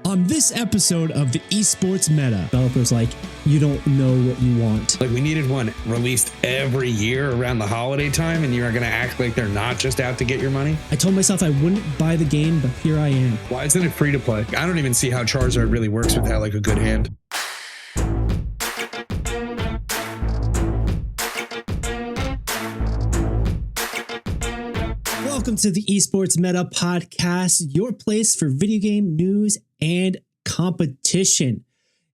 On this episode of the Esports Meta, developers like, you don't know what you want. Like, we needed one released every year around the holiday time, and you're going to act like they're not just out to get your money? I told myself I wouldn't buy the game, but here I am. Why isn't it free to play? I don't even see how Charizard really works without like a good hand. Welcome to the Esports Meta podcast, your place for video game news and competition.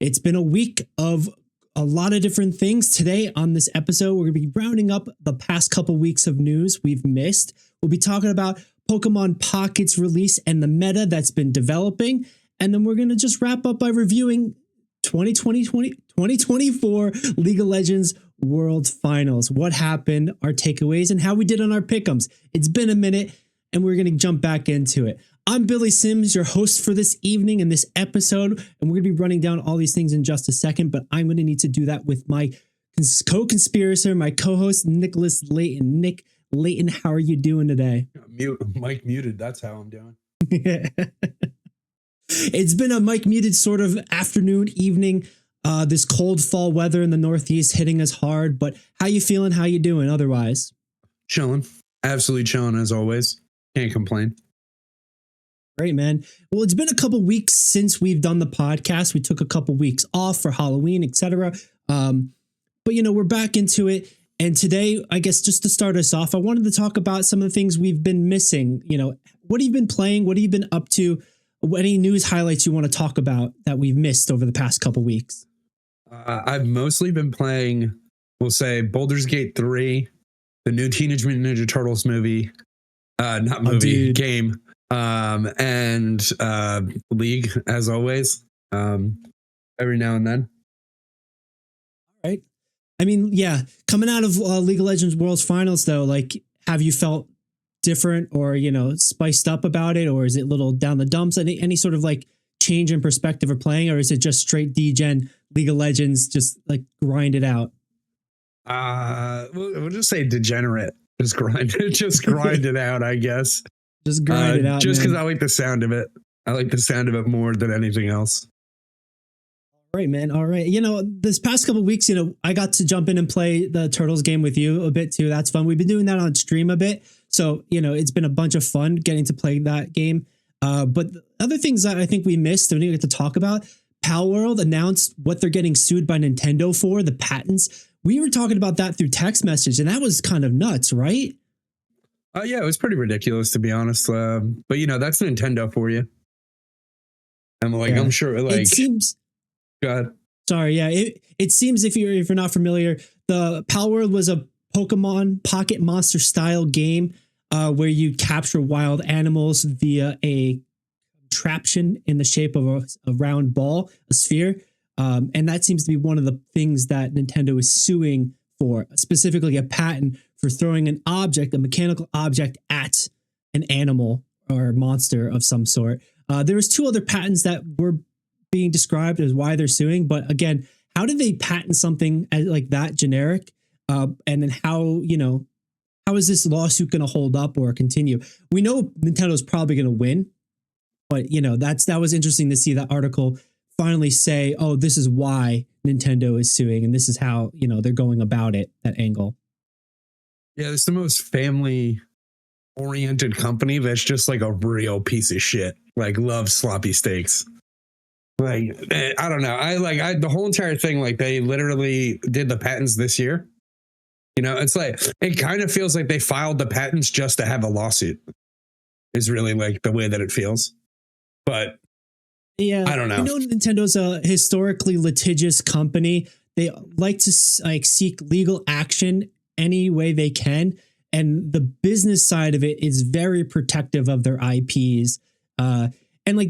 It's been a week of a lot of different things. Today on this episode, we're going to be rounding up the past couple weeks of news we've missed. We'll be talking about Pokemon Pocket's release and the meta that's been developing. And then we're going to just wrap up by reviewing 2024 League of Legends World Finals. What happened, our takeaways, and how we did on our pick'ems. It's been a minute, and we're going to jump back into it. I'm Billy Sims, your host for this evening and this episode, and we're going to be running down all these things in just a second, but I'm going to need to do that with my co-conspirator, my co-host, Nicholas Layton. Nick Layton, how are you doing today? Mike muted, that's how I'm doing. It's been a Mike muted sort of afternoon, evening. This cold fall weather in the Northeast hitting us hard, but how you feeling? How you doing otherwise? Chilling. Absolutely chilling as always. Can't complain. Great, man. Well, it's been a couple weeks since we've done the podcast. We took a couple weeks off for Halloween, etc. But, we're back into it. And today, I guess just to start us off, I wanted to talk about some of the things we've been missing. What have you been playing? What have you been up to? Any news highlights you want to talk about that we've missed over the past couple weeks? I've mostly been playing, we'll say, Baldur's Gate 3, the new Teenage Mutant Ninja Turtles movie, game, and League, as always, every now and then. All right. I mean, yeah, coming out of League of Legends World Finals, though, like, have you felt different or, spiced up about it? Or is it a little down the dumps? Any sort of like change in perspective of playing? Or is it just straight D-Gen League of Legends, just like grind it out? We'll just say degenerate. Just grind it out, I guess. Just grind it out. Just because I like the sound of it. I like the sound of it more than anything else. All right, man. All right. This past couple of weeks, I got to jump in and play the Turtles game with you a bit too. That's fun. We've been doing that on stream a bit. So, it's been a bunch of fun getting to play that game. But the other things that I think we missed and we didn't get to talk about, Pal World announced what they're getting sued by Nintendo for, the patents. We were talking about that through text message, and that was kind of nuts, right? Yeah, it was pretty ridiculous, to be honest. But, that's Nintendo for you. And I'm sure, it seems. Go ahead. Sorry, yeah. It seems if you're not familiar, the Pal World was a Pokemon Pocket Monster style game where you capture wild animals via a contraption in the shape of a round ball, a sphere. And that seems to be one of the things that Nintendo is suing for, specifically a patent for throwing a mechanical object at an animal or monster of some sort. There was two other patents that were being described as why they're suing. But again, how did they patent something like that generic? And then how is this lawsuit going to hold up or continue? We know Nintendo's probably going to win, but that was interesting to see that article finally say, oh, this is why Nintendo is suing. And this is how, they're going about it, that angle. Yeah, it's the most family oriented company that's just like a real piece of shit. Like, loves sloppy steaks. Like, I don't know. The whole entire thing, like, they literally did the patents this year. It's like, it kind of feels like they filed the patents just to have a lawsuit is really like the way that it feels. But yeah, I don't know. Nintendo's a historically litigious company. They like to seek legal action any way they can. And the business side of it is very protective of their IPs. And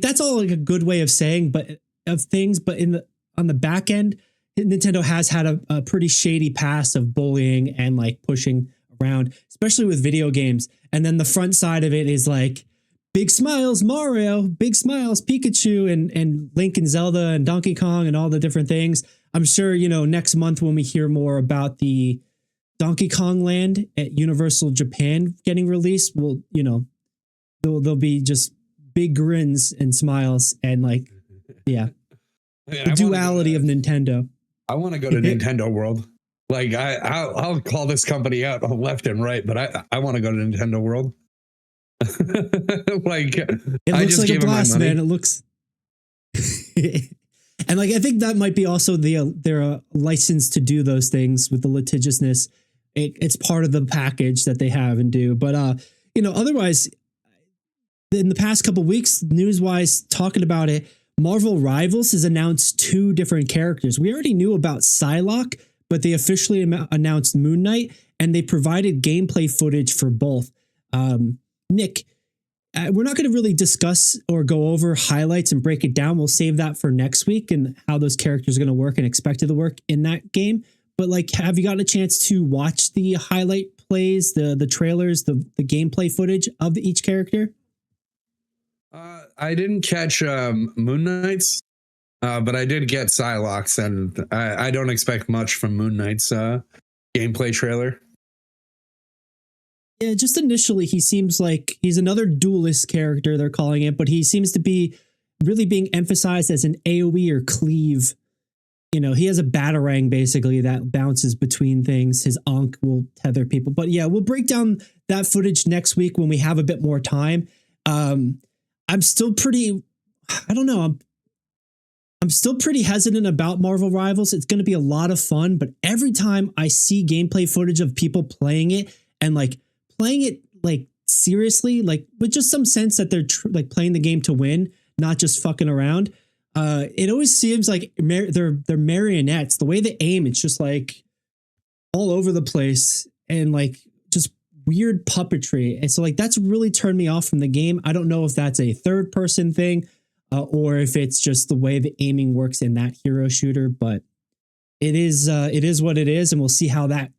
that's all like a good way of saying, but on the back end, Nintendo has had a pretty shady past of bullying and like pushing around, especially with video games. And then the front side of it is like big smiles, Mario, big smiles, Pikachu, and Link and Zelda and Donkey Kong and all the different things. I'm sure, next month when we hear more about the Donkey Kong Land at Universal Japan getting released, there'll be just big grins and smiles and like Yeah. Man, The duality of Nintendo. I want to go to Nintendo World. Like I'll call this company out left and right, but I want to go to Nintendo World. Like it looks like a blast, man. It looks and like I think that might be also their license to do those things with the litigiousness. It's part of the package that they have and do. But otherwise, in the past couple of weeks, news wise, talking about it, Marvel Rivals has announced 2 different characters. We already knew about Psylocke, but they officially announced Moon Knight, and they provided gameplay footage for both. Nick, we're not going to really discuss or go over highlights and break it down. We'll save that for next week and how those characters are going to work and expected to work in that game. But like, have you gotten a chance to watch the highlight plays, the trailers, the gameplay footage of each character? I didn't catch Moon Knight's, but I did get Psylocke's, and I don't expect much from Moon Knight's gameplay trailer. Yeah, just initially, he seems like he's another duelist character, they're calling it, but he seems to be really being emphasized as an AoE or cleave. He has a batarang basically that bounces between things. His Ankh will tether people. But yeah, we'll break down that footage next week when we have a bit more time. I'm still pretty, I don't know. I'm still pretty hesitant about Marvel Rivals. It's going to be a lot of fun, but every time I see gameplay footage of people playing it and like playing it like seriously, like with just some sense that they're like playing the game to win, not just fucking around. It always seems like they're marionettes. The way they aim, it's just like all over the place and like just weird puppetry. And so like that's really turned me off from the game. I don't know if that's a third person thing or if it's just the way the aiming works in that hero shooter, but it is what it is, and we'll see how that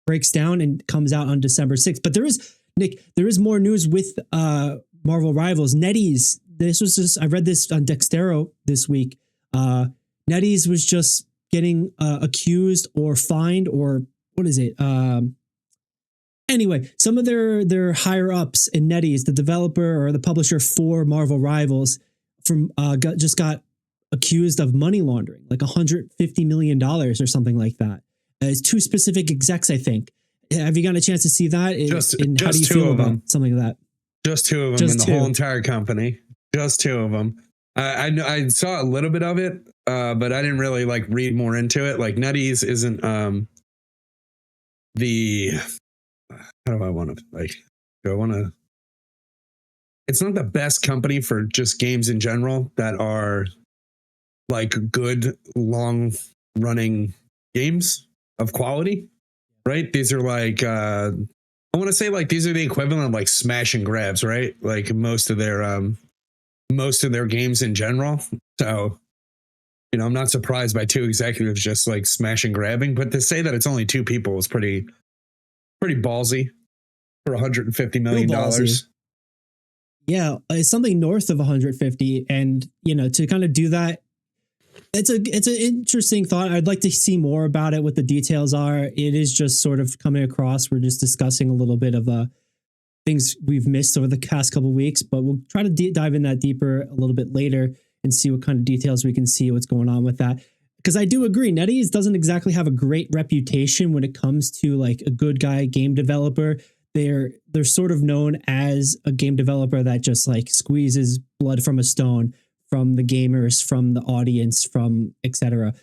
breaks down and comes out on December 6th. But there is more news with Marvel Rivals. NetEase, I read this on Dextero this week. NetEase was just getting accused or fined, or what is it? Anyway, some of their higher ups in NetEase, the developer or the publisher for Marvel Rivals, just got accused of money laundering, like $150 million or something like that. It's 2 specific execs, I think. Have you gotten a chance to see that? Just how do you feel about something like that? Just 2 of them in the whole entire company. Just 2 of them. I saw a little bit of it, but I didn't really like read more into it. Like NetEase isn't how do I want to like? Do I want to? It's not the best company for just games in general that are like good long running games of quality, right? These are like I want to say like these are the equivalent of like smash and grabs, right? Like most of their games in general. So, I'm not surprised by 2 executives just like smash and grabbing, but to say that it's only 2 people is pretty ballsy for $150 million. Yeah, it's something north of 150, and to kind of do that, it's an interesting thought. I'd like to see more about it, what the details are. It is just sort of coming across. We're just discussing a little bit of things we've missed over the past couple of weeks, but we'll try to dive in that deeper a little bit later and see what kind of details we can see, what's going on with that. Because I do agree, NetEase doesn't exactly have a great reputation when it comes to like a good guy game developer. They're sort of known as a game developer that just like squeezes blood from a stone, from the gamers, from the audience, from etc.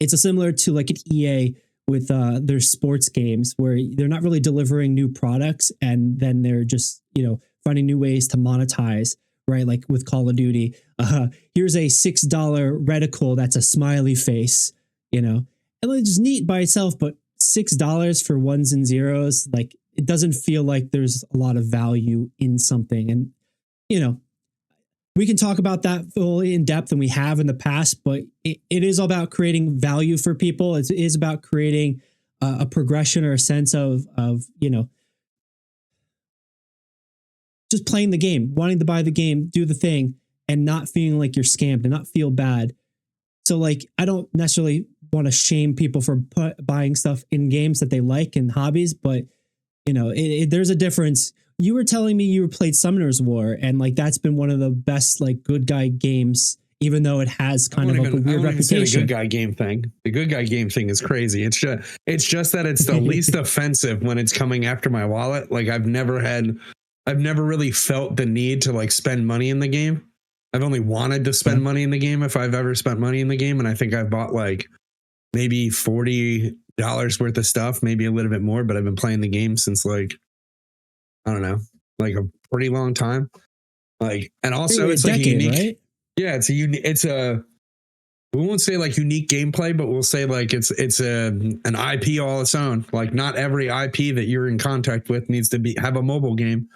It's similar to like an EA with their sports games, where they're not really delivering new products, and then they're just finding new ways to monetize, right? Like with Call of Duty, here's a $6 reticle that's a smiley face, and it's just neat by itself, but $6 for ones and zeros, like it doesn't feel like there's a lot of value in something. And we can talk about that fully in depth, and we have in the past, but it is all about creating value for people. It is about creating a progression or a sense of just playing the game, wanting to buy the game, do the thing, and not feeling like you're scammed and not feel bad. So like, I don't necessarily want to shame people for buying stuff in games that they like and hobbies, but there's a difference. You were telling me you played Summoner's War, and like that's been one of the best like good guy games even though it has kind of a weird I won't even say the reputation. good guy game thing. The good guy game thing is crazy. It's just that it's the least offensive when it's coming after my wallet. Like I've never really felt the need to like spend money in the game. I've only wanted to spend money in the game if I've ever spent money in the game. And I think I've bought like maybe $40 worth of stuff, maybe a little bit more, but I've been playing the game since like, I don't know, like a pretty long time. Like, and also it's like a unique, right? Yeah, it's a, we won't say like unique gameplay, but we'll say like it's an IP all its own. Like not every IP that you're in contact with needs to have a mobile game.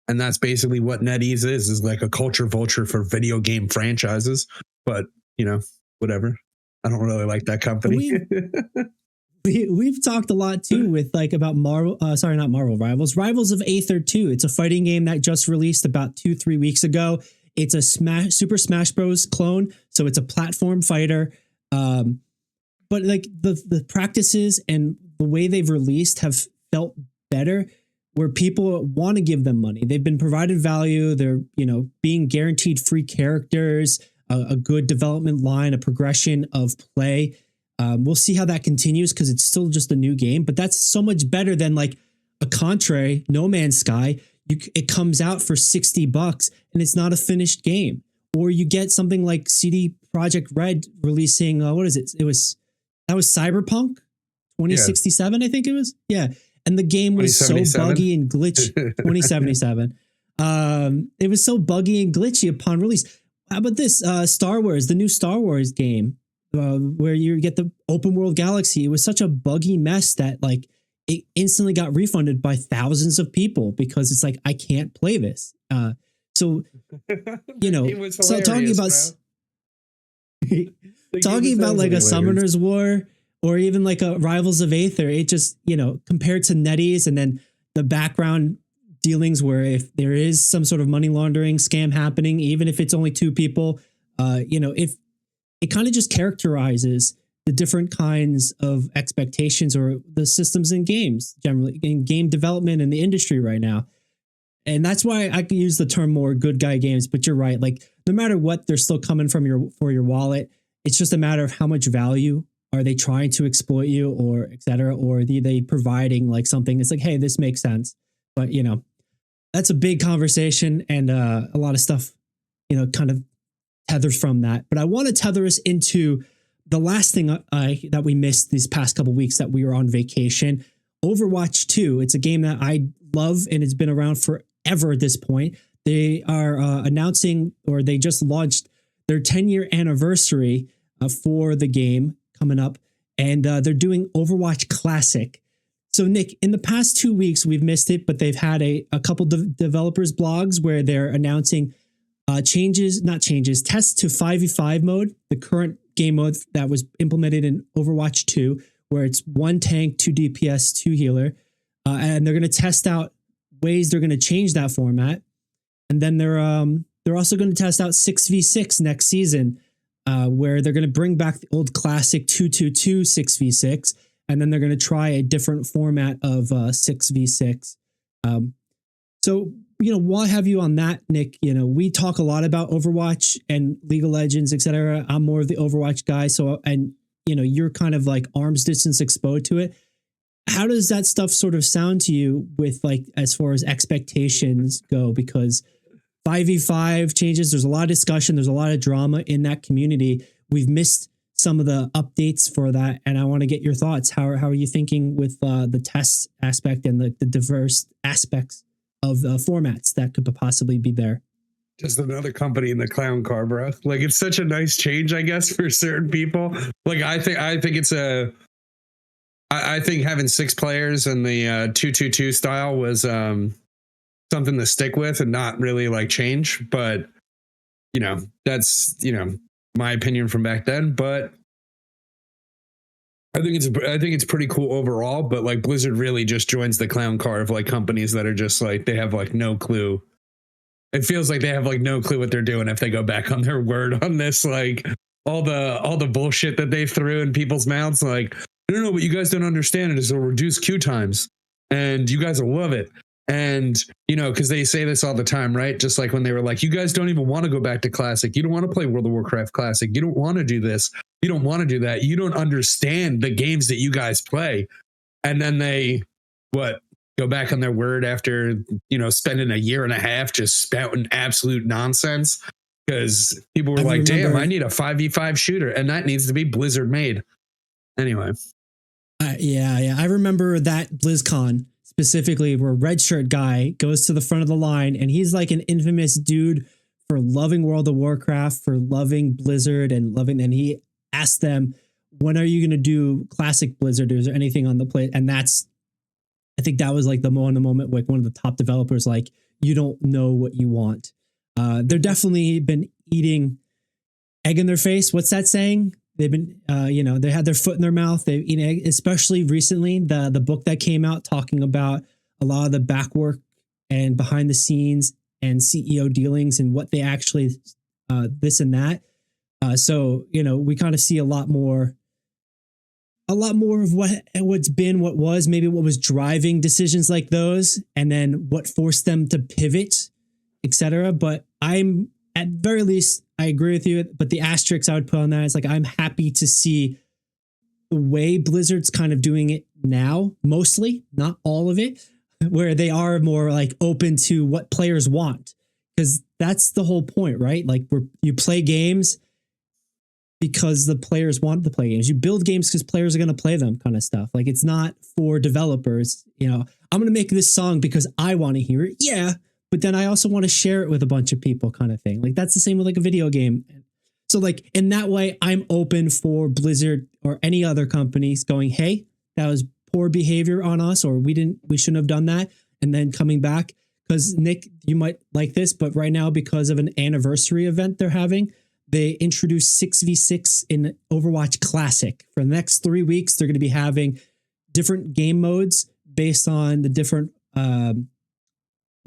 And that's basically what NetEase is like a culture vulture for video game franchises. But, you know, whatever. I don't really like that company. We've talked a lot too with like about not Marvel Rivals of Aether 2. It's a fighting game that just released about 2-3 weeks ago. It's a Super Smash Bros. Clone. So it's a platform fighter. But like the practices and the way they've released have felt better, where people want to give them money. They've been provided value. They're, you know, being guaranteed free characters, a good development line, a progression of play. We'll see how that continues because it's still just a new game, but that's so much better than like a Contrary, No Man's Sky. It comes out for $60 and it's not a finished game. Or you get something like CD Projekt Red releasing, what is it? That was Cyberpunk 2067, I think it was. Yeah. And the game was so buggy and glitchy. 2077. It was so buggy and glitchy upon release. How about this? Star Wars, the new Star Wars game, where you get the open world galaxy. It was such a buggy mess that like it instantly got refunded by thousands of people because it's like, I can't play this. So, you know, so talking about like a Summoner's War or even like a Rivals of Aether, it just, you know, compared to NetEase and then the background dealings where if there is some sort of money laundering scam happening, even if it's only two people, you know, if it kind of just characterizes the different kinds of expectations or the systems in games generally in game development in the industry right now. And that's why I can use the term more good guy games, but you're right. Like no matter what, they're still coming from for your wallet. It's just a matter of how much value are they trying to exploit you or et cetera, or are they providing like something that's like, hey, this makes sense. But you know, that's a big conversation and a lot of stuff, you know, kind of tethers from that. But I want to tether us into the last thing that we missed these past couple of weeks that we were on vacation. Overwatch 2. It's a game that I love and it's been around forever at this point. They are announcing, or they just launched their 10-year anniversary for the game coming up, and they're doing Overwatch Classic. So Nick, in the past 2 weeks, we've missed it, but they've had a couple developers blogs where they're announcing tests to 5v5 mode, the current game mode that was implemented in Overwatch 2, where it's 1 tank, 2 DPS, 2 healer. And they're going to test out ways they're going to change that format. And then they're also going to test out 6v6 next season, where they're going to bring back the old classic 2-2-2 6v6. And then they're going to try a different format of 6v6. So, you know, why have you on that, Nick? You know, we talk a lot about Overwatch and League of Legends, etc. I'm more of the Overwatch guy. So, and, you know, you're kind of like arm's distance exposed to it. How does that stuff sort of sound to you with like, as far as expectations go? Because 5v5 changes, there's a lot of discussion. There's a lot of drama in that community. We've missed some of the updates for that. And I want to get your thoughts. How are you thinking with the test aspect and the diverse aspects of formats that could possibly be there? Just another company in the clown car, bro. Like it's such a nice change, I guess, for certain people. Like I think I think having 6 players in the 2-2-2 style was something to stick with and not really like change. But you know, that's, you know, my opinion from back then. But I think it's pretty cool overall. But like Blizzard really just joins the clown car of like companies that are just like, they have like no clue. It feels like they have like no clue what they're doing if they go back on their word on this, like all the bullshit that they threw in people's mouths. Like, no, what you guys don't understand is it'll reduce queue times and you guys will love it. And, because they say this all the time, right? Just like when they were like, you guys don't even want to go back to Classic. You don't want to play World of Warcraft Classic. You don't want to do this. You don't want to do that. You don't understand the games that you guys play. And then they, go back on their word after, spending a year and a half just spouting absolute nonsense. Because people were like, damn, I need a 5v5 shooter. And that needs to be Blizzard made. Anyway. Yeah. I remember that BlizzCon specifically where Red Shirt guy goes to the front of the line and he's like an infamous dude for loving World of Warcraft, for loving Blizzard and he asked them, when are you going to do Classic Blizzard? Is there anything on the plate? And I think that was like the moment, like one of the top developers, like, you don't know what you want. They're definitely been eating egg in their face. What's that saying? They've been, they had their foot in their mouth. They've eaten egg, especially recently, the book that came out talking about a lot of the back work and behind the scenes and CEO dealings and what they actually, this and that. So, we kind of see a lot more of what was driving decisions like those, and then what forced them to pivot, etc. But at very least, I agree with you. But the asterisk I would put on that is like, I'm happy to see the way Blizzard's kind of doing it now, mostly, not all of it, where they are more like open to what players want. Because that's the whole point, right? Like you play games because the players want to play games. You build games because players are going to play them, kind of stuff. Like, it's not for developers. I'm going to make this song because I want to hear it. Yeah. But then I also want to share it with a bunch of people, kind of thing. Like, that's the same with like a video game. So like in that way, I'm open for Blizzard or any other companies going, hey, that was poor behavior on us, or we shouldn't have done that. And then coming back, because Nick, you might like this, but right now, because of an anniversary event they're having, they introduced 6v6 in Overwatch Classic. For the next 3 weeks, they're going to be having different game modes based on the different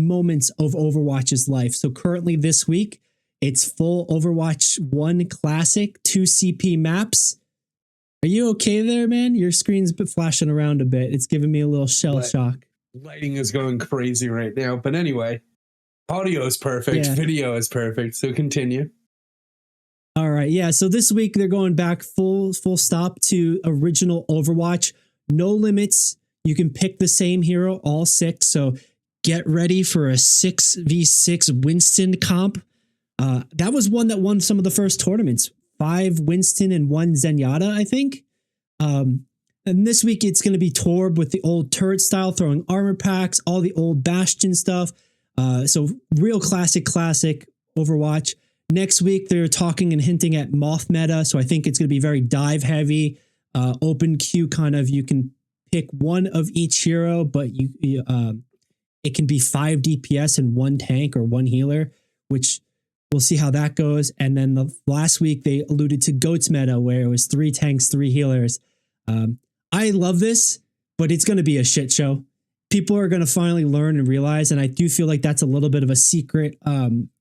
moments of Overwatch's life. So currently this week, it's full Overwatch 1 Classic, 2 CP maps. Are you okay there, man? Your screen's been flashing around a bit. It's giving me a little shell shock. Lighting is going crazy right now. But anyway, audio is perfect. Yeah. Video is perfect. So continue. All right. Yeah. So this week they're going back full stop to original Overwatch. No limits. You can pick the same hero, all 6. So get ready for a 6v6 Winston comp. That was one that won some of the first tournaments. 5 Winston and 1 Zenyatta, I think. And this week it's going to be Torb with the old turret style, throwing armor packs, all the old Bastion stuff. So real classic Overwatch. Next week, they're talking and hinting at Moth meta. So I think it's going to be very dive heavy, open queue kind of. You can pick one of each hero, but it can be 5 DPS and 1 tank or 1 healer, which we'll see how that goes. And then the last week, they alluded to GOATS meta, where it was 3 tanks, 3 healers. I love this, but it's going to be a shit show. People are going to finally learn and realize, and I do feel like that's a little bit of a secret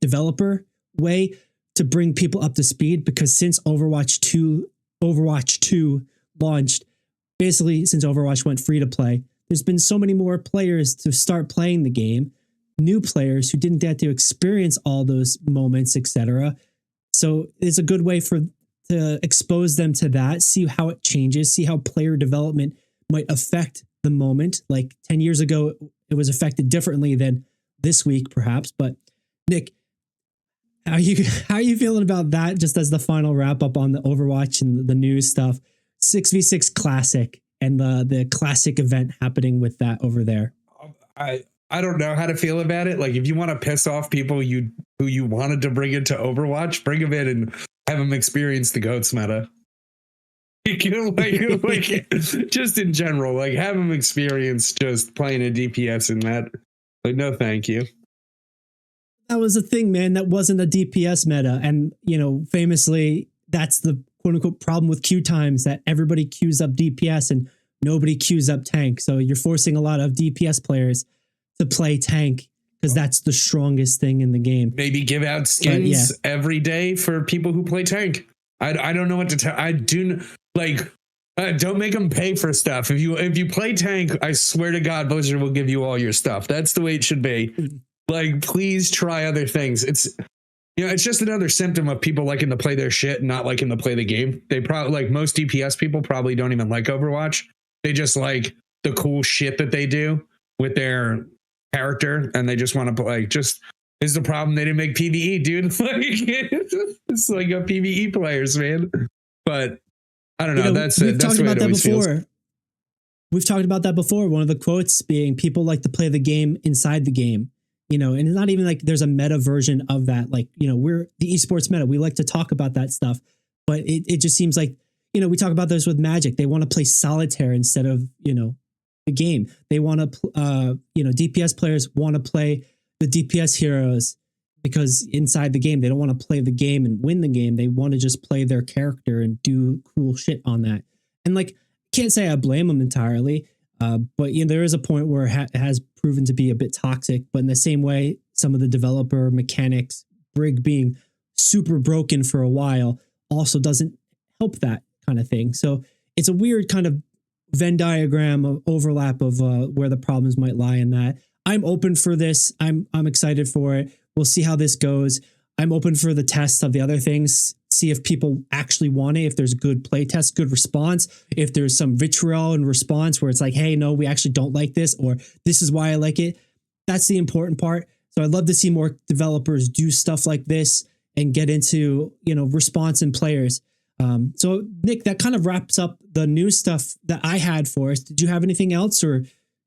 developer way to bring people up to speed, because since Overwatch 2 launched, basically since Overwatch went free to play, there's been so many more players to start playing the game, new players who didn't get to experience all those moments, etc. So it's a good way to expose them to that, see how it changes, see how player development might affect the moment. Like 10 years ago, it was affected differently than this week, perhaps. But Nick, how are you feeling about that? Just as the final wrap up on the Overwatch and the news stuff, 6v6 Classic and the Classic event happening with that over there. I don't know how to feel about it. Like, if you want to piss off people who you wanted to bring into Overwatch, bring them in and have them experience the GOATS meta. like just in general, like, have them experience just playing a DPS in that. Like, no, thank you. That was a thing, man. That wasn't a DPS meta. And, famously, that's the quote unquote problem with queue times, that everybody queues up DPS and nobody queues up tank. So you're forcing a lot of DPS players to play tank because that's the strongest thing in the game. Maybe give out skins every day for people who play tank. I don't know what to tell. I do like Don't make them pay for stuff. If you play tank, I swear to God, Blizzard will give you all your stuff. That's the way it should be. Like, please try other things. It's it's just another symptom of people liking to play their shit and not liking to play the game. They probably, like most DPS people, probably don't even like Overwatch. They just like the cool shit that they do with their character, and they just want to play. Just is the problem they didn't make PvE, dude. Like, it's like a PvE players, man. But I don't know. That's it. That's the way it always feels. We've talked about that before. One of the quotes being, people like to play the game inside the game, and it's not even like there's a meta version of that. Like, we're the esports meta. We like to talk about that stuff, but it just seems like, we talk about this with Magic. They want to play solitaire instead of, the game. They want to, DPS players want to play the DPS heroes because inside the game, they don't want to play the game and win the game. They want to just play their character and do cool shit on that. And like, can't say I blame them entirely, but there is a point where it has proven to be a bit toxic. But in the same way, some of the developer mechanics, Brig being super broken for a while, also doesn't help that kind of thing. So it's a weird kind of Venn diagram of overlap of where the problems might lie in that. I'm open for this. I'm excited for it. We'll see how this goes. I'm open for the test of the other things. See if people actually want it. If there's good play test, good response. If there's some vitriol in response where it's like, hey, no, we actually don't like this, or this is why I like it. That's the important part. So I'd love to see more developers do stuff like this and get into, response in players. So Nick, that kind of wraps up the news stuff that I had for us. Did you have anything else, or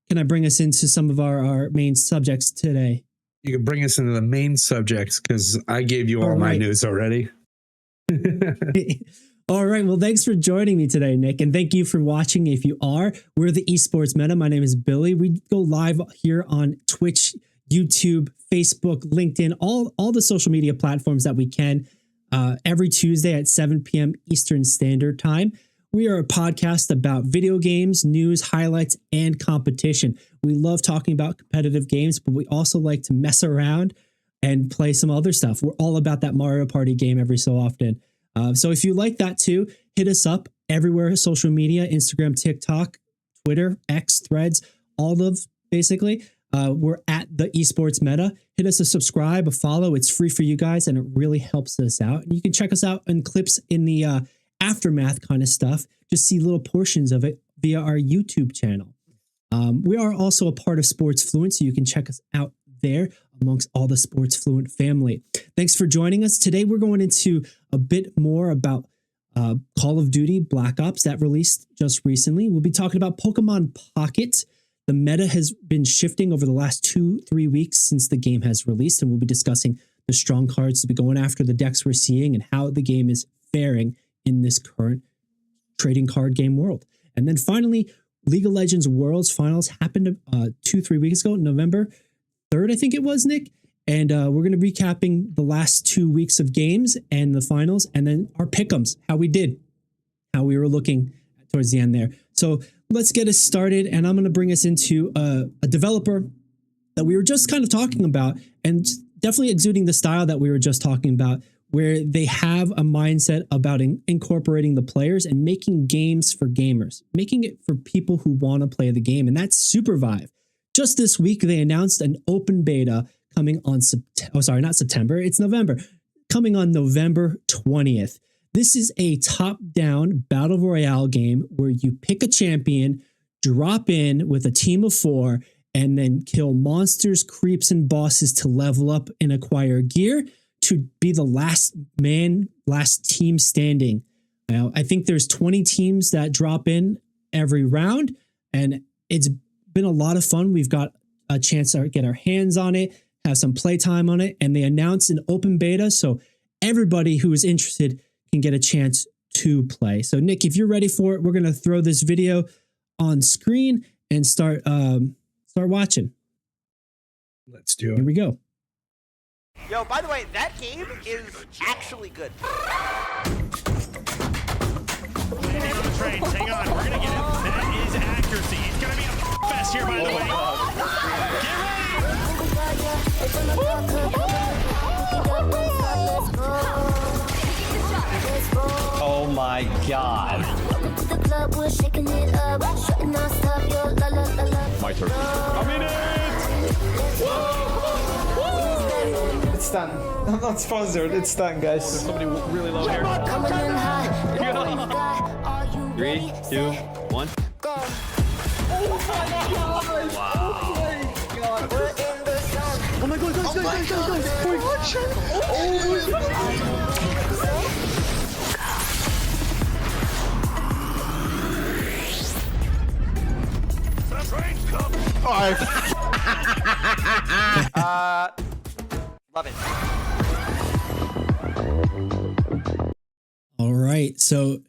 can I bring us into some of our main subjects today? You can bring us into the main subjects because I gave you all my news already. All right. Well, thanks for joining me today, Nick. And thank you for watching. If you are, we're the Esports Meta. My name is Billy. We go live here on Twitch, YouTube, Facebook, LinkedIn, all the social media platforms that we can every Tuesday at 7 p.m. Eastern Standard Time. We are a podcast about video games, news, highlights, and competition. We love talking about competitive games, but we also like to mess around and play some other stuff. We're all about that Mario Party game every so often. So if you like that too, hit us up everywhere, social media, Instagram, TikTok, Twitter, X, Threads, all of basically. We're at the Esports Meta. Hit us a subscribe, a follow. It's free for you guys, and it really helps us out. And you can check us out in clips in the aftermath kind of stuff. Just see little portions of it via our YouTube channel. We are also a part of Sports Fluent, so you can check us out there amongst all the Sports Fluent family. Thanks for joining us. Today, we're going into a bit more about Call of Duty Black Ops that released just recently. We'll be talking about Pokemon Pocket. The meta has been shifting over the last 2-3 weeks since the game has released, and we'll be discussing the strong cards to be going after the decks we're seeing and how the game is faring in this current trading card game world. And then finally, League of Legends Worlds Finals happened 2-3 weeks ago, November 3rd, I think it was, Nick. And we're going to be recapping the last 2 weeks of games and the finals, and then our pick'ems, how we did, how we were looking towards the end there. So let's get us started. And I'm going to bring us into a developer that we were just kind of talking about, and definitely exuding the style that we were just talking about, where they have a mindset about incorporating the players and making games for gamers, making it for people who want to play the game. And that's Supervive. Just this week, they announced an open beta coming on November, coming on November 20th. This is a top-down battle royale game where you pick a champion, drop in with a team of 4, and then kill monsters, creeps, and bosses to level up and acquire gear to be the last team standing. Now, I think there's 20 teams that drop in every round, and it's been a lot of fun. We've got a chance to get our hands on it, have some playtime on it, and they announced an open beta, so everybody who is interested can get a chance to play. So Nick, if you're ready for it, we're going to throw this video on screen and start watching. Let's do it. Here we go. Yo, by the way, that game is actually good. Hang on the train. Hang on. We're going to get it. That is accuracy. It's going to be a fest here, by the way. Get ready. Oh my God. Welcome to the club, we're shaking it up. Shutting our stuff, yo, la la la la. My turn. I'm in it! It's done. I'm not sponsored. It's done, guys. There's somebody really low here. Coming in high. 3, 2, 1. Go. Oh my god, guys. Love it. All right. So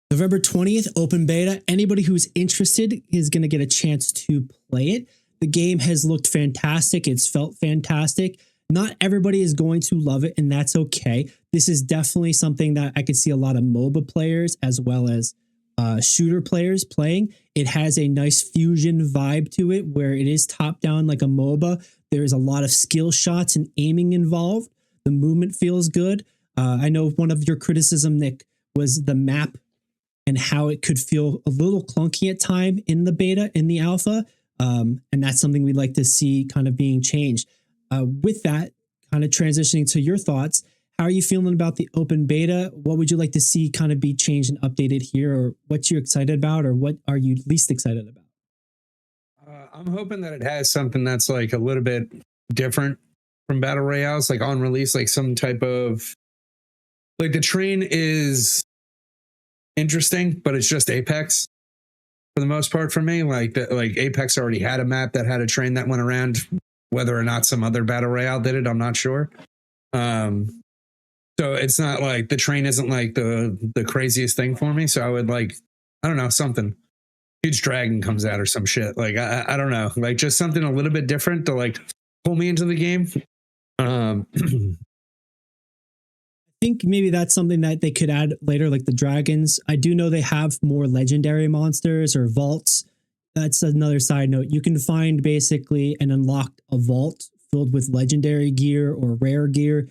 November 20th, open beta. Anybody who's interested is going to get a chance to play it. The game has looked fantastic. It's felt fantastic. Not everybody is going to love it, and that's okay. This is definitely something that I could see a lot of MOBA players as well as shooter players playing. It has a nice fusion vibe to it where it is top down like a MOBA. There is a lot of skill shots and aiming involved. The movement feels good. I know one of your criticism, Nick, was the map and how it could feel a little clunky at time in the beta, in the alpha. And that's something we'd like to see kind of being changed. With that, kind of transitioning to your thoughts, how are you feeling about the open beta? What would you like to see kind of be changed and updated here, or what you're excited about, or what are you least excited about? I'm hoping that it has something that's like a little bit different from battle royales, like on release, like some type of, like the train is interesting, but it's just Apex for the most part for me. Like Apex already had a map that had a train that went around. Whether or not some other battle royale did it, I'm not sure. So it's not like the train isn't like the craziest thing for me. So I would like, I don't know, something. Huge dragon comes out or some shit. Like I don't know, like just something a little bit different to like pull me into the game. I think maybe that's something that they could add later, like the dragons. I do know they have more legendary monsters or vaults. That's another side note. You can find basically and unlock a vault filled with legendary gear or rare gear.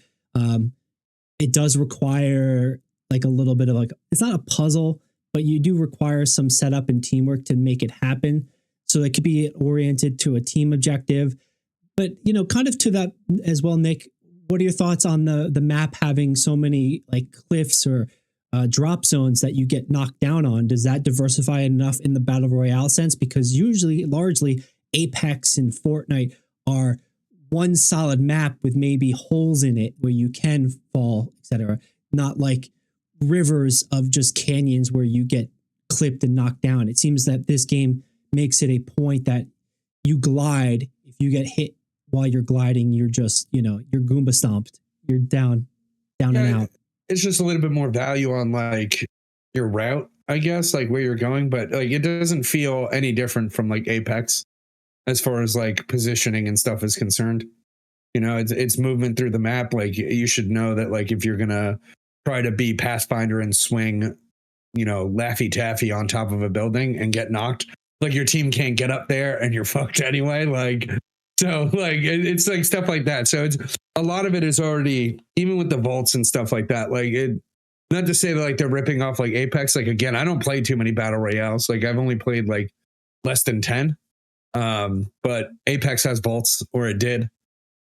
It does require like a little bit of like, it's not a puzzle, but you do require some setup and teamwork to make it happen. So it could be oriented to a team objective. But, you know, kind of to that as well, Nick, what are your thoughts on the map having so many like cliffs or drop zones that you get knocked down on? Does that diversify enough in the battle royale sense? Because usually, largely, Apex and Fortnite are one solid map with maybe holes in it where you can fall, etc. Not like rivers of just canyons where you get clipped and knocked down. It seems that this game makes it a point that you glide. If you get hit while you're gliding, you're just, you know, you're Goomba stomped. You're down and out. It's just a little bit more value on like your route, I guess, like where you're going, but like it doesn't feel any different from like Apex as far as like positioning and stuff is concerned. You know, it's movement through the map. Like you should know that like if you're gonna try to be Pathfinder and swing, you know, Laffy Taffy on top of a building and get knocked, like your team can't get up there and you're fucked anyway. Like, so like it's like stuff like that. So it's a lot of it is already, even with the vaults and stuff like that. Like it, not to say that like they're ripping off like Apex. Like again, I don't play too many battle royales. Like I've only played like less than 10. But Apex has vaults, or it did,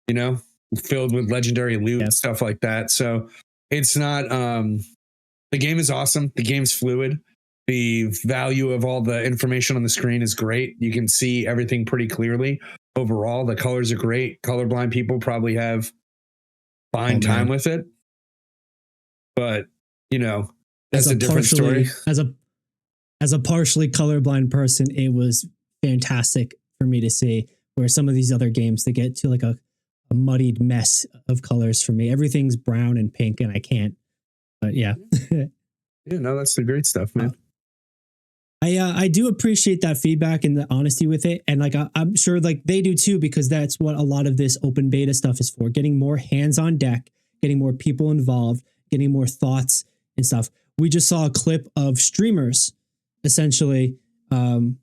you know, filled with legendary loot and stuff like that. So it's not, the game is awesome. The game's fluid. The value of all the information on the screen is great. You can see everything pretty clearly. Overall, the colors are great. Colorblind people probably have fine time with it. But, you know, that's a different story. As a partially colorblind person, it was fantastic for me to see, where some of these other games, they get to like a muddied mess of colors for me. Everything's brown and pink and I can't. But yeah. Yeah, no, that's the great stuff, man. I do appreciate that feedback and the honesty with it. And like, I'm sure like they do too, because that's what a lot of this open beta stuff is for, getting more hands on deck, getting more people involved, getting more thoughts and stuff. We just saw a clip of streamers essentially playing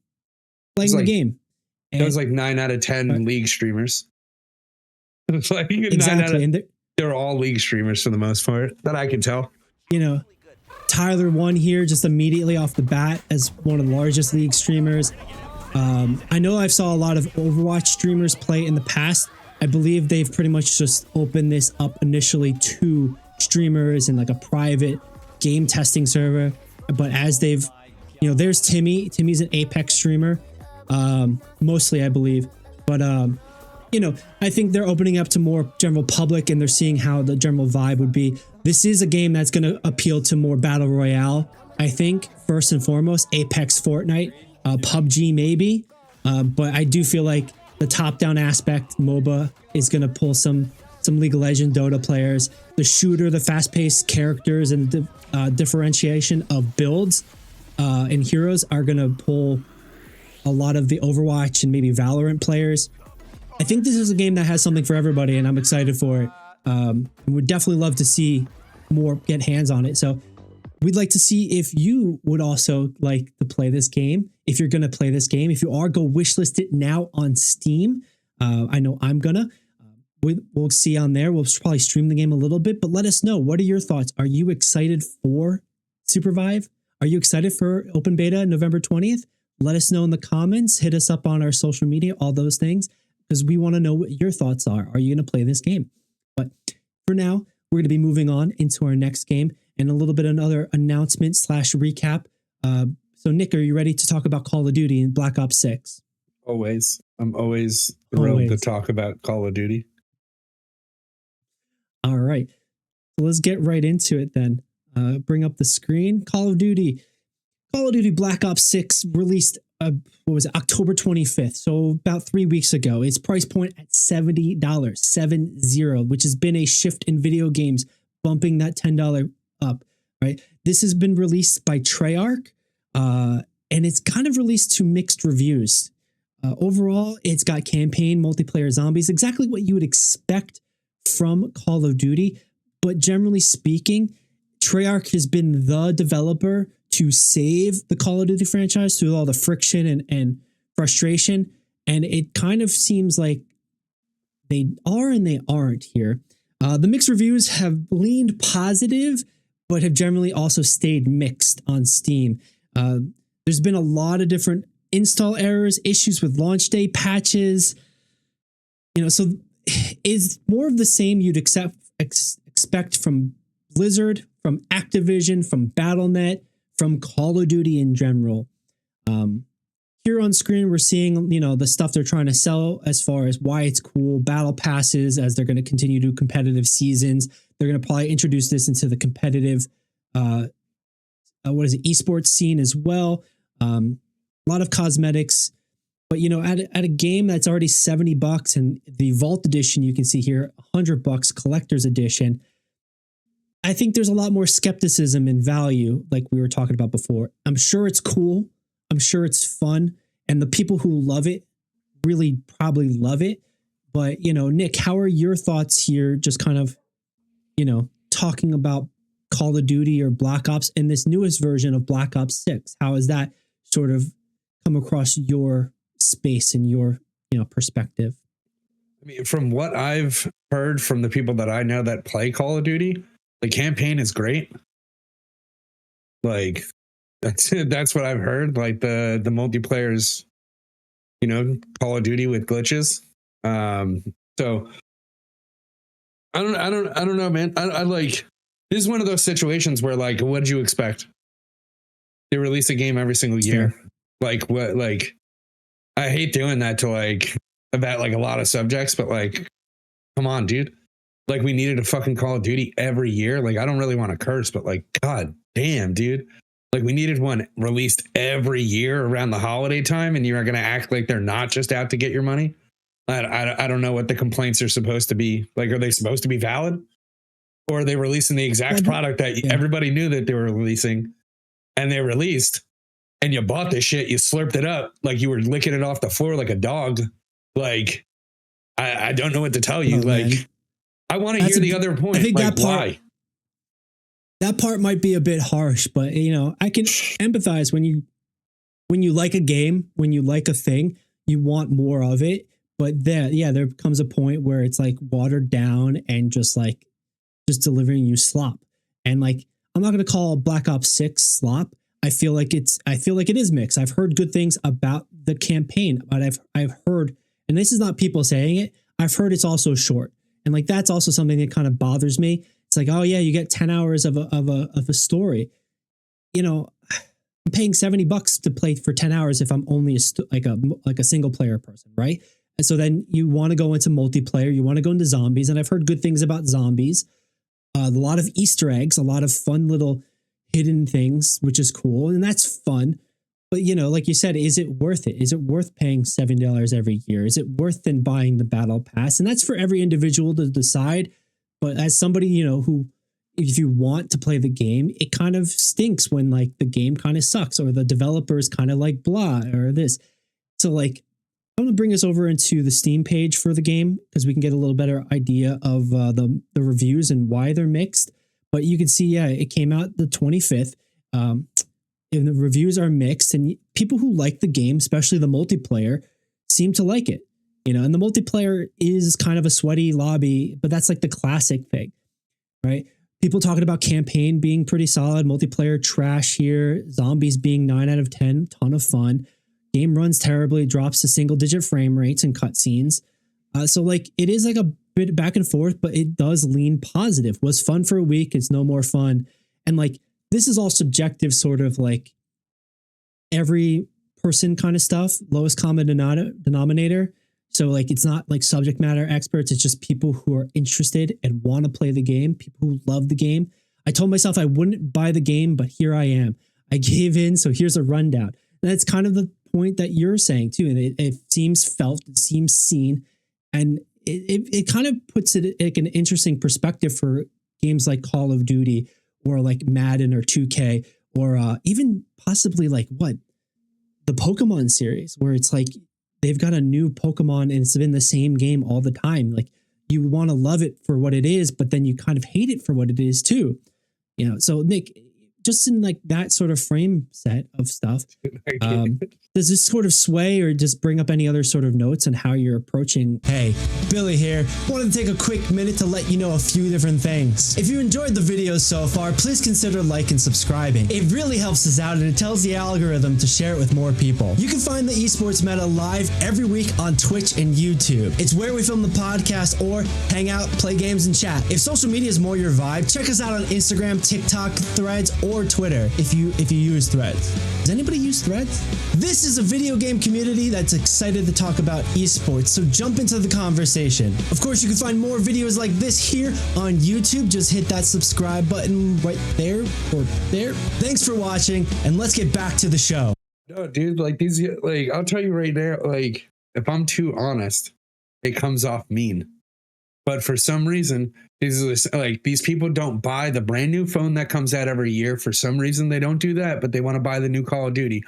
the game. It was like 9 out of 10 league streamers. It's like exactly. They're all league streamers for the most part that I can tell. You know, Tyler won here just immediately off the bat as one of the largest league streamers. I know I've saw a lot of Overwatch streamers play in the past. I believe they've pretty much just opened this up initially to streamers and like a private game testing server. But as they've, you know, there's Timmy. Timmy's an Apex streamer, mostly, I believe. But, you know, I think they're opening up to more general public and they're seeing how the general vibe would be. This is a game that's going to appeal to more battle royale, I think, first and foremost. Apex, Fortnite, PUBG maybe. But I do feel like the top-down aspect, MOBA, is going to pull some League of Legends, Dota players. The shooter, the fast-paced characters, and the differentiation of builds and heroes are going to pull a lot of the Overwatch and maybe Valorant players. I think this is a game that has something for everybody, and I'm excited for it. Would definitely love to see more get hands on it. So we'd like to see if you would also like to play this game. If you're going to play this game, if you are, go wishlist it now on Steam. I know I'm gonna. We'll see on there. We'll probably stream the game a little bit, but let us know. What are your thoughts? Are you excited for Supervive? Are you excited for open beta November 20th? Let us know in the comments. Hit us up on our social media, all those things, because we want to know what your thoughts are. Are you going to play this game? But for now, we're going to be moving on into our next game and a little bit another announcement / recap. So Nick, are you ready to talk about Call of Duty and Black Ops 6? Always. I'm always thrilled to talk about Call of Duty. All right. So let's get right into it then. Bring up the screen. Call of Duty Black Ops 6 released, October 25th. So about 3 weeks ago. Its price point at $70, 70, which has been a shift in video games, bumping that $10 up, right? This has been released by Treyarch, and it's kind of released to mixed reviews. Overall, it's got campaign, multiplayer, zombies, exactly what you would expect from Call of Duty. But generally speaking, Treyarch has been the developer to save the Call of Duty franchise through all the friction and frustration. And it kind of seems like they are and they aren't here. The mixed reviews have leaned positive, but have generally also stayed mixed on Steam. There's been a lot of different install errors, issues with launch day patches. You know, so is more of the same you'd expect from Blizzard, from Activision, from Battle.net, from Call of Duty in general. Here on screen, we're seeing, you know, the stuff they're trying to sell as far as why it's cool, battle passes, as they're going to continue to do competitive seasons. They're going to probably introduce this into the competitive, esports scene as well. A lot of cosmetics, but you know, at a game that's already $70 and the Vault Edition, you can see here, $100 collector's edition. I think there's a lot more skepticism and value, like we were talking about before. I'm sure it's cool. I'm sure it's fun. And the people who love it really probably love it. But, you know, Nick, how are your thoughts here? Just kind of, you know, talking about Call of Duty or Black Ops and this newest version of Black Ops 6. How has that sort of come across your space and your, you know, perspective? I mean, from what I've heard from the people that I know that play Call of Duty, the campaign is great. Like that's what I've heard. Like the multiplayer's, you know, Call of Duty with glitches. So I don't know, man. I like, this is one of those situations where, like, what did you expect? They release a game every single year. Sure. Like what? Like, I hate doing that to like about like a lot of subjects, but like, come on, dude. Like, we needed a fucking Call of Duty every year. Like, I don't really want to curse, but like, god damn, dude. Like, we needed one released every year around the holiday time, and you're gonna act like they're not just out to get your money. I don't know what the complaints are supposed to be. Like, are they supposed to be valid? Or are they releasing the exact product that everybody knew that they were releasing, and they released, and you bought this shit, you slurped it up like you were licking it off the floor like a dog? Like, I don't know what to tell you. Like, man. I want to hear the other point. I think like, that part, why? That part might be a bit harsh, but you know, I can empathize when you like a game, when you like a thing, you want more of it. But there comes a point where it's like watered down and just delivering you slop. And like, I'm not going to call Black Ops 6 slop. I feel like it is mixed. I've heard good things about the campaign, but I've heard, and this is not people saying it, I've heard it's also short. And like, that's also something that kind of bothers me. It's like, oh yeah, you get 10 hours of a story. You know, I'm paying $70 to play for 10 hours if I'm only like a single player person, right? And so then you want to go into multiplayer, you want to go into zombies, and I've heard good things about zombies. A lot of Easter eggs, a lot of fun little hidden things, which is cool, and that's fun. But you know, like you said, is it worth it? Is it worth paying $7 every year? Is it worth then buying the battle pass? And that's for every individual to decide. But as somebody, you know, who, if you want to play the game, it kind of stinks when like the game kind of sucks or the developers kind of like blah or this. So like, I'm going to bring us over into the Steam page for the game because we can get a little better idea of the reviews and why they're mixed. But you can see, yeah, it came out the 25th. And the reviews are mixed, and people who like the game, especially the multiplayer, seem to like it. You know, and the multiplayer is kind of a sweaty lobby, but that's like the classic thing, right? People talking about campaign being pretty solid, multiplayer trash here, zombies being 9 out of 10, ton of fun. Game runs terribly, drops to single-digit frame rates and cutscenes. So like it is like a bit back and forth, but it does lean positive. Was fun for a week, it's no more fun. And like this is all subjective, sort of like every person kind of stuff, lowest common denominator. So like it's not like subject matter experts, it's just people who are interested and want to play the game, people who love the game. I told myself I wouldn't buy the game, but here I am. I gave in, so here's a rundown. And that's kind of the point that you're saying too. And it seems felt, it seems seen, and it kind of puts it like an interesting perspective for games like Call of Duty or like Madden or 2K or even possibly like the Pokemon series, where it's like they've got a new Pokemon and it's been the same game all the time. Like you want to love it for what it is, but then you kind of hate it for what it is too. You know, so Nick, just in like that sort of frame set of stuff, does this sort of sway or just bring up any other sort of notes on how you're approaching? Hey, Billy here. Wanted to take a quick minute to let you know a few different things. If you enjoyed the video so far, please consider liking and subscribing. It really helps us out and it tells the algorithm to share it with more people. You can find the Esports Meta live every week on Twitch and YouTube. It's where we film the podcast or hang out, play games, and chat. If social media is more your vibe, check us out on Instagram, TikTok, Threads, or Twitter if you use Threads. Does anybody use Threads? This is a video game community that's excited to talk about esports, so jump into the conversation. Of course, you can find more videos like this here on YouTube. Just hit that subscribe button right there or there. Thanks for watching, and let's get back to the show. No, dude, like these, like I'll tell you right now, like if I'm too honest, it comes off mean. But for some reason, these people don't buy the brand new phone that comes out every year. For some reason, they don't do that, but they want to buy the new Call of Duty.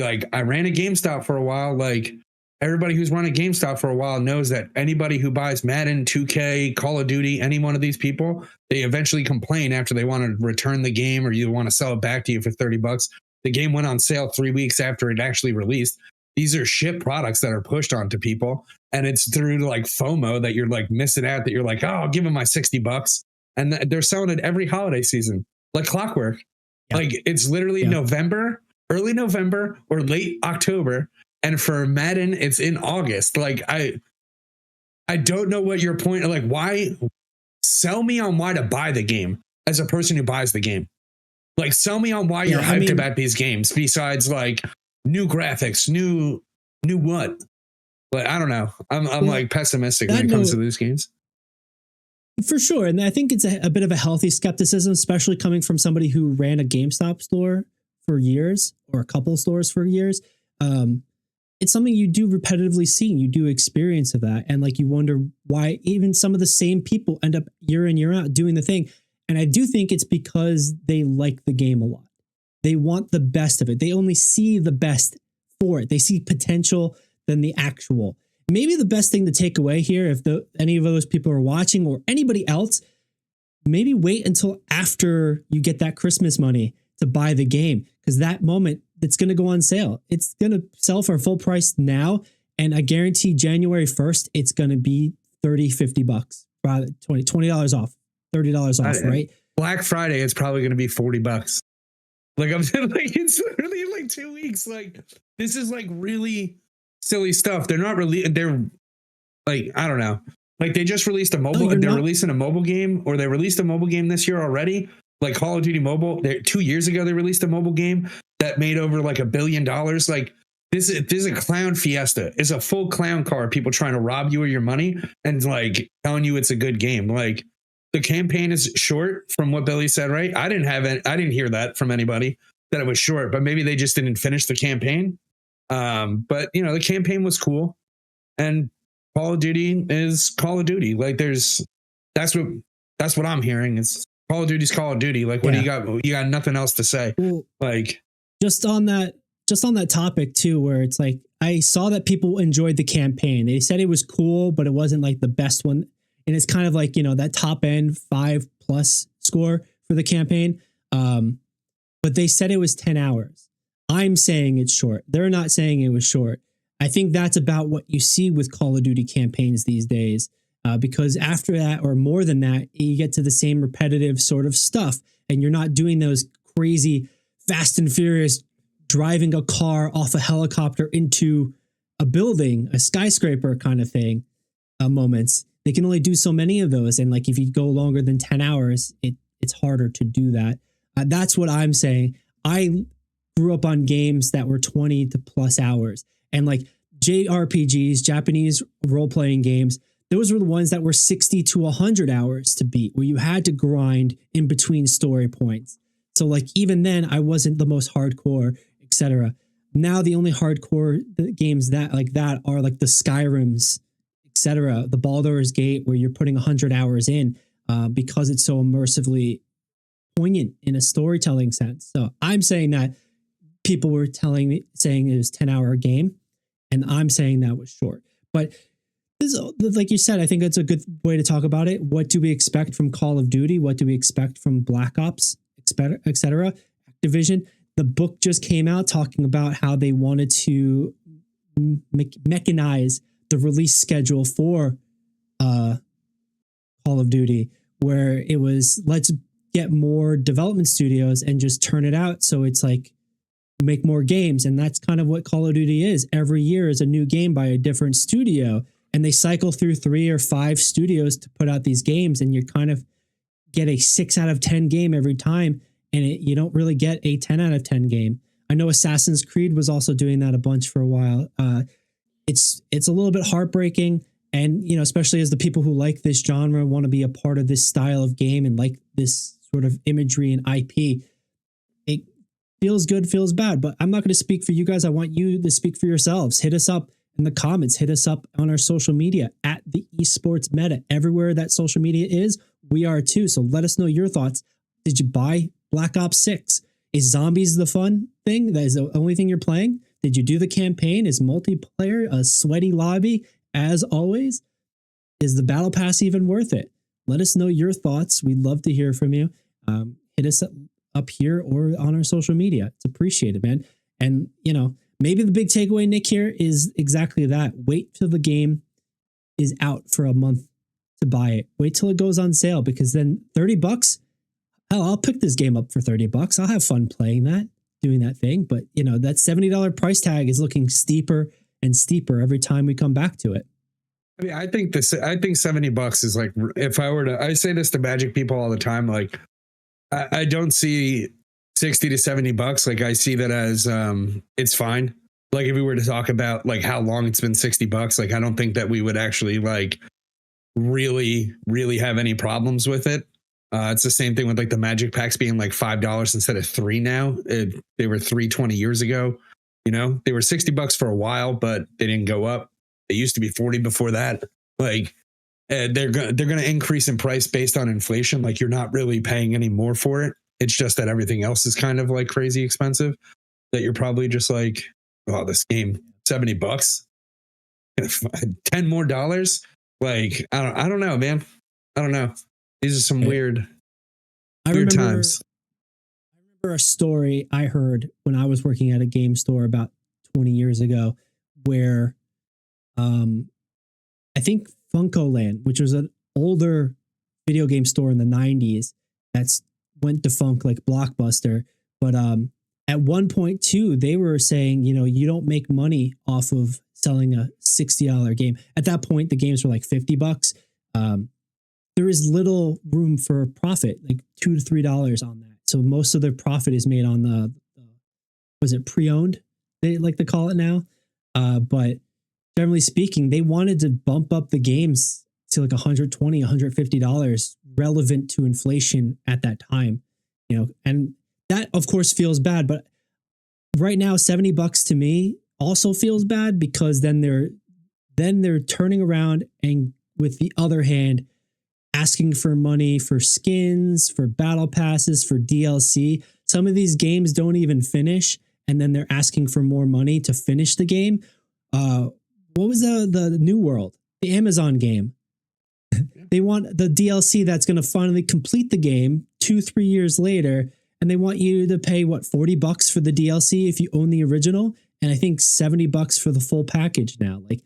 I ran a GameStop for a while. Like everybody who's run a GameStop for a while knows that anybody who buys Madden, 2K, Call of Duty, any one of these people, they eventually complain after they want to return the game or you want to sell it back to you for $30. The game went on sale 3 weeks after it actually released. These are shit products that are pushed onto people. And it's through like FOMO that you're like missing out, that you're like, oh, I'll give them my $60. And they're selling it every holiday season, like clockwork. Yeah. Like it's literally November, early November or late October. And for Madden, it's in August. Like I don't know what your point, like why sell me on why to buy the game as a person who buys the game. Like sell me on why you're hyped about these games besides like new graphics, new what? But I don't know. I'm like pessimistic when it comes to these games. For sure. And I think it's a bit of a healthy skepticism, especially coming from somebody who ran a GameStop store for years or a couple stores for years. It's something you do repetitively see. You do experience of that. And like you wonder why even some of the same people end up year in, year out doing the thing. And I do think it's because they like the game a lot. They want the best of it. They only see the best for it. They see potential than the actual. Maybe the best thing to take away here, if any of those people are watching or anybody else, maybe wait until after you get that Christmas money to buy the game, because that moment it's going to go on sale. It's going to sell for full price now, and I guarantee January 1st it's going to be $30-$50, $20 off, $30 off, right? Black Friday, it's probably going to be $40. Like I'm saying, like it's literally in like 2 weeks. Like this is like really silly stuff. They're not really. They're like I don't know. Like they just released a mobile. They're releasing a mobile game, or they released a mobile game this year already. Like Call of Duty Mobile. 2 years ago they released a mobile game that made over like $1 billion. Like this is a clown fiesta. It's a full clown car. People trying to rob you of your money and like telling you it's a good game. Like. The campaign is short from what Billy said, right? I didn't hear that from anybody that it was short, but maybe they just didn't finish the campaign. But you know, the campaign was cool, and Call of Duty is Call of Duty. Like that's what I'm hearing. It's Call of Duty's Call of Duty. Like what do you got? You got nothing else to say. Well, like just on that topic too, where it's like, I saw that people enjoyed the campaign. They said it was cool, but it wasn't like the best one. And it's kind of like, you know, that top end 5+ score for the campaign. But they said it was 10 hours. I'm saying it's short. They're not saying it was short. I think that's about what you see with Call of Duty campaigns these days. Because after that, or more than that, you get to the same repetitive sort of stuff. And you're not doing those crazy Fast and Furious driving a car off a helicopter into a building, a skyscraper kind of thing moments. They can only do so many of those. And like, if you go longer than 10 hours, it's harder to do that. That's what I'm saying. I grew up on games that were 20 to plus hours, and like JRPGs, Japanese role-playing games, those were the ones that were 60 to 100 hours to beat, where you had to grind in between story points. So like, even then I wasn't the most hardcore, etc. Now the only hardcore games that are like the Skyrims, etc., the Baldur's Gate, where you're putting 100 hours in because it's so immersively poignant in a storytelling sense. So I'm saying that people were saying it was 10-hour game, and I'm saying that was short. But this, like you said, I think that's a good way to talk about it. What do we expect from Call of Duty? What do we expect from Black Ops, etc.? Activision. The book just came out talking about how they wanted to mechanize the release schedule for Call of Duty, where it was, let's get more development studios and just turn it out so it's like make more games. And that's kind of what Call of Duty is. Every year is a new game by a different studio, and they cycle through 3 or 5 studios to put out these games, and you kind of get a 6 out of 10 game every time, and you don't really get a 10 out of 10 game. I know Assassin's Creed was also doing that a bunch for a while. It's a little bit heartbreaking, and you know, especially as the people who like this genre want to be a part of this style of game and like this sort of imagery and IP. It feels good, feels bad, but I'm not going to speak for you guys. I want you to speak for yourselves. Hit us up in the comments. Hit us up on our social media at the Esports Meta. Everywhere that social media is, we are too. So let us know your thoughts. Did you buy Black Ops 6? Is zombies the fun thing? That is the only thing you're playing? Did you do the campaign? Is multiplayer a sweaty lobby as always? Is the battle pass even worth it? Let us know your thoughts. We'd love to hear from you. Hit us up here or on our social media. It's appreciated, man. And, you know, maybe the big takeaway, Nick, here is exactly that. Wait till the game is out for a month to buy it. Wait till it goes on sale, because then $30, hell, I'll pick this game up for $30. I'll have fun playing that, doing that thing. But, you know, that $70 price tag is looking steeper and steeper every time we come back to it. I mean, I think $70 is like, if I were to, I say this to Magic people all the time, like, I don't see 60 to $70. Like, I see that as it's fine. Like, if we were to talk about like how long it's been $60, like, I don't think that we would actually like really have any problems with it. It's the same thing with like the Magic packs being like $5 instead of $3 now. They were $3 20 years ago. You know, they were $60 for a while, but they didn't go up. They used to be 40 before that. Like, they're gonna increase in price based on inflation. Like, you're not really paying any more for it. It's just that everything else is kind of like crazy expensive. That you're probably just like, oh, this game $70, $10 more. Like, I don't know, man. I don't know. These are some weird times. I remember a story I heard when I was working at a game store about 20 years ago, where I think Funko Land, which was an older video game store in the 90s, that's went defunct like Blockbuster. But at one point too, they were saying, you know, you don't make money off of selling a $60 game. At that point, the games were like $50. There is little room for profit, like $2 to $3 on that. So most of their profit is made on the was it pre-owned? They like to call it now. But generally speaking, they wanted to bump up the games to like $120, $150 relevant to inflation at that time, you know, and that of course feels bad, but right now $70 to me also feels bad because then they're turning around and with the other hand asking for money for skins, for battle passes, for DLC. Some of these games don't even finish and then they're asking for more money to finish the game. What was the New World, the Amazon game? They want the DLC that's going to finally complete the game 2-3 years later, and they want you to pay what, $40 for the DLC if you own the original, and I think $70 for the full package now. Like,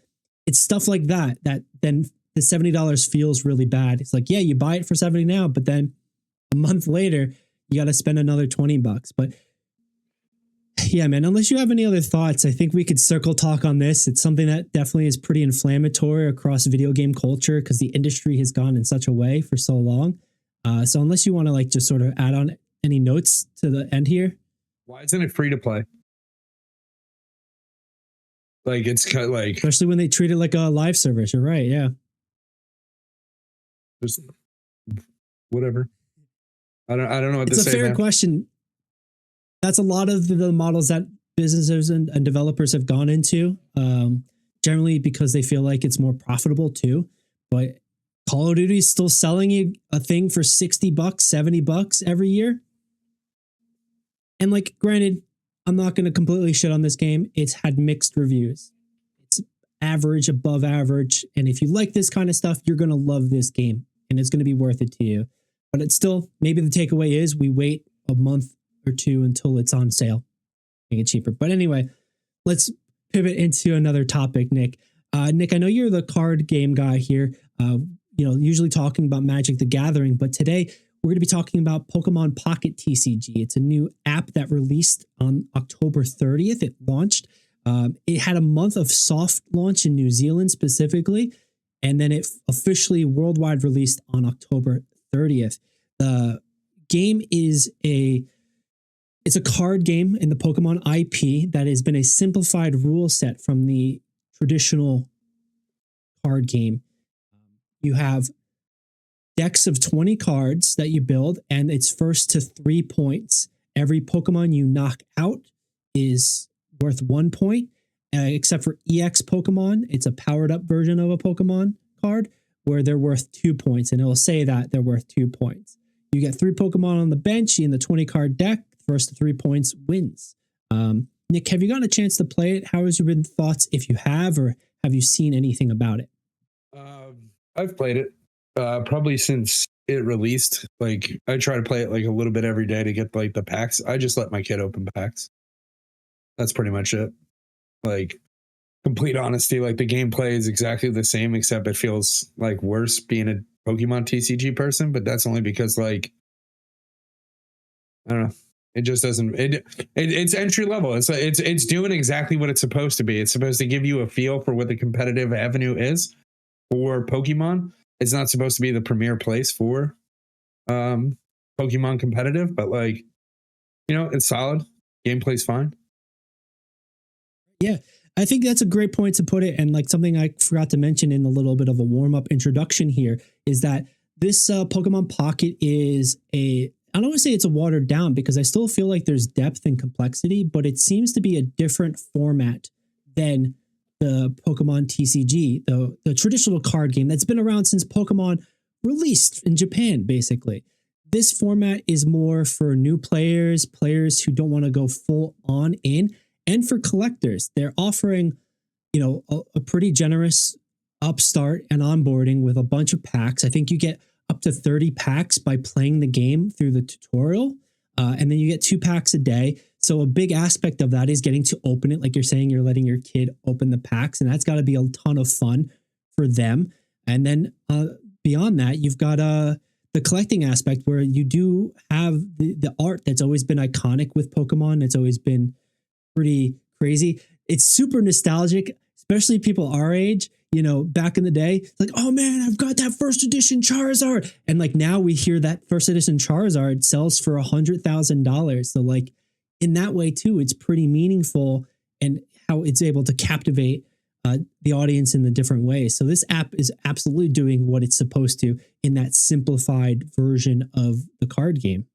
it's stuff like that then the $70 feels really bad. It's like, yeah, you buy it for $70 now, but then a month later you got to spend another $20. But yeah, man, unless you have any other thoughts, I think we could circle talk on this. It's something that definitely is pretty inflammatory across video game culture because the industry has gone in such a way for so long. So unless you want to like just sort of add on any notes to the end here. Why isn't it free to play? Like it's kind of like, especially when they treat it like a live service. You're right. Yeah. Just whatever. I don't know what to say. It's a fair now. question. That's a lot of the models that businesses and developers have gone into, generally because they feel like it's more profitable too. But Call of Duty is still selling you a thing for $60, $70 every year. And like, granted, I'm not going to completely shit on this game. It's had mixed reviews. It's average, above average. And if you like this kind of stuff, you're going to love this game and it's going to be worth it to you. But it's still, maybe the takeaway is we wait a month or two until it's on sale, make it cheaper. But anyway, let's pivot into another topic, Nick. Nick, I know you're the card game guy here, usually talking about Magic the Gathering, but today we're going to be talking about Pokemon Pocket TCG. It's a new app that released on October 30th. It launched. It had a month of soft launch in New Zealand specifically, and then it officially worldwide released on October 30th. The game is it's a card game in the Pokemon IP that has been a simplified rule set from the traditional card game. You have decks of 20 cards that you build, and it's first to 3 points. Every Pokemon you knock out is worth 1 point, except for EX Pokemon. It's a powered up version of a Pokemon card where they're worth 2 points, and it'll say that they're worth 2 points. You get 3 Pokemon on the bench in the 20 card deck. First to 3 points wins. Nick, have you gotten a chance to play it? How has your been thoughts, if you have, or have you seen anything about it? I've played it probably since it released. Like I try to play it like a little bit every day to get like the packs. I just let my kid open packs. That's pretty much it. Like complete honesty, like the gameplay is exactly the same, except it feels like worse being a Pokemon TCG person, but that's only because like, I don't know. It just doesn't. It's entry level. It's doing exactly what it's supposed to be. It's supposed to give you a feel for what the competitive avenue is for Pokemon. It's not supposed to be the premier place for Pokemon competitive, but like, it's solid. Gameplay's fine. Yeah, I think that's a great point to put it. And like something I forgot to mention in a little bit of a warm up introduction here is that this Pokemon Pocket is I don't want to say it's a watered down because I still feel like there's depth and complexity, but it seems to be a different format than the Pokemon TCG, the traditional card game that's been around since Pokemon released in Japan, basically. This format is more for new players who don't want to go full on in, and for collectors. They're offering, a pretty generous upstart and onboarding with a bunch of packs. I think you get up to 30 packs by playing the game through the tutorial. And then you get 2 packs a day. So a big aspect of that is getting to open it. Like you're saying, you're letting your kid open the packs, and that's got to be a ton of fun for them. And then beyond that, you've got the collecting aspect where you do have the art that's always been iconic with Pokemon. It's always been pretty crazy. It's super nostalgic, especially people our age. Back in the day, it's like, oh man, I've got that first edition Charizard. And like now we hear that first edition Charizard sells for $100,000. So like in that way too, it's pretty meaningful and how it's able to captivate the audience in the different ways. So this app is absolutely doing what it's supposed to in that simplified version of the card game.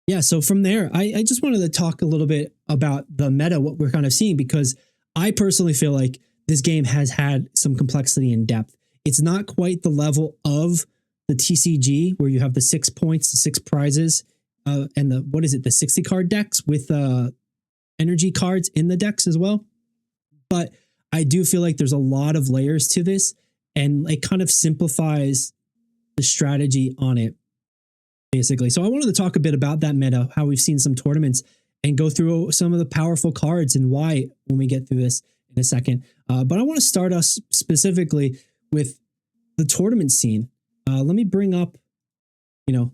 Yeah, so from there, I just wanted to talk a little bit about the meta, what we're kind of seeing, because I personally feel like this game has had some complexity and depth. It's not quite the level of the TCG where you have the 6 points, the 6 prizes, and the 60 card decks with energy cards in the decks as well. But I do feel like there's a lot of layers to this, and it kind of simplifies the strategy on it, basically. So I wanted to talk a bit about that meta, how we've seen some tournaments, and go through some of the powerful cards and why when we get through this in a second. But I want to start us specifically with the tournament scene. Let me bring up, let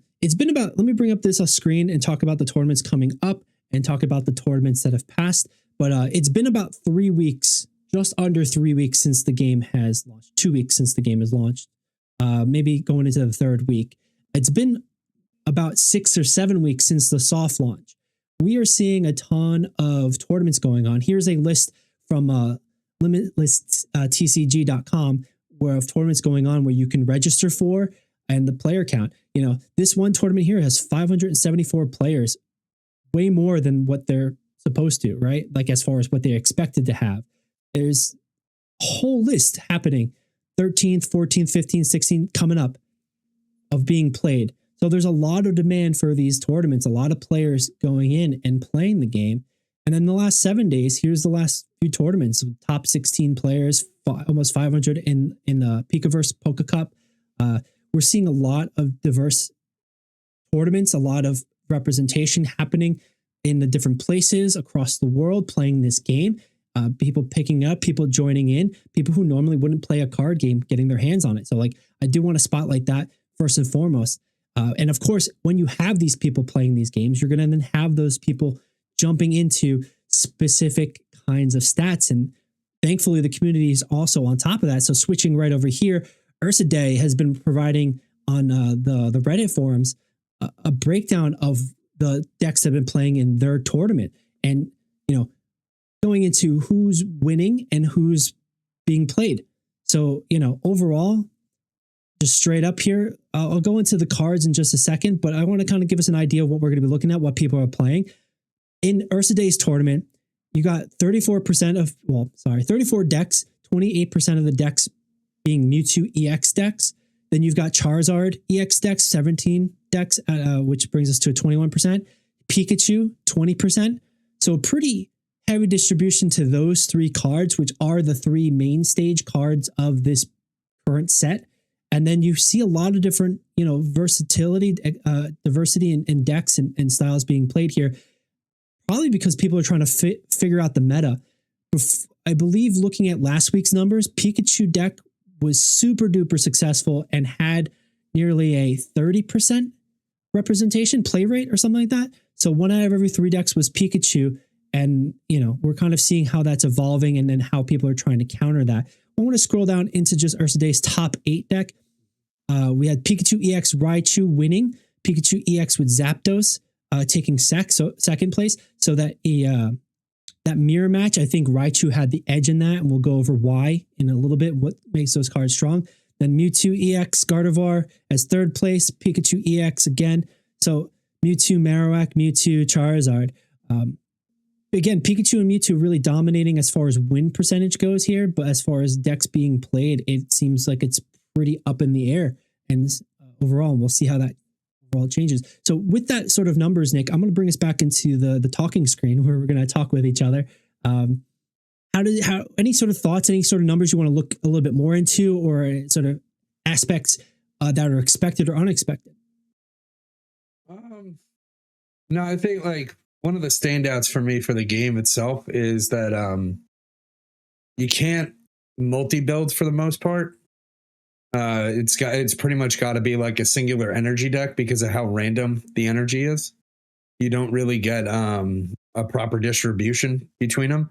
me bring up this screen and talk about the tournaments coming up and talk about the tournaments that have passed. But it's been about 3 weeks, just under 3 weeks since the game has launched, 2 weeks since the game has launched, maybe going into the third week. It's been about 6 or 7 weeks since the soft launch. We are seeing a ton of tournaments going on. Here's a list from limitlesstcg.com of tournaments going on where you can register for and the player count. This one tournament here has 574 players, way more than what they're supposed to, right? Like as far as what they're expected to have. There's a whole list happening, 13th, 14th, 15th, 16th coming up of being played. So there's a lot of demand for these tournaments, a lot of players going in and playing the game. And then the last 7 days, here's the last few tournaments, top 16 players, almost 500 in the Pikaverse Poke Cup. We're seeing a lot of diverse tournaments, a lot of representation happening in the different places across the world playing this game. People picking up, people joining in, people who normally wouldn't play a card game getting their hands on it. So like, I do want to spotlight that first and foremost. And of course, when you have these people playing these games, you're going to then have those people jumping into specific kinds of stats. And thankfully, the community is also on top of that. So switching right over here, Ursaday has been providing on the Reddit forums a breakdown of the decks that have been playing in their tournament. And, going into who's winning and who's being played. So, overall, just straight up here, I'll go into the cards in just a second, but I want to kind of give us an idea of what we're going to be looking at, what people are playing. In Ursaday's tournament, you got 34 decks, 28% of the decks being Mewtwo EX decks. Then you've got Charizard EX decks, 17 decks, which brings us to a 21%. Pikachu, 20%. So a pretty heavy distribution to those 3 cards, which are the 3 main stage cards of this current set. And then you see a lot of different, versatility, diversity in decks and styles being played here. Probably because people are trying to figure out the meta. I believe looking at last week's numbers, Pikachu deck was super duper successful and had nearly a 30% representation play rate or something like that. So 1 out of every 3 decks was Pikachu. And, we're kind of seeing how that's evolving and then how people are trying to counter that. I want to scroll down into just Ursaday's top 8 deck. We had Pikachu EX Raichu winning, Pikachu EX with Zapdos taking second place. So that that mirror match, I think Raichu had the edge in that, and we'll go over why in a little bit, what makes those cards strong. Then Mewtwo EX Gardevoir as third place, Pikachu EX again. So Mewtwo, Marowak, Mewtwo, Charizard. Again, Pikachu and Mewtwo really dominating as far as win percentage goes here, but as far as decks being played, it seems like it's pretty up in the air. And overall, we'll see how that overall changes. So with that sort of numbers, Nick, I'm going to bring us back into the talking screen where we're going to talk with each other. Any sort of thoughts, any sort of numbers you want to look a little bit more into, or sort of aspects that are expected or unexpected? No, I think one of the standouts for me for the game itself is that you can't multi-build for the most part. It's pretty much got to be like a singular energy deck because of how random the energy is. You don't really get a proper distribution between them.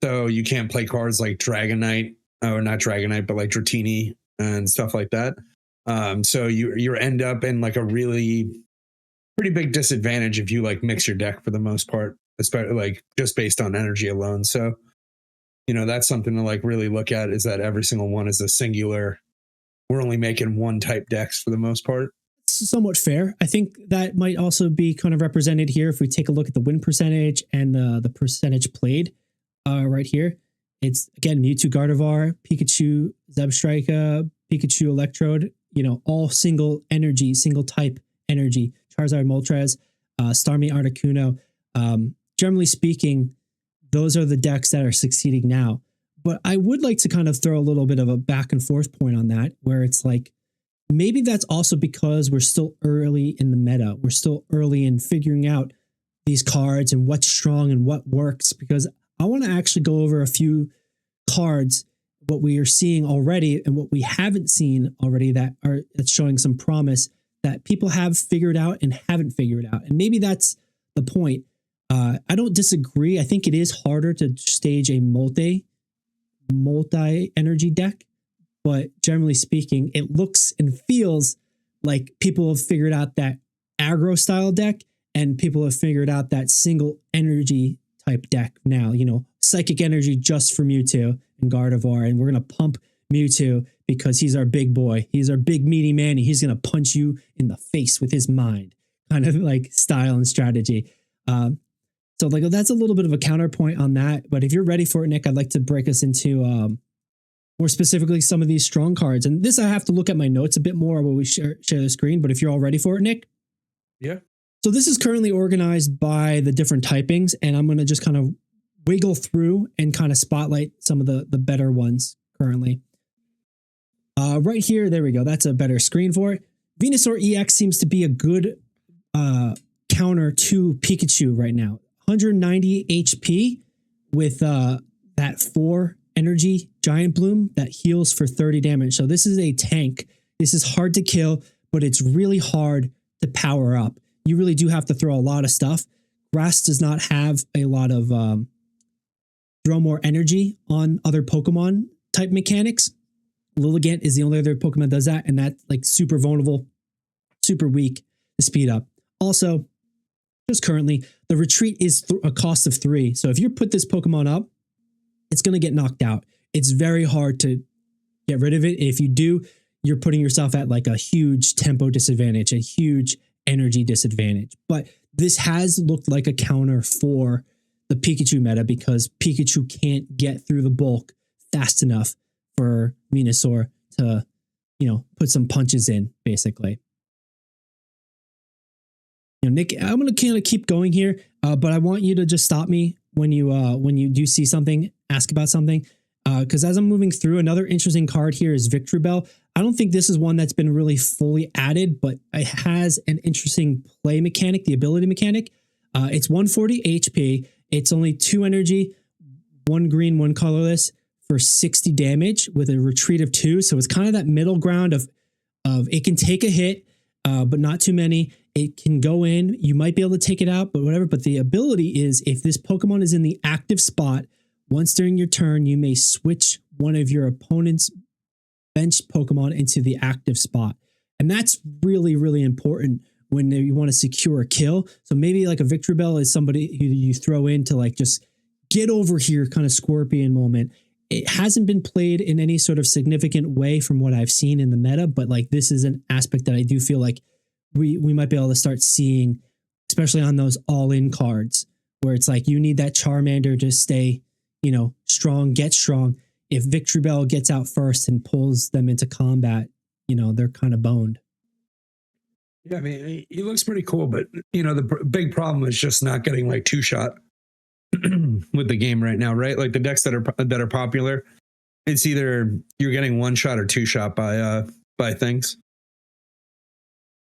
So you can't play cards like Dragonite, or not Dragonite, but like Dratini and stuff like that. So you end up in like a really pretty big disadvantage if you like mix your deck for the most part, especially like just based on energy alone. So, that's something to like really look at, is that every single one is a singular. We're only making one type decks for the most part. Somewhat fair. I think that might also be kind of represented here if we take a look at the win percentage and the percentage played right here. It's again Mewtwo, Gardevoir, Pikachu, Zebstrika, Pikachu, Electrode, all single energy, single type energy. Charizard, Moltres, Starmie, Articuno. Generally speaking, those are the decks that are succeeding now. But I would like to kind of throw a little bit of a back and forth point on that, where it's like, maybe that's also because we're still early in the meta. We're still early in figuring out these cards and what's strong and what works, because I want to actually go over a few cards, what we are seeing already and what we haven't seen already that's showing some promise that people have figured out and haven't figured out. And maybe that's the point. I don't disagree. I think it is harder to stage a multi-energy deck. But generally speaking, it looks and feels like people have figured out that aggro style deck, and people have figured out that single energy type deck now. Psychic energy just for Mewtwo and Gardevoir, and we're going to pump Mewtwo because he's our big boy. He's our big meaty man, and he's going to punch you in the face with his mind, kind of like style and strategy. So like that's a little bit of a counterpoint on that. But if you're ready for it, Nick, I'd like to break us into more specifically some of these strong cards. And this, I have to look at my notes a bit more when we share the screen. But if you're all ready for it, Nick. Yeah. So this is currently organized by the different typings, and I'm going to just kind of wiggle through and kind of spotlight some of the better ones currently. Right here, there we go. That's a better screen for it. Venusaur EX seems to be a good counter to Pikachu right now. 190 HP with that 4 energy giant bloom that heals for 30 damage. So this is a tank. This is hard to kill, but it's really hard to power up. You really do have to throw a lot of stuff. Grass does not have a lot of throw more energy on other Pokemon type mechanics. Lilligant is the only other Pokemon that does that, and that's like super vulnerable, super weak to speed up. Also, just currently, the retreat is a cost of 3. So if you put this Pokemon up, it's going to get knocked out. It's very hard to get rid of it. If you do, you're putting yourself at like a huge tempo disadvantage, a huge energy disadvantage. But this has looked like a counter for the Pikachu meta because Pikachu can't get through the bulk fast enough for Venusaur to, put some punches in, basically. Nick, I'm going to kind of keep going here, but I want you to just stop me when you do see something, ask about something. Because as I'm moving through, another interesting card here is Victory Bell. I don't think this is one that's been really fully added, but it has an interesting play mechanic, the ability mechanic. It's 140 HP. It's only 2 energy, 1 green, 1 colorless for 60 damage with a retreat of 2. So it's kind of that middle ground of it can take a hit, but not too many. It can go in. You might be able to take it out, but whatever. But the ability is if this Pokemon is in the active spot, once during your turn, you may switch one of your opponent's benched Pokemon into the active spot. And that's really, really important when you want to secure a kill. So maybe like a Victory Bell is somebody who you throw in to like just get over here kind of Scorpion moment. It hasn't been played in any sort of significant way from what I've seen in the meta, but like this is an aspect that I do feel like we might be able to start seeing, especially on those all-in cards where it's like you need that Charmander to stay, strong, get strong. If Victory Bell gets out first and pulls them into combat, they're kind of boned. Yeah, I mean, he looks pretty cool, but the big problem is just not getting like 2-shot with the game right now, right? Like the decks that are popular, it's either you're getting 1-shot or 2-shot by things.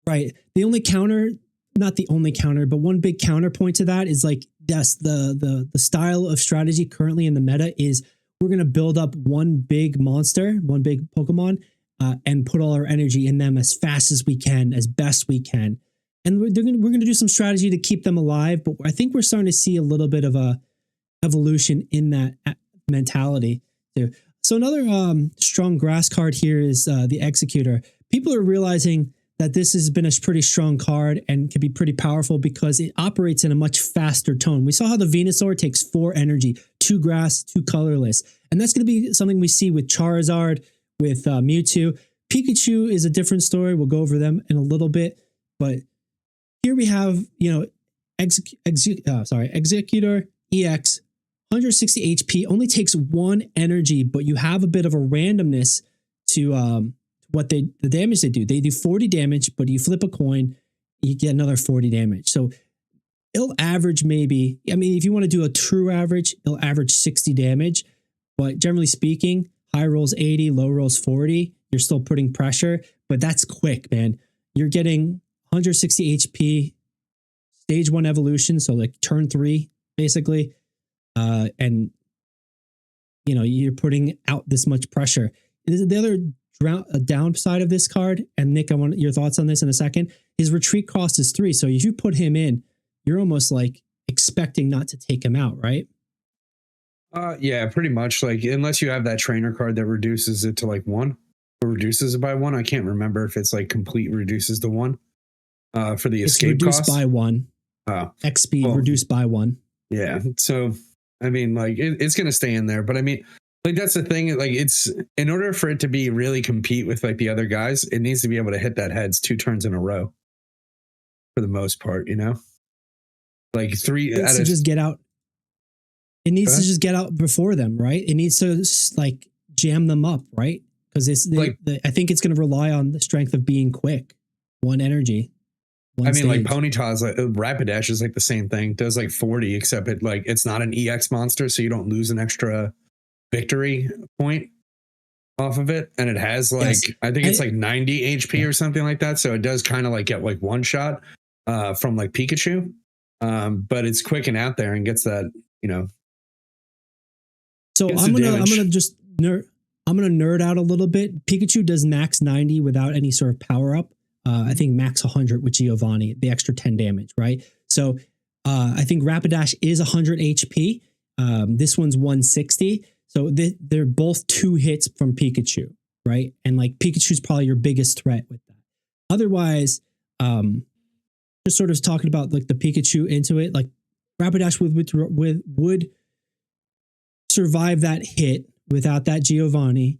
Right. The only counter, not the only counter, but one big counterpoint to that is like, yes, the style of strategy currently in the meta is we're going to build up one big monster, one big Pokemon, and put all our energy in them as fast as we can, as best we can. And we're going to do some strategy to keep them alive. But I think we're starting to see a little bit of a evolution in that mentality too. So another strong grass card here is the Executor. People are realizing that this has been a pretty strong card and can be pretty powerful because it operates in a much faster tone. We saw how the Venusaur takes 4 energy, 2 grass, 2 colorless. And that's going to be something we see with Charizard, with Mewtwo. Pikachu is a different story. We'll go over them in a little bit. But here we have, Executor EX, 160 HP, only takes 1 energy, but you have a bit of a randomness to the damage they do. They do 40 damage, but you flip a coin, you get another 40 damage. So it'll average maybe, if you want to do a true average, it'll average 60 damage. But generally speaking, high rolls 80, low rolls 40. You're still putting pressure, but that's quick, man. You're getting 160 HP, stage 1 evolution, so like turn 3, basically. And you're putting out this much pressure. The other downside of this card, and Nick, I want your thoughts on this in a second, his retreat cost is 3. So if you put him in, you're almost like expecting not to take him out, right? Yeah, pretty much. Like, unless you have that trainer card that reduces it to like 1 or reduces it by 1. I can't remember if it's like complete reduces to 1 for the escape reduced cost. by 1. Oh, X speed reduced by 1. Yeah. So, it's going to stay in there, but like, that's the thing. Like, it's in order for it to be really compete with like the other guys, it needs to be able to hit that heads 2 turns in a row for the most part, like 3 it needs to just get out. It needs to just get out before them, right? It needs to like jam them up, right? Because I think it's going to rely on the strength of being quick, 1 energy. Like Ponyta's like Rapidash is like the same thing. Does like 40, except it's not an EX monster, so you don't lose an extra victory point off of it. And it has I think it's like 90 HP or something like that. So it does kind of like get like 1 shot from like Pikachu. But it's quick and out there and gets that, So I'm gonna nerd out a little bit. Pikachu does max 90 without any sort of power up. I think max 100 with Giovanni, the extra 10 damage, right? So I think Rapidash is 100 HP. This one's 160. So they're both 2 hits from Pikachu, right? And like Pikachu's probably your biggest threat with that. Otherwise, just sort of talking about like the Pikachu into it, like Rapidash would survive that hit without that Giovanni.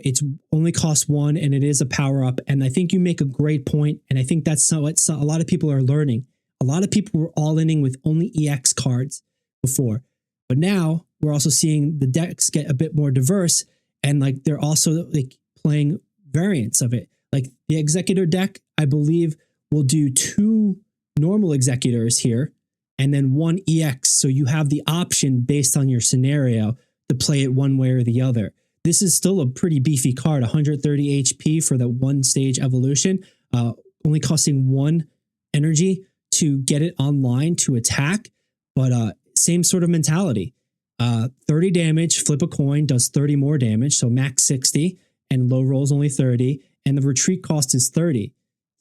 It's only costs 1 and it is a power up. And I think you make a great point. And I think that's what a lot of people are learning. A lot of people were all-inning with only EX cards before, but now we're also seeing the decks get a bit more diverse. And like, they're also like playing variants of it. Like the Executor deck, I believe will do 2 normal Executors here and then 1 EX. So you have the option based on your scenario to play it one way or the other. This is still a pretty beefy card, 130 HP for the 1 stage evolution, only costing 1 energy to get it online to attack, but same sort of mentality. 30 damage, flip a coin, does 30 more damage, so max 60, and low rolls only 30, and the retreat cost is 3.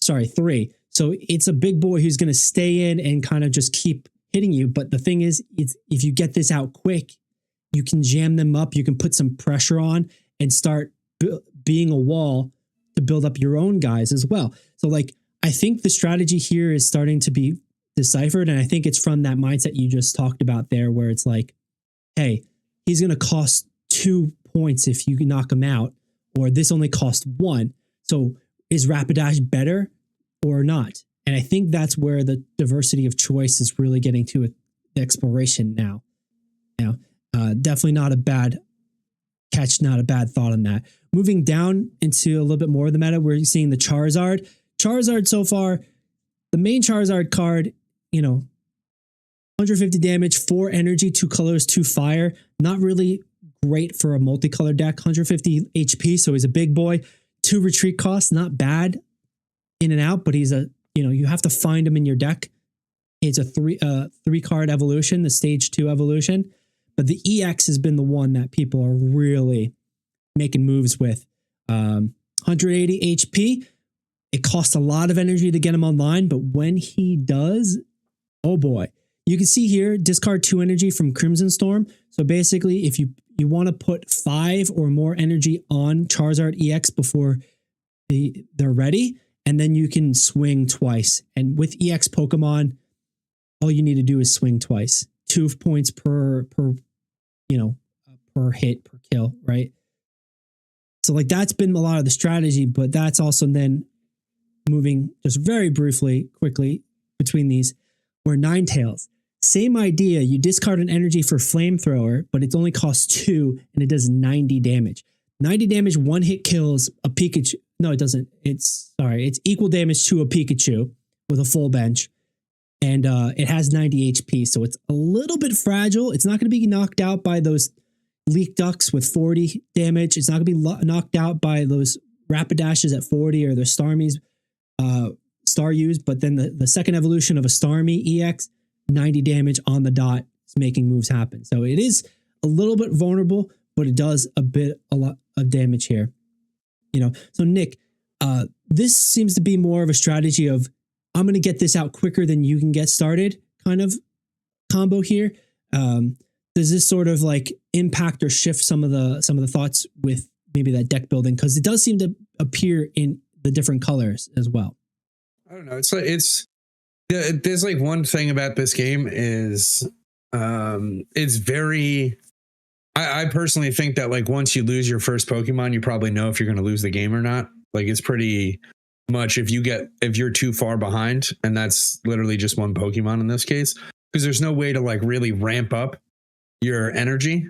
So it's a big boy who's going to stay in and kind of just keep hitting you, but the thing is, if you get this out quick, you can jam them up, you can put some pressure on and start being a wall to build up your own guys as well. So like, I think the strategy here is starting to be deciphered. And I think it's from that mindset you just talked about there, where it's like, hey, he's going to cost 2 points if you knock him out, or this only cost 1. So is Rapidash better or not? And I think that's where the diversity of choice is really getting to the exploration now. Definitely not a bad catch, not a bad thought on that. Moving down into a little bit more of the meta, we're seeing the Charizard. Charizard so far, the main Charizard card, 150 damage, 4 energy, 2 colors, 2 fire. Not really great for a multicolor deck. 150 HP, so he's a big boy. 2 retreat costs, not bad in and out, but he's you have to find him in your deck. It's a 3 card evolution, the stage 2 evolution. But the EX has been the one that people are really making moves with. 180 HP. It costs a lot of energy to get him online, but when he does, oh boy. You can see here, discard 2 energy from Crimson Storm. So basically, if you want to put 5 or more energy on Charizard EX before they're ready, and then you can swing twice. And with EX Pokemon, all you need to do is swing twice. 2 points per hit, per kill, right? So like that's been a lot of the strategy, but that's also then moving just very briefly, quickly between these, where Ninetales, same idea. You discard an energy for Flamethrower, but it only costs 2 and it does 90 damage. 90 damage, 1-hit kills a Pikachu. No, it doesn't. It's equal damage to a Pikachu with a full bench. And it has 90 HP, so it's a little bit fragile. It's not going to be knocked out by those Leak Ducks with 40 damage. It's not going to be knocked out by those Rapidashes at 40 or the Starmies, Staryus. But then the second evolution of a Starmie EX, 90 damage on the dot, is making moves happen. So it is a little bit vulnerable, but it does a lot of damage here. So Nick, this seems to be more of a strategy of, I'm going to get this out quicker than you can get started kind of combo here. Does this sort of like impact or shift some of the thoughts with maybe that deck building? Because it does seem to appear in the different colors as well. I don't know. There's like one thing about this game is it's very, I personally think that like once you lose your first Pokemon, you probably know if you're going to lose the game or not. Like it's pretty much if you're too far behind, and that's literally just one Pokemon in this case, because there's no way to like really ramp up your energy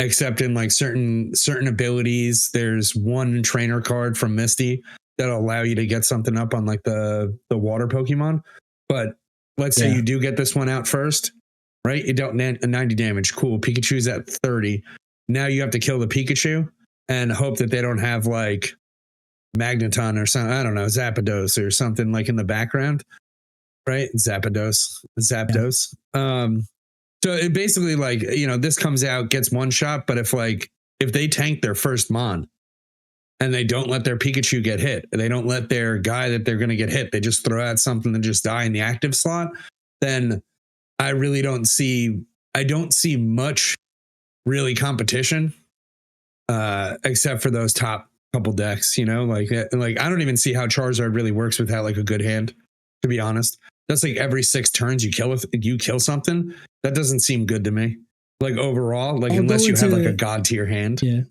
except in like certain abilities. There's one trainer card from Misty that'll allow you to get something up on like the water Pokemon. But let's say you do get this one out first, right? You dealt 90 damage. Cool. Pikachu's at 30. Now you have to kill the Pikachu and hope that they don't have like Magneton or something. I don't know, Zapdos or something like in the background, right? Zapdos. So it basically like, this comes out, gets one shot, but if they tank their first Mon and they don't let their Pikachu get hit, they don't let their guy that they're going to get hit, they just throw out something and just die in the active slot, then I really don't see much really competition except for those top couple decks, like I don't even see how Charizard really works without like a good hand, to be honest. That's like every 6 turns you kill something. That doesn't seem good to me. Like overall, like unless you have like a god tier hand. Yeah.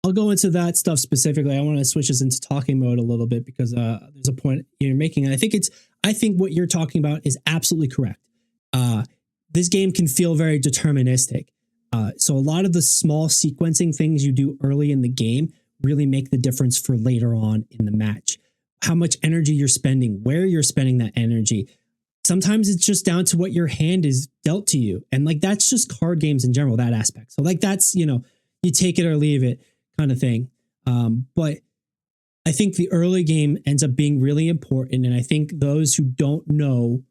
I'll go into that stuff specifically. I want to switch us into talking mode a little bit because there's a point you're making. And I think what you're talking about is absolutely correct. This game can feel very deterministic. So a lot of the small sequencing things you do early in the game really make the difference for later on in the match. How much energy you're spending, where you're spending that energy. Sometimes it's just down to what your hand is dealt to you. And like, that's just card games in general, that aspect. So like, that's, you take it or leave it kind of thing. But I think the early game ends up being really important. And I think those who don't know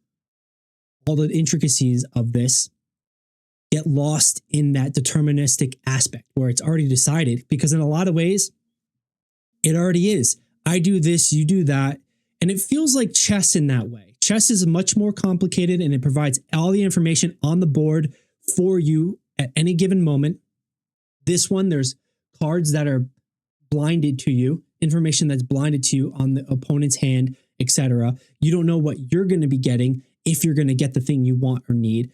all the intricacies of this get lost in that deterministic aspect where it's already decided, because in a lot of ways, it already is. I do this, you do that. And it feels like chess in that way. Chess is much more complicated and it provides all the information on the board for you at any given moment. This one, there's cards that are blinded to you, information that's blinded to you on the opponent's hand, etc. You don't know what you're going to be getting if you're going to get the thing you want or need.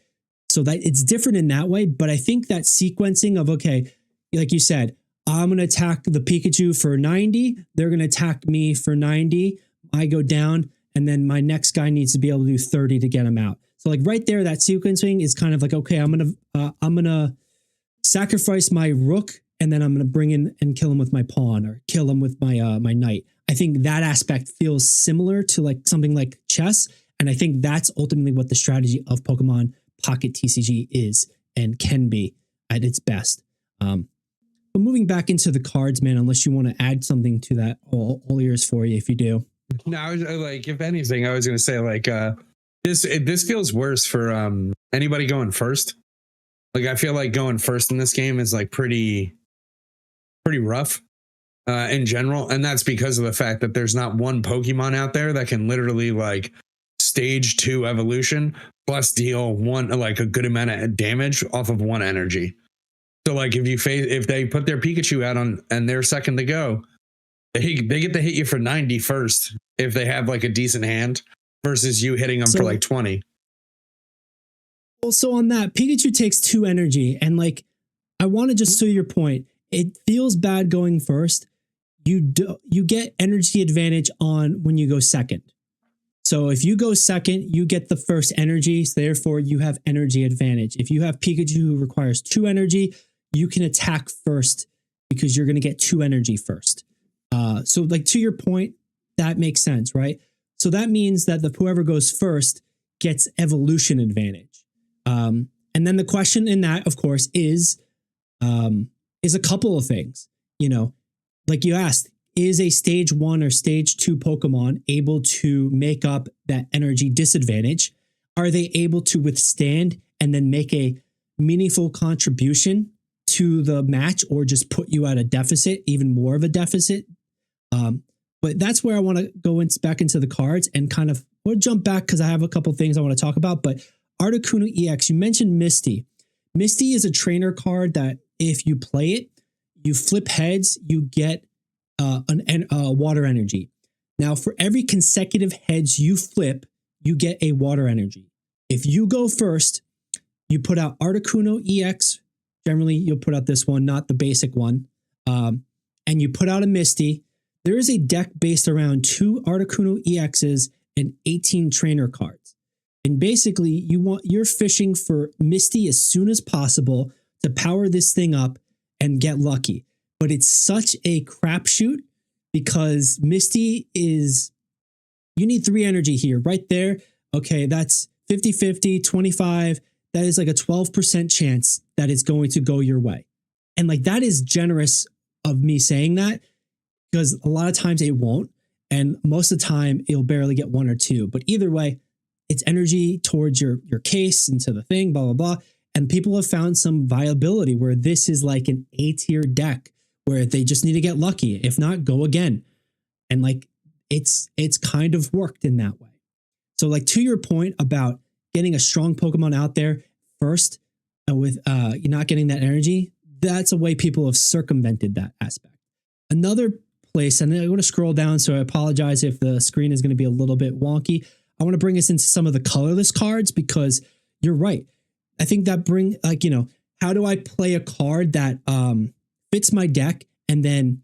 So that it's different in that way. But I think that sequencing of, okay, like you said, I'm going to attack the Pikachu for 90. They're going to attack me for 90. I go down and then my next guy needs to be able to do 30 to get him out. So like right there, that sequencing is kind of like, okay, I'm going to sacrifice my rook and then I'm going to bring in and kill him with my pawn or kill him with my my knight. I think that aspect feels similar to like something like chess. And I think that's ultimately what the strategy of Pokemon Pocket TCG is and can be at its best. But moving back into the cards, man, unless you want to add something to that, all ears for you if you do. No, I was, like, if anything, I was going to say like this feels worse for anybody going first. Like I feel like going first in this game is like pretty rough. in general. And that's because of the fact that there's not one Pokemon out there that can literally like stage 2 evolution plus deal one, like a good amount of damage off of one energy. So like if they put their Pikachu out on and they're second to go, they get to hit you for 90 first if they have like a decent hand versus you hitting them for like 20. Well, so on that, Pikachu takes 2 energy, and like I want to just to your point, it feels bad going first. You get energy advantage on when you go second. So if you go second, you get the first energy, so therefore you have energy advantage. If you have Pikachu who requires 2 energy, you can attack first because you're going to get 2 energy first. So like to your point, that makes sense, right? So that means that whoever goes first gets evolution advantage. And then the question in that, of course, is a couple of things. You know, like you asked, is a stage 1 or stage 2 Pokemon able to make up that energy disadvantage? Are they able to withstand and then make a meaningful contribution to the match, or just put you at a deficit, even more of a deficit? But that's where I want to go back into the cards and kind of we'll jump back because I have a couple things I want to talk about. But Articuno EX, you mentioned Misty. Misty is a trainer card that if you play it, you flip heads, you get water energy. Now, for every consecutive heads you flip, you get a water energy. If you go first, you put out Articuno EX. Generally, you'll put out this one, not the basic one. And you put out a Misty. There is a deck based around 2 Articuno EXs and 18 trainer cards. And basically, you're fishing for Misty as soon as possible to power this thing up and get lucky. But it's such a crapshoot because Misty is, you need 3 energy here, right there. Okay, that's 50-50, 25. That is like a 12% chance that it's going to go your way. And like that is generous of me saying that, because a lot of times it won't. And most of the time it'll barely get 1 or 2. But either way, it's energy towards your case into the thing, blah, blah, blah. And people have found some viability where this is like an A-tier deck where they just need to get lucky. If not, go again. And like it's kind of worked in that way. So like to your point about getting a strong Pokemon out there first with you're not getting that energy, that's a way people have circumvented that aspect. Another place, and I'm going to scroll down, so I apologize if the screen is going to be a little bit wonky. I want to bring us into some of the colorless cards because you're right. I think that how do I play a card that fits my deck and then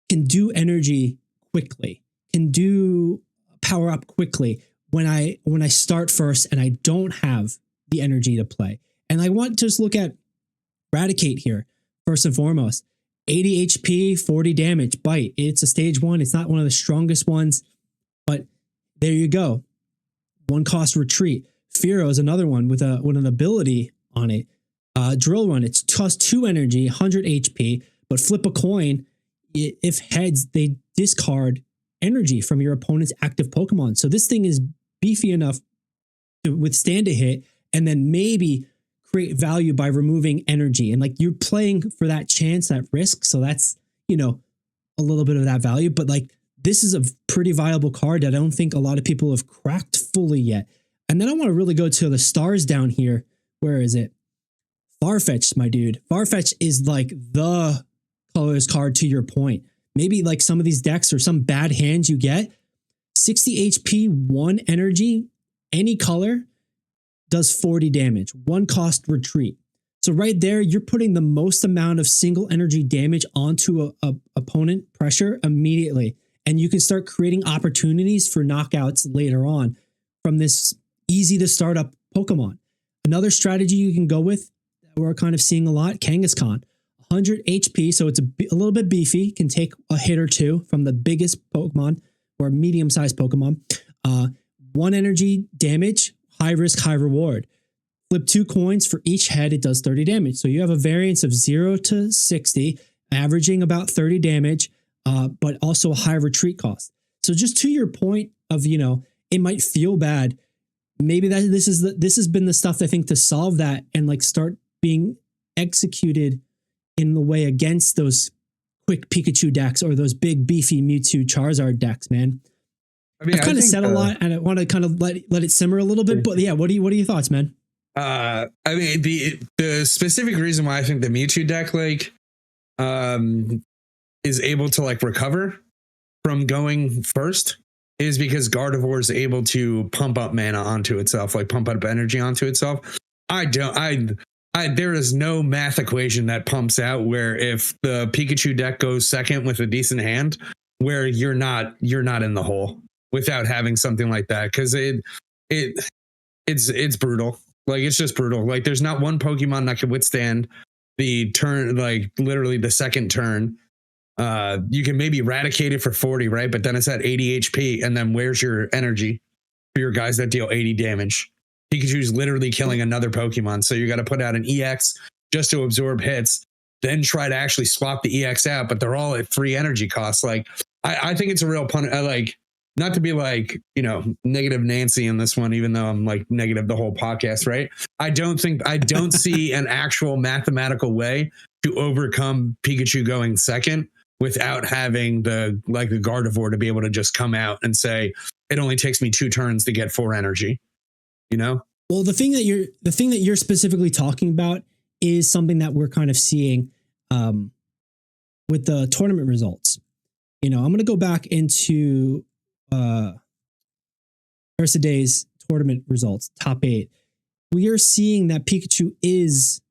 can do energy quickly, can do power up quickly when I start first and I don't have the energy to play. And I want to just look at Raticate here, first and foremost. 80 HP, 40 damage, bite. It's a stage 1. It's not one of the strongest ones, but there you go. 1 cost retreat. Fearow is another one with an ability on it. Drill Run, it's cost 2 energy, 100 HP, but flip a coin. If heads, they discard energy from your opponent's active Pokemon. So this thing is beefy enough to withstand a hit and then maybe create value by removing energy. And like you're playing for that chance, that risk. So that's, a little bit of that value. But like this is a pretty viable card that I don't think a lot of people have cracked fully yet. And then I want to really go to the stars down here. Where is it? Farfetch'd, my dude. Farfetch'd is like the colorless card to your point. Maybe like some of these decks or some bad hands you get. 60 HP, 1 energy, any color, does 40 damage. 1 cost retreat. So right there, you're putting the most amount of single energy damage onto a opponent pressure immediately. And you can start creating opportunities for knockouts later on from this easy to start up Pokemon. Another strategy you can go with, that we're kind of seeing a lot, Kangaskhan. 100 HP, so it's a little bit beefy, can take a hit or 2 from the biggest Pokemon or medium-sized Pokemon. 1 energy damage, high risk, high reward. Flip 2 coins for each head, it does 30 damage. So you have a variance of 0 to 60, averaging about 30 damage, but also a high retreat cost. So just to your point of, it might feel bad. Maybe this has been the stuff I think to solve that and like start being executed in the way against those quick Pikachu decks or those big beefy Mewtwo Charizard decks, man. I mean, I've kind of said a lot, and I want to kind of let it simmer a little bit. But yeah, what are your thoughts, man? I mean, the specific reason why I think the Mewtwo deck is able to recover from going first is because Gardevoir is able to pump up mana onto itself, pump up energy onto itself. There is no math equation that pumps out where if the Pikachu deck goes second with a decent hand, where you're not in the hole without having something like that, because it's brutal. It's just brutal. There's not one Pokemon that can withstand the turn, literally the second turn. You can maybe eradicate it for 40, right? But then it's at 80 HP, and then where's your energy for your guys that deal 80 damage? Pikachu's literally killing another Pokemon, so you got to put out an EX just to absorb hits, then try to actually swap the EX out, but they're all at free energy costs. I think it's a real pun. Not to be negative Nancy in this one, even though I'm negative the whole podcast, right? I don't see an actual mathematical way to overcome Pikachu going second without having the Gardevoir to be able to just come out and say, it only takes me 2 turns to get 4 energy. Well, the thing that you're specifically talking about is something that we're kind of seeing with the tournament results. I'm going to go back into Day's tournament results, top 8. We are seeing that Pikachu is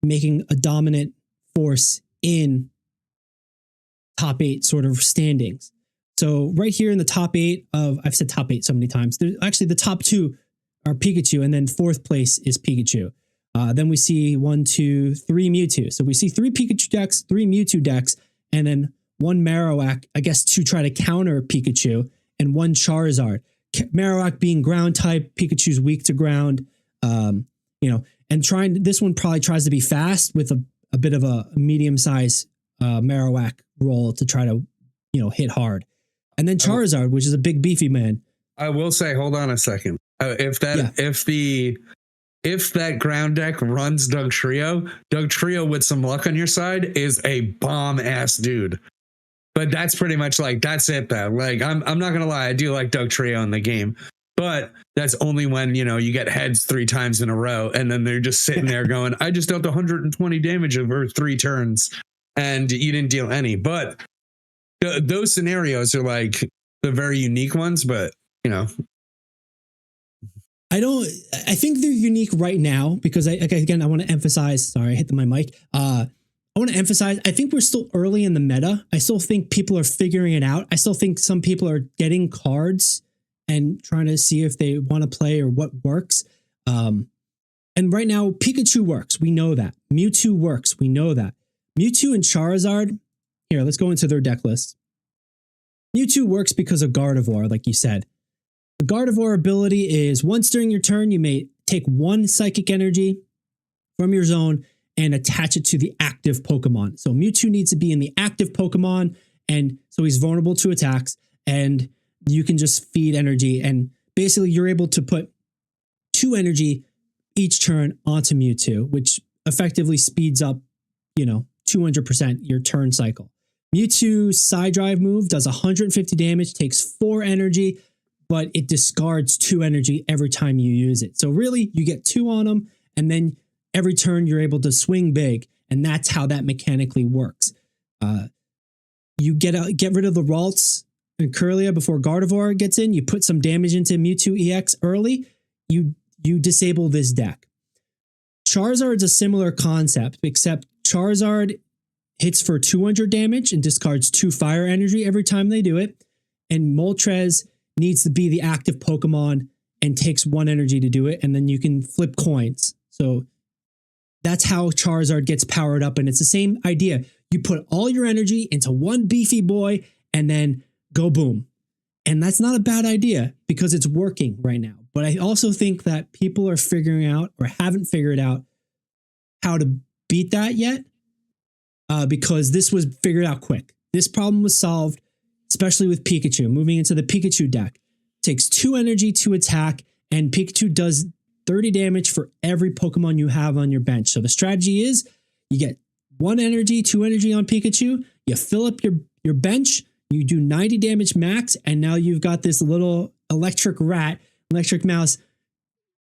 making a dominant force in top 8 sort of standings. So right here in the top 8 I've said top 8 so many times. There's actually the top 2 are Pikachu, and then 4th place is Pikachu. Then we see 1, 2, 3 Mewtwo. So we see 3 Pikachu decks, 3 Mewtwo decks, and then 1 Marowak, I guess, to try to counter Pikachu, and 1 Charizard. Marowak being ground type, Pikachu's weak to ground. And this one probably tries to be fast with a bit of a medium size Marowak roll to try to hit hard. And then Charizard, which is a big beefy man. I will say, hold on a second. If that ground deck runs Doug Trio with some luck on your side is a bomb ass dude. But that's pretty much that's it though. I'm not gonna lie, I do like Doug Trio in the game, but that's only when you get heads 3 times in a row, and then they're just sitting there going, I just dealt 120 damage over 3 turns, and you didn't deal any. But those scenarios are the very unique ones, but I think they're unique right now because I want to emphasize, sorry, I hit my mic. I want to emphasize, I think we're still early in the meta. I still think people are figuring it out. I still think some people are getting cards and trying to see if they want to play or what works. And right now, Pikachu works. We know that. Mewtwo works. We know that. Mewtwo and Charizard, here, let's go into their deck list. Mewtwo works because of Gardevoir, like you said. The Gardevoir ability is once during your turn, you may take 1 psychic energy from your zone and attach it to the active Pokemon. So Mewtwo needs to be in the active Pokemon, and so he's vulnerable to attacks, and you can just feed energy, and basically you're able to put 2 energy each turn onto Mewtwo, which effectively speeds up, 200% your turn cycle. Mewtwo's Side Drive move does 150 damage, takes 4 energy, but it discards 2 energy every time you use it. So really, you get 2 on them, and then every turn you're able to swing big, and that's how that mechanically works. You get rid of the Ralts and Kirlia before Gardevoir gets in. You put some damage into Mewtwo EX early. You disable this deck. Charizard's a similar concept, except Charizard hits for 200 damage and discards 2 fire energy every time they do it, and Moltres needs to be the active Pokemon and takes 1 energy to do it, and then you can flip coins. So that's how Charizard gets powered up, and it's the same idea. You put all your energy into 1 beefy boy and then go boom. And that's not a bad idea because it's working right now. But I also think that people are figuring out or haven't figured out how to beat that yet because this was figured out quick. This problem was solved, especially with Pikachu. Moving into the Pikachu deck. Takes 2 energy to attack, and Pikachu does 30 damage for every Pokemon you have on your bench. So the strategy is you get 1 energy, 2 energy on Pikachu. You fill up your bench. You do 90 damage max, and now you've got this little electric mouse,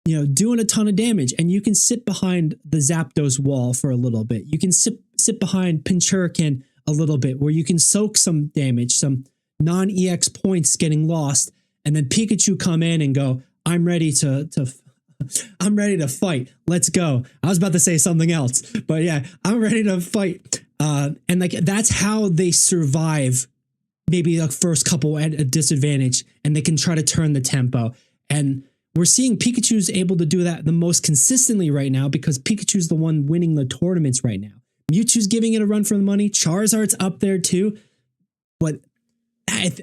doing a ton of damage. And you can sit behind the Zapdos wall for a little bit. You can sit behind Pinchurican a little bit, where you can soak some damage, some non-EX points getting lost, and then Pikachu come in and go, I'm ready to fight. Let's go. I was about to say something else, but yeah, I'm ready to fight. And like, that's how they survive maybe the first couple at a disadvantage, and they can try to turn the tempo. And we're seeing Pikachu's able to do that the most consistently right now, because Pikachu's the one winning the tournaments right now. Mewtwo's giving it a run for the money. Charizard's up there too. But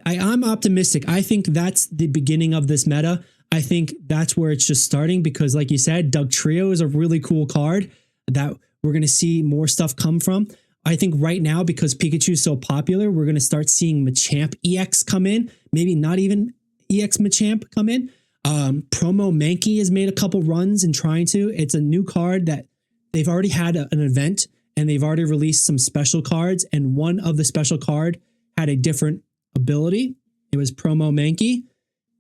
I'm optimistic. I think that's the beginning of this meta. I think that's where it's just starting, because like you said, Dugtrio is a really cool card that we're going to see more stuff come from. I think right now, because Pikachu's so popular, we're going to start seeing Machamp EX come in. Maybe not even EX Machamp come in. Promo Mankey has made a couple runs and trying to. It's a new card that they've already had an event, and they've already released some special cards. And one of the special card had a different ability. It was Promo Mankey.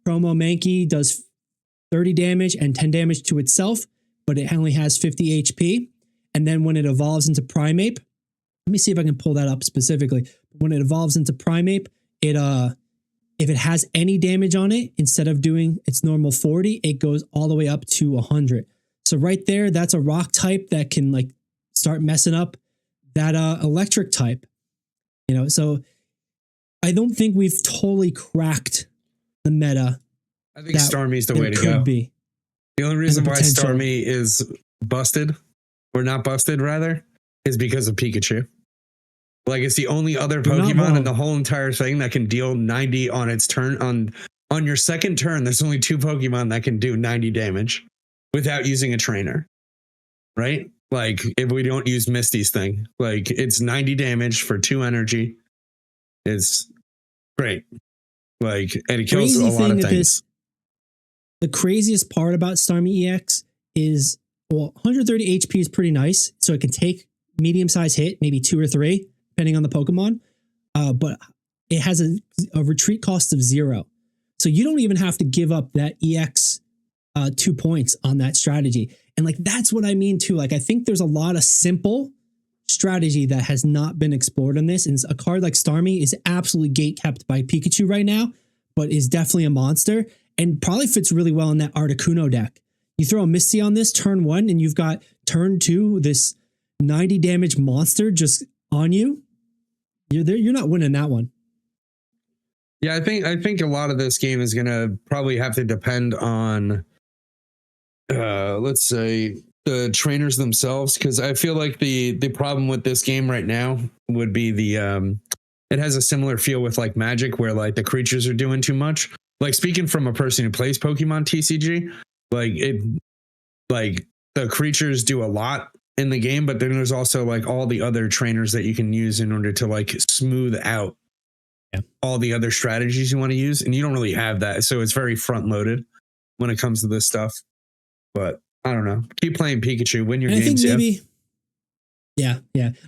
Promo Mankey does 30 damage and 10 damage to itself, but it only has 50 HP. And then when it evolves into Primeape, let me see if I can pull that up specifically. When it evolves into Primeape, if it has any damage on it, instead of doing its normal 40, it goes all the way up to 100. So right there, that's a rock type that can like start messing up that electric type. So I don't think we've totally cracked the meta. I think Starmie's the way to go. Be. The only reason why Starmie is busted, or not busted rather, is because of Pikachu. Like, it's the only other Pokemon in the whole entire thing that can deal 90 on its turn. On your second turn, there's only 2 Pokemon that can do 90 damage without using a trainer. Right? Like, if we don't use Misty's thing, like, it's 90 damage for 2 energy. It's great. Like, and it kills a lot of things. The craziest part about Starmie EX is, 130 HP is pretty nice. So it can take medium-sized hit, maybe 2 or 3, depending on the Pokemon. But it has a retreat cost of 0. So you don't even have to give up that EX 2 points on that strategy. And like, that's what I mean too. Like, I think there's a lot of simple strategy that has not been explored in this. And a card like Starmie is absolutely gatekept by Pikachu right now, but is definitely a monster and probably fits really well in that Articuno deck. You throw a Misty on this turn 1, and you've got turn 2, this 90 damage monster just on you. You're not winning that one. Yeah, I think a lot of this game is gonna probably have to depend on let's say the trainers themselves, because I feel like the problem with this game right now would be it has a similar feel with like Magic, where like the creatures are doing too much. Like, speaking from a person who plays Pokemon TCG, like the creatures do a lot in the game, but then there's also like all the other trainers that you can use in order to like smooth out all the other strategies you want to use, and you don't really have that, so it's very front loaded when it comes to this stuff. But I don't know, keep playing Pikachu, win your games. Yeah,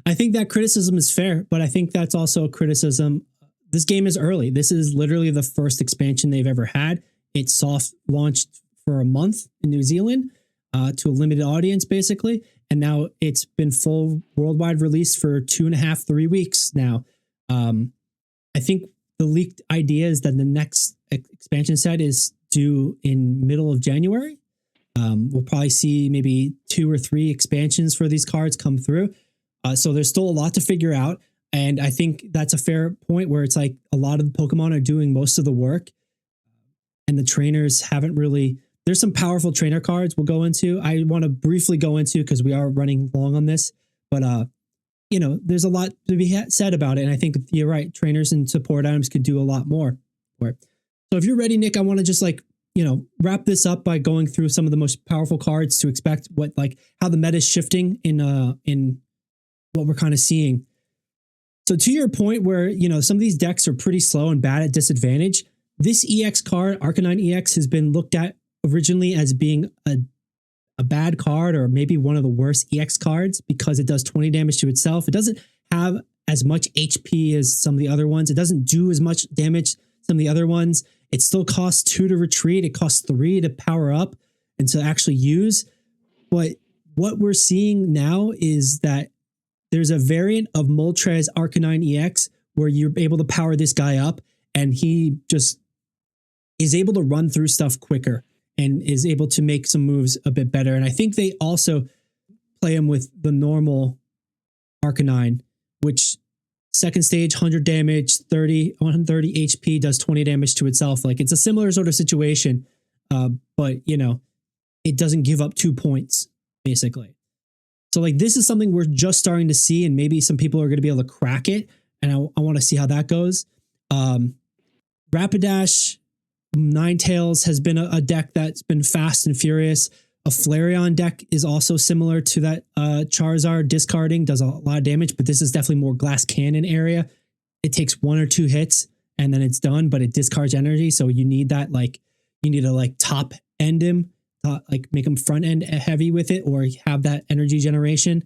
I think that criticism is fair, but I think that's also a criticism. This game is early. This is literally the first expansion they've ever had. It soft launched for a month in New Zealand to a limited audience, basically. And now it's been full worldwide release for 2.5, 3 weeks now. I think the leaked idea is that the next expansion set is due in middle of January. We'll probably see maybe 2 or 3 expansions for these cards come through. So there's still a lot to figure out. And I think that's a fair point, where it's like a lot of the Pokemon are doing most of the work, and the trainers haven't really. There's some powerful trainer cards we'll go into. I want to briefly go into, because we are running long on this, but there's a lot to be said about it. And I think you're right. Trainers and support items could do a lot more for it. So if you're ready, Nick, I want to just wrap this up by going through some of the most powerful cards to expect how the meta is shifting in what we're kind of seeing. So to your point where, some of these decks are pretty slow and bad at disadvantage, this EX card, Arcanine EX, has been looked at originally as being a a bad card or maybe one of the worst EX cards because it does 20 damage to itself. It doesn't have as much HP as some of the other ones. It doesn't do as much damage as some of the other ones. It still costs 2 to retreat. It costs 3 to power up and to actually use. But what we're seeing now is that there's a variant of Moltres Arcanine EX where you're able to power this guy up and he just is able to run through stuff quicker and is able to make some moves a bit better. And I think they also play him with the normal Arcanine, which second stage, 100 damage, 130 HP, does 20 damage to itself. Like it's a similar sort of situation, but you know, it doesn't give up 2 points basically. So like this is something we're just starting to see, and maybe some people are going to be able to crack it. And I want to see how that goes. Rapidash Ninetales has been a deck that's been fast and furious. A Flareon deck is also similar to that. Charizard discarding does a lot of damage, but this is definitely more glass cannon area. It takes 1 or 2 hits and then it's done, but it discards energy. So you need that, like, you need to like top end him, like make him front end heavy with it, or have that energy generation.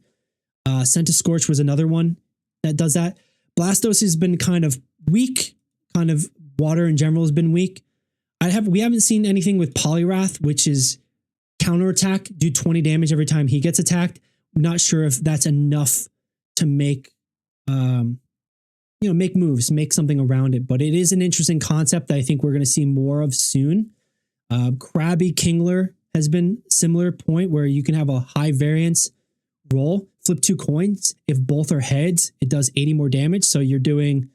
Scorch was another one that does that. Blastos has been kind of weak, kind of water in general has been weak. We haven't seen anything with Poliwrath, which is counterattack, do 20 damage every time he gets attacked. I'm not sure if that's enough to make, make moves, make something around it. But it is an interesting concept that I think we're going to see more of soon. Krabby Kingler has been similar point where you can have a high variance roll, flip 2 coins. If both are heads, it does 80 more damage. So you're doing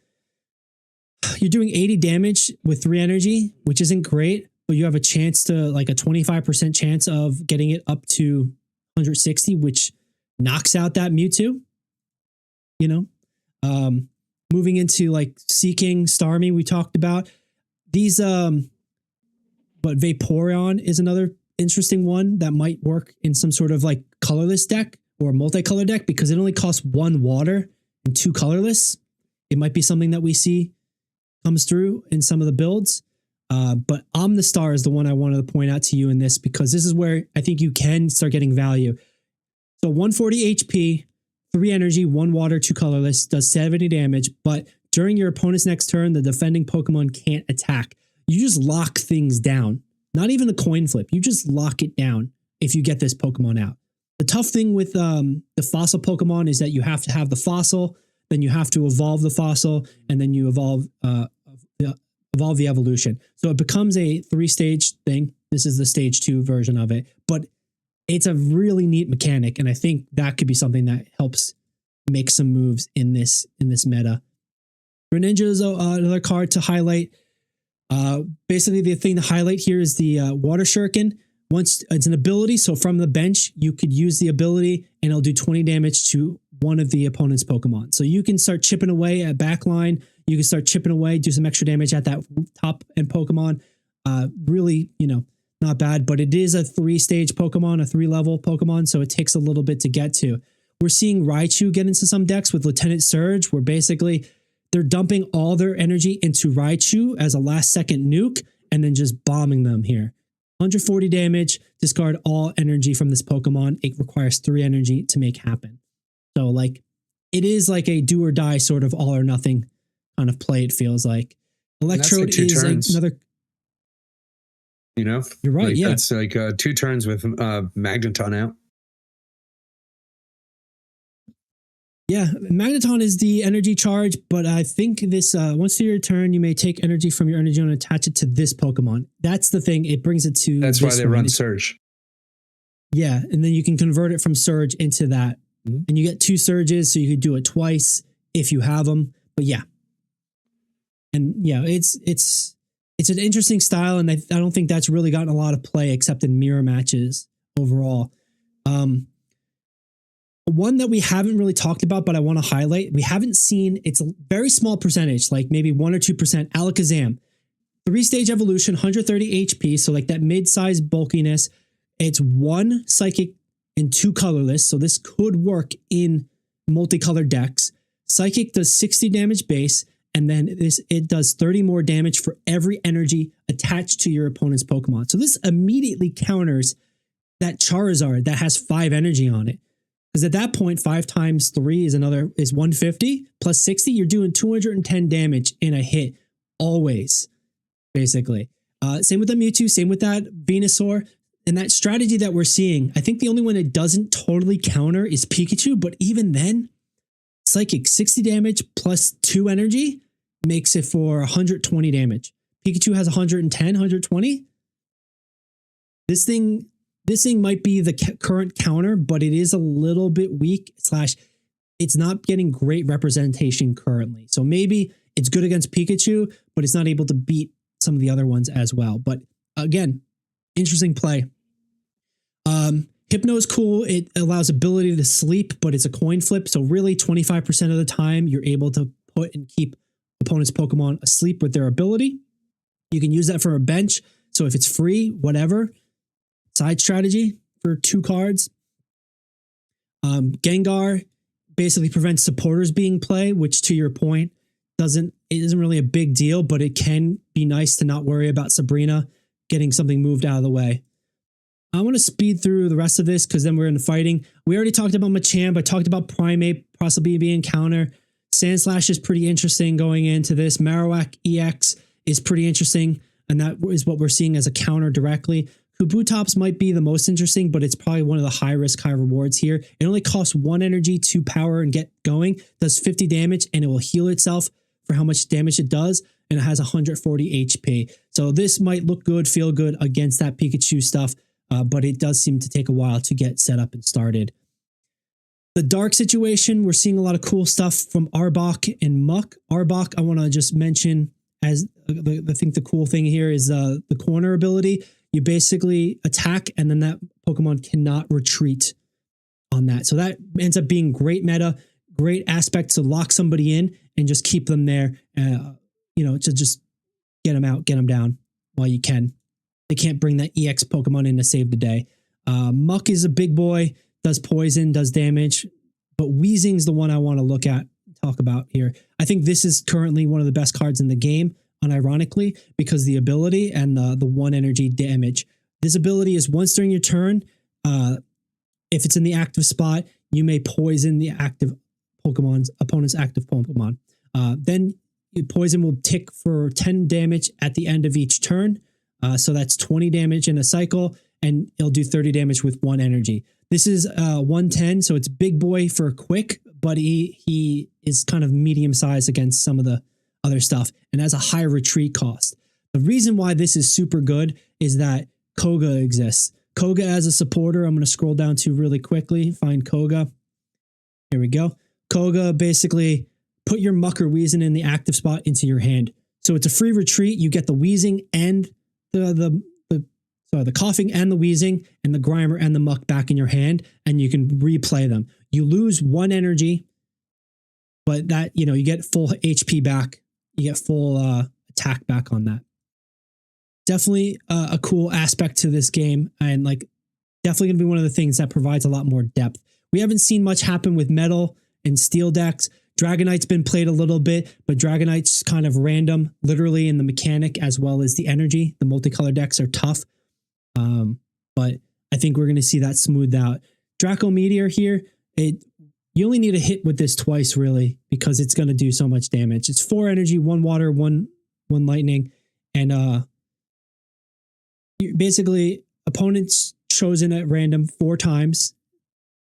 80 damage with 3 energy, which isn't great, but you have a chance to like a 25% chance of getting it up to 160, which knocks out that Mewtwo, you know. Moving into like Seeking, Starmie, we talked about these, but Vaporeon is another interesting one that might work in some sort of like colorless deck or multicolor deck because it only costs 1 water and 2 colorless. It might be something that we see comes through in some of the builds. But Omnistar is the one I wanted to point out to you in this because this is where I think you can start getting value. So 140 HP, 3 energy, 1 water, 2 colorless, does 70 damage. But during your opponent's next turn, the defending Pokemon can't attack. You just lock things down. Not even a coin flip. You just lock it down if you get this Pokemon out. The tough thing with the fossil Pokemon is that you have to have the fossil, then you have to evolve the fossil, and then you evolve the evolution. So it becomes a 3-stage thing. This is the stage 2 version of it, but it's a really neat mechanic. And I think that could be something that helps make some moves in this meta. Greninja is another card to highlight. Basically the thing to highlight here is the Water Shuriken. Once it's an ability, so from the bench, you could use the ability and it'll do 20 damage to one of the opponent's Pokemon. So you can start chipping away at backline. You can start chipping away, do some extra damage at that top end Pokemon. Really, not bad, but it is a 3-stage Pokemon, a 3-level Pokemon, so it takes a little bit to get to. We're seeing Raichu get into some decks with Lieutenant Surge, where basically they're dumping all their energy into Raichu as a last-second nuke and then just bombing them here. 140 damage, discard all energy from this Pokemon. It requires 3 energy to make happen. So like, it is like a do or die sort of all or nothing kind of play, it feels like. Electrode like is another... You're right, like, yeah. That's like 2 turns with Magneton out. Yeah, Magneton is the energy charge, but I think this, once your turn, you may take energy from your energy and attach it to this Pokemon. That's the thing. It brings it to That's why they run Surge. Yeah, and then you can convert it from Surge into that. Mm-hmm. And you get 2 Surges, so you could do it twice if you have them. But yeah. And yeah, it's an interesting style, and I don't think that's really gotten a lot of play except in mirror matches overall. One that we haven't really talked about, but I want to highlight, we haven't seen, it's a very small percentage, like maybe 1 or 2%, Alakazam. 3-stage evolution, 130 HP, so like that mid-size bulkiness. It's 1 psychic and 2 colorless, so this could work in multicolored decks. Psychic does 60 damage base, and then it does 30 more damage for every energy attached to your opponent's Pokemon. So this immediately counters that Charizard that has 5 energy on it. Because at that point, 5 times 3 is 150 plus 60. You're doing 210 damage in a hit always, basically. Same with the Mewtwo, same with that Venusaur. And that strategy that we're seeing, I think the only one it doesn't totally counter is Pikachu. But even then, Psychic 60 damage plus 2 energy makes it for 120 damage. Pikachu has 110, 120. This thing might be the current counter, but it is a little bit weak / it's not getting great representation currently. So maybe it's good against Pikachu, but it's not able to beat some of the other ones as well. But again, interesting play. Hypno is cool. It allows ability to sleep, but it's a coin flip. So really 25% of the time you're able to put and keep opponent's Pokemon asleep with their ability. You can use that for a bench. So if it's free, whatever. Side strategy for 2 cards. Gengar basically prevents supporters being play, which to your point it isn't really a big deal, but it can be nice to not worry about Sabrina getting something moved out of the way. I want to speed through the rest of this because then we're into fighting. We already talked about Machamp. I talked about Primeape possibly being counter. Sandslash is pretty interesting going into this. Marowak EX is pretty interesting, and that is what we're seeing as a counter directly. Kabutops might be the most interesting, but it's probably one of the high risk, high rewards here. It only costs 1 energy, 2 power, and get going. Does 50 damage, and it will heal itself for how much damage it does, and it has 140 HP. So this might look good, feel good against that Pikachu stuff, but it does seem to take a while to get set up and started. The dark situation, we're seeing a lot of cool stuff from Arbok and Muck. Arbok, I want to just mention as I think the cool thing here is the corner ability. You basically attack and then that Pokemon cannot retreat on that. So that ends up being great meta, great aspect to lock somebody in and just keep them there, to just get them out, get them down while you can. They can't bring that EX Pokemon in to save the day. Muck is a big boy, does poison, does damage, but Weezing's the one I want to talk about here. I think this is currently one of the best cards in the game, unironically, because the ability and the 1 energy damage. This ability is once during your turn, if it's in the active spot, you may poison the opponent's active Pokemon. Then poison will tick for 10 damage at the end of each turn. So that's 20 damage in a cycle, and it'll do 30 damage with 1 energy. This is 110, so it's big boy for quick, but he is kind of medium size against some of the other stuff and has a high retreat cost. The reason why this is super good is that Koga exists. Koga as a supporter, I'm going to scroll down to really quickly, find Koga. Here we go. Koga basically put your Muck or Weezing in the active spot into your hand. So it's a free retreat. You get the Weezing and the coughing and the Weezing and the Grimer and the Muck back in your hand, and you can replay them. You lose 1 energy, but that, you get full HP back. You get full attack back on that. Definitely a cool aspect to this game, and definitely going to be one of the things that provides a lot more depth. We haven't seen much happen with Metal and Steel decks. Dragonite's been played a little bit, but Dragonite's kind of random, literally in the mechanic as well as the energy. The multicolor decks are tough, but I think we're going to see that smoothed out. Draco Meteor here, you only need a hit with this twice, really, because it's going to do so much damage. It's 4 energy, 1 water, 1 lightning, and basically opponent's chosen at random 4 times,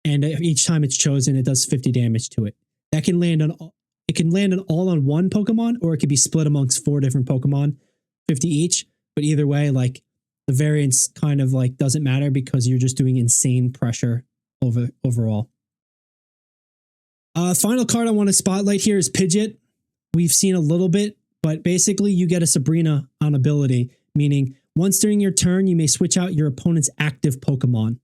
and each time it's chosen, it does 50 damage to it. That can land on all on 1 Pokemon, or it could be split amongst 4 different Pokemon, 50 each. But either way, the variance kind of doesn't matter because you're just doing insane pressure overall. Final card I want to spotlight here is Pidgeot. We've seen a little bit, but basically you get a Sabrina on ability, meaning once during your turn, you may switch out your opponent's active Pokemon.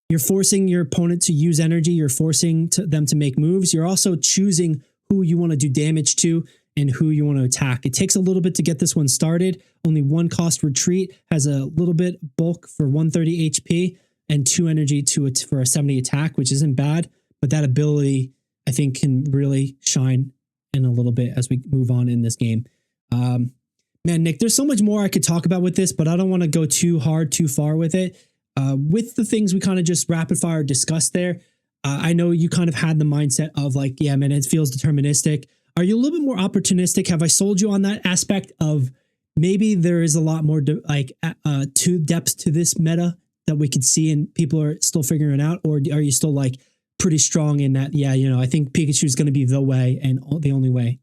You're forcing your opponent to use energy. You're forcing them to make moves. You're also choosing who you want to do damage to and who you want to attack. It takes a little bit to get this one started. Only 1 cost retreat, has a little bit bulk for 130 HP and 2 energy for a 70 attack, which isn't bad. But that ability, I think, can really shine in a little bit as we move on in this game. Man, Nick, there's so much more I could talk about with this, but I don't want to go too far with it. with the things we kind of just rapid fire discussed there, I know you kind of had the mindset of like, yeah, man, it feels deterministic. Are you a little bit more opportunistic? Have I sold you on that aspect of maybe there is a lot more to depth to this meta that we could see and people are still figuring it out? Or are you still like pretty strong in that? Yeah, I think Pikachu is going to be the way and the only way.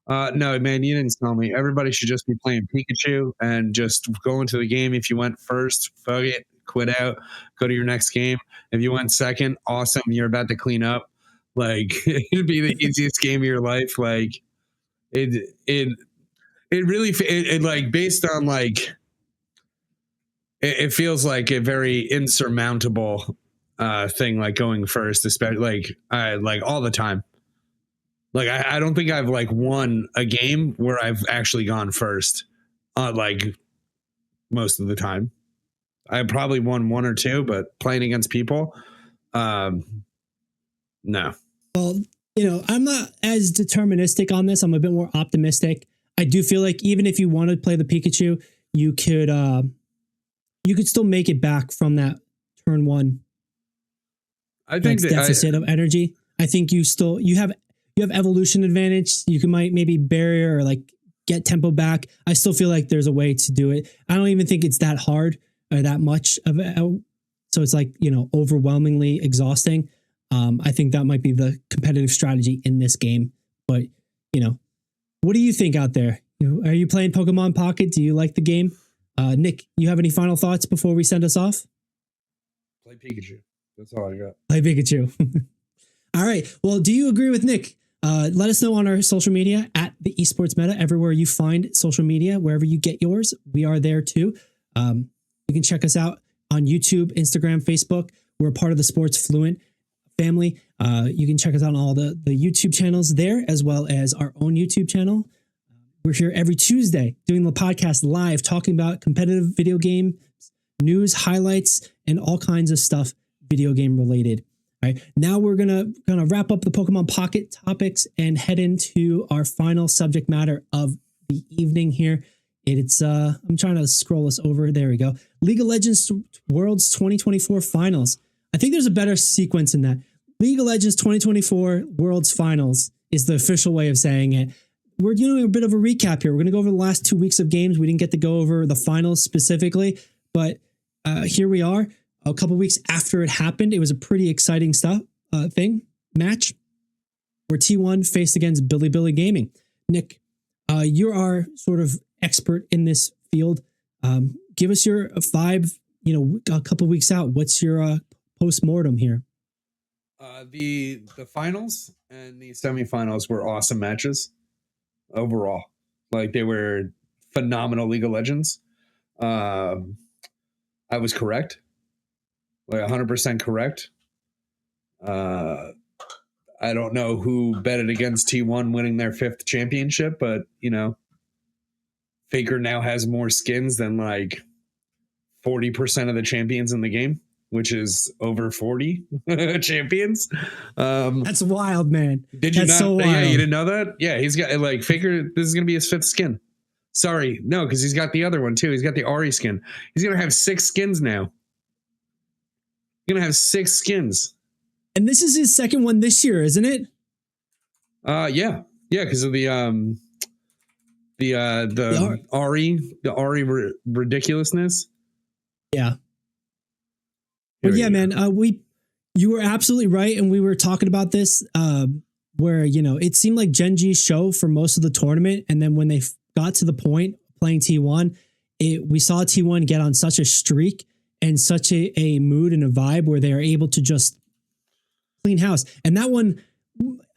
No, man, you didn't tell me. Everybody should just be playing Pikachu and just go into the game. If you went first, fuck it, quit out, go to your next game. If you went second, awesome, you're about to clean up. Like it'd be the easiest game of your life. Like it really like based on like it feels like a very insurmountable thing, like going first, especially like all the time. Like I don't think I've like won a game where I've actually gone first, like most of the time. I probably won one or two, but playing against people, no. Well, I'm not as deterministic on this. I'm a bit more optimistic. I do feel like even if you want to play the Pikachu, you could still make it back from that turn one. I think that deficit of energy. I think you have evolution advantage. You can maybe barrier or like get tempo back. I still feel like there's a way to do it. I don't even think it's that hard or that much of it. So it's like, overwhelmingly exhausting. I think that might be the competitive strategy in this game. But, what do you think out there? Are you playing Pokemon Pocket? Do you like the game? Nick, you have any final thoughts before we send us off? Play Pikachu. That's all I got. Play Pikachu. All right. Well, do you agree with Nick? Let us know on our social media at the Esports Meta, everywhere you find social media, wherever you get yours. We are there too. You can check us out on YouTube, Instagram, Facebook. We're part of the Sports Fluent family. You can check us out on all the YouTube channels there, as well as our own YouTube channel. We're here every Tuesday doing the podcast live, talking about competitive video game news, highlights, and all kinds of stuff video game related. All right, now we're gonna wrap up the Pokemon Pocket topics and head into our final subject matter of the evening here. It's I'm trying to scroll us over. There we go. League of Legends Worlds 2024 Finals. I think there's a better sequence in that. League of Legends 2024 Worlds Finals is the official way of saying it. We're doing a bit of a recap here. We're going to go over the last 2 weeks of games. We didn't get to go over the finals specifically, but here we are. A couple weeks after it happened, it was a pretty exciting match where T1 faced against Billy Gaming. Nick, you're our sort of expert in this field. Give us your vibe. A couple weeks out. What's your post-mortem here? The finals and the semifinals were awesome matches overall. Like they were phenomenal League of Legends. I was correct. Like 100% correct. I don't know who betted against T1 winning their 5th championship, but Faker now has more skins than like 40% of the champions in the game, which is over 40 champions. That's wild, man. Did you That's not? So wild. Yeah, you didn't know that? Yeah, he's got like Faker. This is gonna be his 5th skin. Sorry, no, because he's got the other one too. He's got the Ari skin. He's gonna have 6 skins now. He's gonna have 6 skins. And this is his 2nd one this year, isn't it? Yeah, because of the Ari ridiculousness. Yeah. But yeah, man, you were absolutely right. And we were talking about this where, it seemed like Gen G's show for most of the tournament. And then when they got to the point playing T1, we saw T1 get on such a streak and such a mood and a vibe where they are able to just clean house. And that one,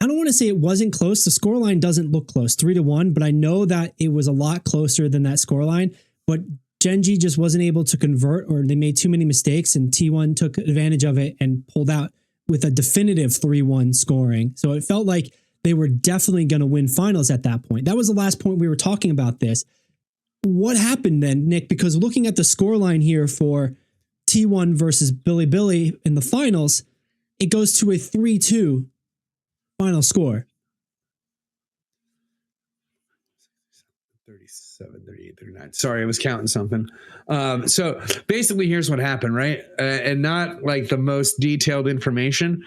I don't want to say it wasn't close. The scoreline doesn't look close, 3-1, but I know that it was a lot closer than that scoreline. But Gen G just wasn't able to convert, or they made too many mistakes, and T1 took advantage of it and pulled out with a definitive 3-1 scoring. So it felt like they were definitely going to win finals at that point. That was the last point we were talking about this. What happened then, Nick? Because looking at the scoreline here for T1 versus Billy in the finals, it goes to a 3-2 final score. 36. 7, 38, 39. Sorry, I was counting something. So basically, here's what happened, right? And not like the most detailed information.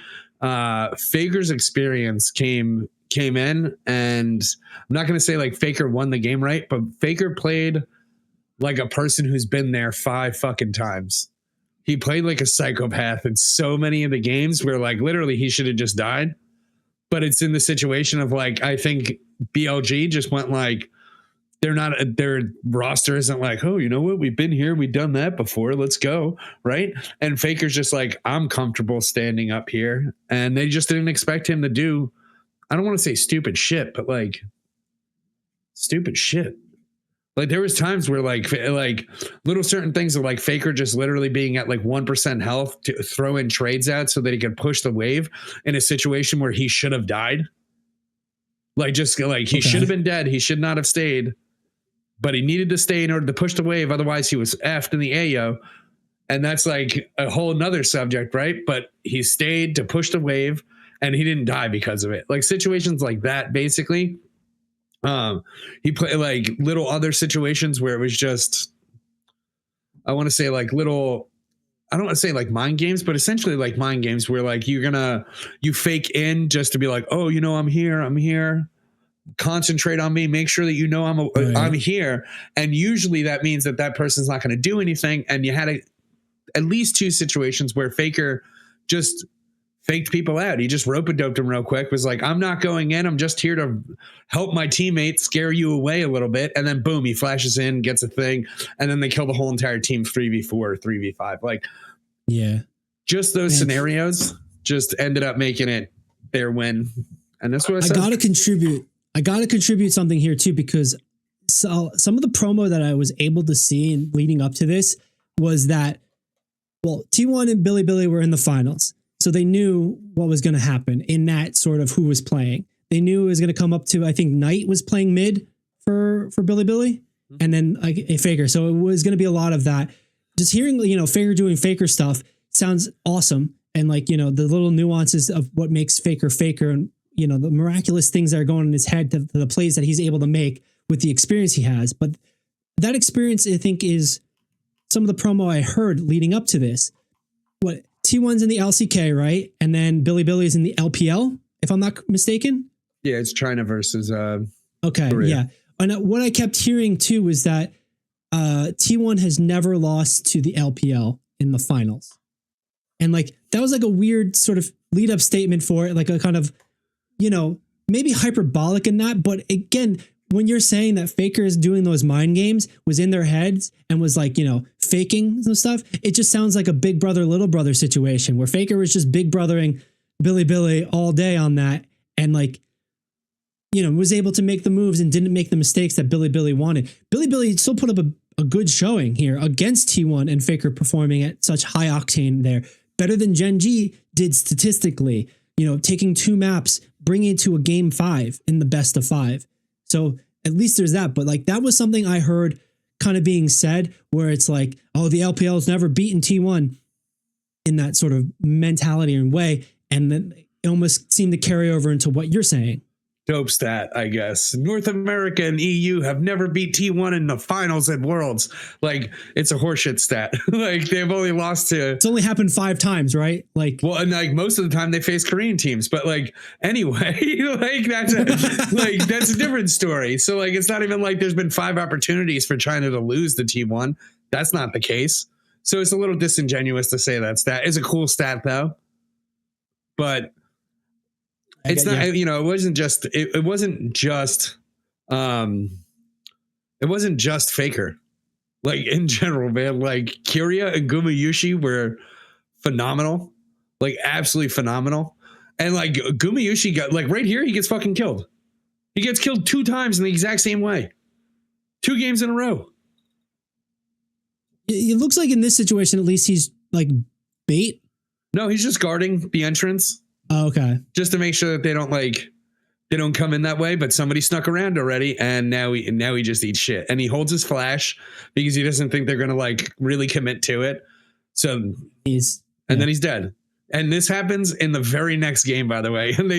Faker's experience came in, and I'm not going to say like Faker won the game, right? But Faker played like a person who's been there 5 fucking times. He played like a psychopath in so many of the games where like literally he should have just died. But it's in the situation of like, I think BLG just went like, their roster isn't like, oh, you know what? We've been here. We've done that before. Let's go. Right. And Faker's just like, I'm comfortable standing up here. And they just didn't expect him to do, I don't want to say stupid shit, but like stupid shit. Like there was times where like little certain things are like Faker just literally being at like 1% health to throw in trades out so that he could push the wave in a situation where he should have died. Like just like he should have been dead. He should not have stayed, but he needed to stay in order to push the wave. Otherwise he was effed in the AO. And that's like a whole nother subject, right? But he stayed to push the wave and he didn't die because of it. Like situations like that, basically. He played like little other situations where it was just, I want to say like little, I don't want to say like mind games, but essentially like mind games where like you fake in just to be like, oh, you know, I'm here. Concentrate on me. Make sure that you know I'm here. And usually that means that person's not going to do anything. And you had at least 2 situations where Faker just faked people out. He just rope-a-doped them real quick, was like, I'm not going in. I'm just here to help my teammates, scare you away a little bit. And then boom, he flashes in, gets a thing. And then they kill the whole entire team 3v4 or 3v5. Like, yeah, just those scenarios just ended up making it their win. And that's what I said. I got to contribute something here too, because some of the promo that I was able to see in leading up to this was that, well, T1 and Billy were in the finals. So they knew what was going to happen in that sort of who was playing. They knew it was going to come up to, I think Knight was playing mid for Billy, and then like a Faker. So it was going to be a lot of that. Just hearing, you know, Faker doing Faker stuff sounds awesome. And like, you know, the little nuances of what makes Faker and, you know, the miraculous things that are going in his head to the plays that he's able to make with the experience he has. But that experience, I think, is some of the promo I heard leading up to this. What, T1's in the LCK, right? And then Billy's in the LPL, if I'm not mistaken. Yeah, it's China versus okay, Korea. Yeah. And what I kept hearing too was that T1 has never lost to the LPL in the finals. And like that was like a weird sort of lead up statement for it, like a kind of, you know, maybe hyperbolic in that, but again, when you're saying that Faker is doing those mind games, was in their heads and was like, you know, faking some stuff, it just sounds like a big brother, little brother situation where Faker was just big brothering Billy all day on that. And like, you know, was able to make the moves and didn't make the mistakes that Billy wanted. Billy still put up a good showing here against T1 and Faker performing at such high octane there. Better than Gen G did statistically, you know, taking 2 maps, bringing it to a game 5 in the best of 5. So at least there's that. But like that was something I heard kind of being said where it's like, oh, the LPL has never beaten T1 in that sort of mentality and way. And then it almost seemed to carry over into what you're saying. Dope stat, I guess. North America and EU have never beat T1 in the finals at Worlds. Like, it's a horseshit stat. Like, they've only lost to... It's only happened 5 times, right? Like, well, and like most of the time they face Korean teams. But like, anyway, like that's a different story. So like, it's not even like there's been 5 opportunities for China to lose the T1. That's not the case. So it's a little disingenuous to say that stat. It's a cool stat though. But... it's not, you know, it wasn't just Faker. Like in general, man, like Kiria and Gumayushi were phenomenal, like absolutely phenomenal. And like Gumayushi got like right here, he gets fucking killed. He gets killed 2 times in the exact same way. 2 games in a row. It looks like in this situation, at least he's like bait. No, he's just guarding the entrance. Oh, okay. Just to make sure that they don't come in that way, but somebody snuck around already, and now he just eats shit. And he holds his flash because he doesn't think they're gonna like really commit to it. So then he's dead. And this happens in the very next game, by the way. And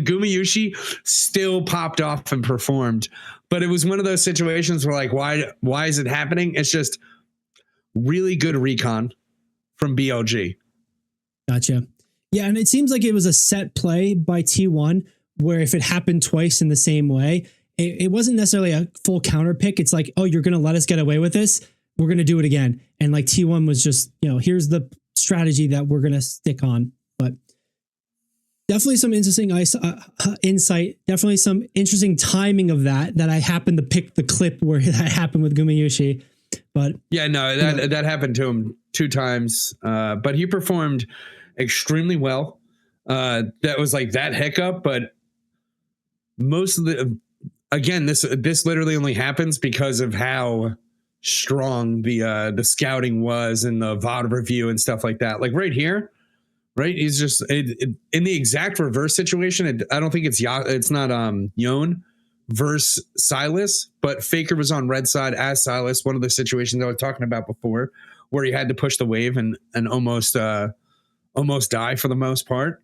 Gumayushi still popped off and performed But it was one of those situations where like, why is it happening? It's just really good recon from BLG. Gotcha. Yeah, and it seems like it was a set play by T1 where if it happened twice in the same way, it wasn't necessarily a full counter pick. It's like, oh, you're going to let us get away with this. We're going to do it again. And like T1 was just, here's the strategy that we're going to stick on. But definitely some interesting insight. Definitely some interesting timing of that I happened to pick the clip where that happened with Gumayushi. But yeah, no, that happened to him 2 times. But he performed extremely well. That was like that hiccup, but most of this literally only happens because of how strong the scouting was and the VOD review and stuff like that. Like right here, right? He's just in the exact reverse situation. I don't think it's not Yon versus Silas, but Faker was on red side as Silas. One of the situations I was talking about before, where he had to push the wave and almost die for the most part.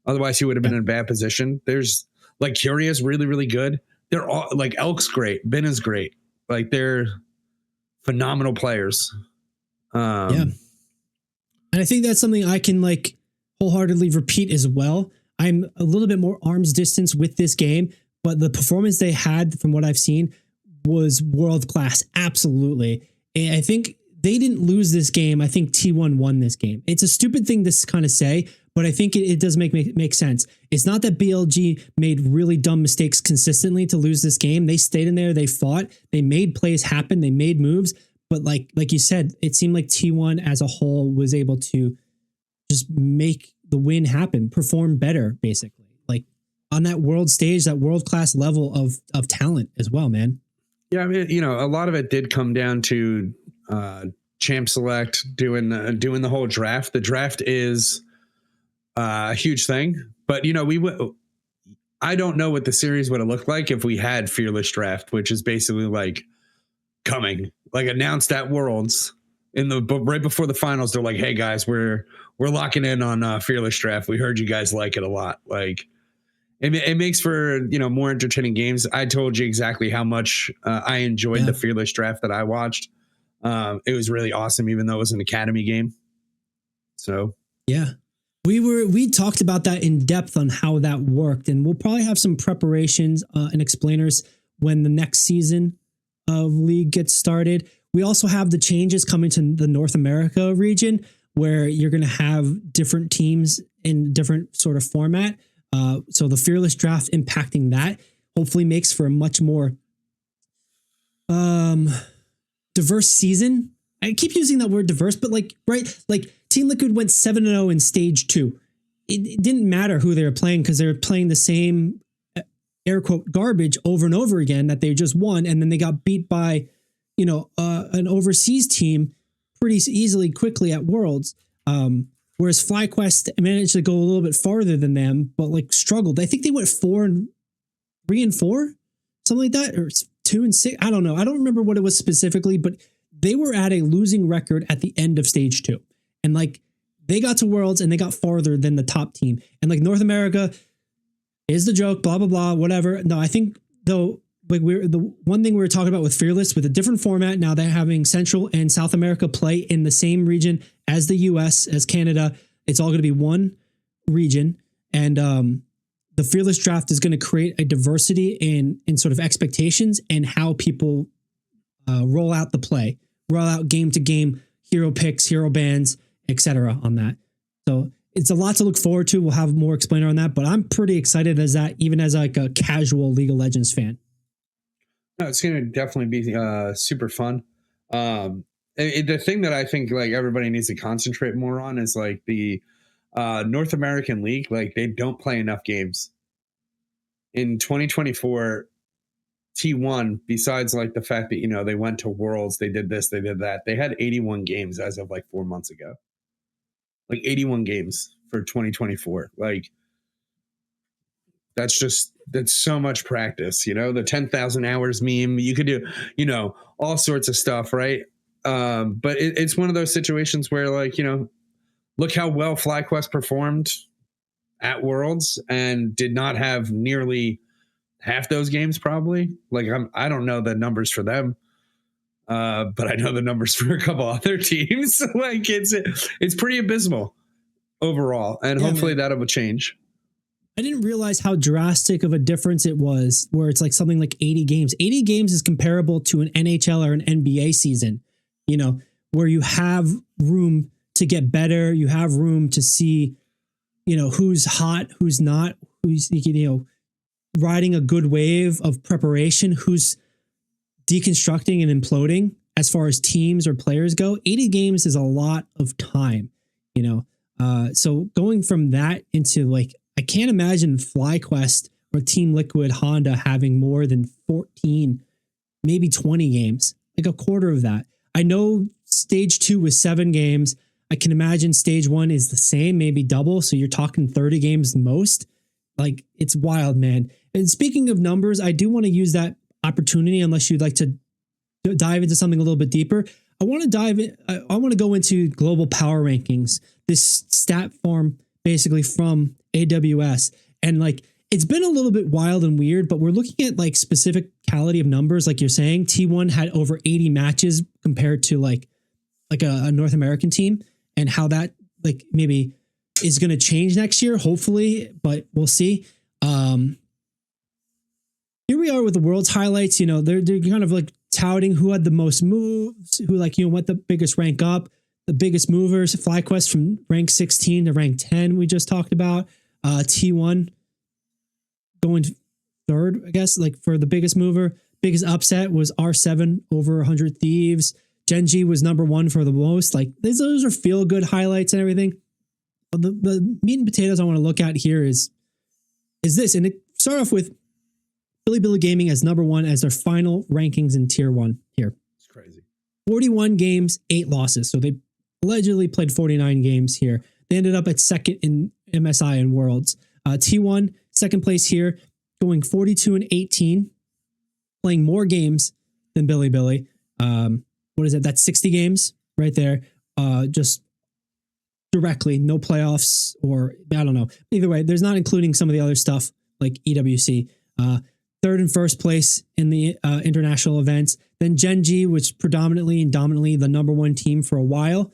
Otherwise, he would have been in a bad position. There's like Curious, really, really good. They're all like Elk's great. Ben is great. Like they're phenomenal players. Yeah. And I think that's something I can like wholeheartedly repeat as well. I'm a little bit more arm's distance with this game, but the performance they had from what I've seen was world class. Absolutely. And I think they didn't lose this game. I think T1 won this game. It's a stupid thing to kind of say, but I think it does make sense. It's not that BLG made really dumb mistakes consistently to lose this game. They stayed in there. They fought. They made plays happen. They made moves. But like you said, it seemed like T1 as a whole was able to just make the win happen, perform better, basically. Like on that world stage, that world-class level of talent as well, man. Yeah, I mean, a lot of it did come down to Champ Select doing the whole draft. The draft is a huge thing, but I don't know what the series would have looked like if we had Fearless Draft, which is basically like coming, like announced at Worlds right before the finals. They're like, "Hey guys, we're locking in on Fearless Draft. We heard you guys like it a lot." Like it makes for more entertaining games. I told you exactly how much I enjoyed the Fearless Draft that I watched. It was really awesome, even though it was an academy game. So yeah. We talked about that in depth on how that worked, and we'll probably have some preparations and explainers when the next season of League gets started. We also have the changes coming to the North America region where you're going to have different teams in different sort of format. So the Fearless Draft impacting that hopefully makes for a much more diverse season. I keep using that word diverse, but like Team Liquid went 7-0 in stage 2. It didn't matter who they were playing because they were playing the same air quote garbage over and over again that they just won. And then they got beat by, an overseas team pretty easily, quickly at Worlds. Whereas FlyQuest managed to go a little bit farther than them, but like struggled. I think they went 3-4, something like that, or 2-6. I don't know. I don't remember what it was specifically, but they were at a losing record at the end of stage 2. And like they got to Worlds and they got farther than the top team. And like North America is the joke, blah, blah, blah, whatever. No, I think though, like the one thing we were talking about with Fearless with a different format. Now they're having Central and South America play in the same region as the US, as Canada. It's all going to be one region. And the Fearless Draft is going to create a diversity in sort of expectations and how people roll out the play, roll out game to game, hero picks, hero bans, etc. on that. So it's a lot to look forward to. We'll have more explainer on that, but I'm pretty excited as that, even as like a casual League of Legends fan. No, it's going to definitely be super fun. The thing that I think like everybody needs to concentrate more on is like the North American League. Like they don't play enough games in 2024. T1, besides like the fact that they went to Worlds, they did this, they did that. They had 81 games as of like 4 months ago. Like 81 games for 2024. Like that's so much practice. The 10,000 hours meme. You could do all sorts of stuff, right? But it's one of those situations where like look how well FlyQuest performed at Worlds and did not have nearly half those games probably. Like I don't know the numbers for them, but I know the numbers for a couple other teams. Like it's pretty abysmal overall, and hopefully that'll change. I didn't realize how drastic of a difference it was, where it's like something like 80 games. 80 games is comparable to an NHL or an NBA season, you know, where you have room to get better. You have room to see, you know, who's hot, who's not, who's, you know, riding a good wave of preparation, who's deconstructing and imploding as far as teams or players go. 80 games is a lot of time, you know. So going from that into like, I can't imagine FlyQuest or Team Liquid Honda having more than 14, maybe 20 games, like a quarter of that. I know stage 2 was 7 games. I can imagine stage 1 is the same, maybe double. So you're talking 30 games the most. Like, it's wild, man. And speaking of numbers, I do want to use that opportunity, unless you'd like to dive into something a little bit deeper. I want to go into global power rankings, this stat farm basically from AWS. And like, it's been a little bit wild and weird, but we're looking at like specificality of numbers. Like you're saying, T1 had over 80 matches compared to like a North American team, and how that like maybe is going to change next year, hopefully, but we'll see. Here we are with the world's highlights. You know, they're kind of like touting who had the most moves, who like, you know, what the biggest rank up, the biggest movers. FlyQuest from rank 16 to rank 10 we just talked about. T1 going third, I guess, like for the biggest mover. Biggest upset was R7 over 100 Thieves. Genji was number 1 for the most. Like those are feel good highlights and everything. But the meat and potatoes I want to look at here is this. And it start off with Bilibili Gaming as number 1 as their final rankings in tier 1 here. It's crazy. 41 games, 8 losses. So they allegedly played 49 games here. They ended up at second in MSI and Worlds. T1, second place here, going 42 and 18, playing more games than Bilibili. What is it? That's 60 games right there. Just directly, no playoffs, or I don't know. Either way, there's not including some of the other stuff like EWC. Third and first place in the international events. Then Genji, which predominantly and dominantly the number 1 team for a while,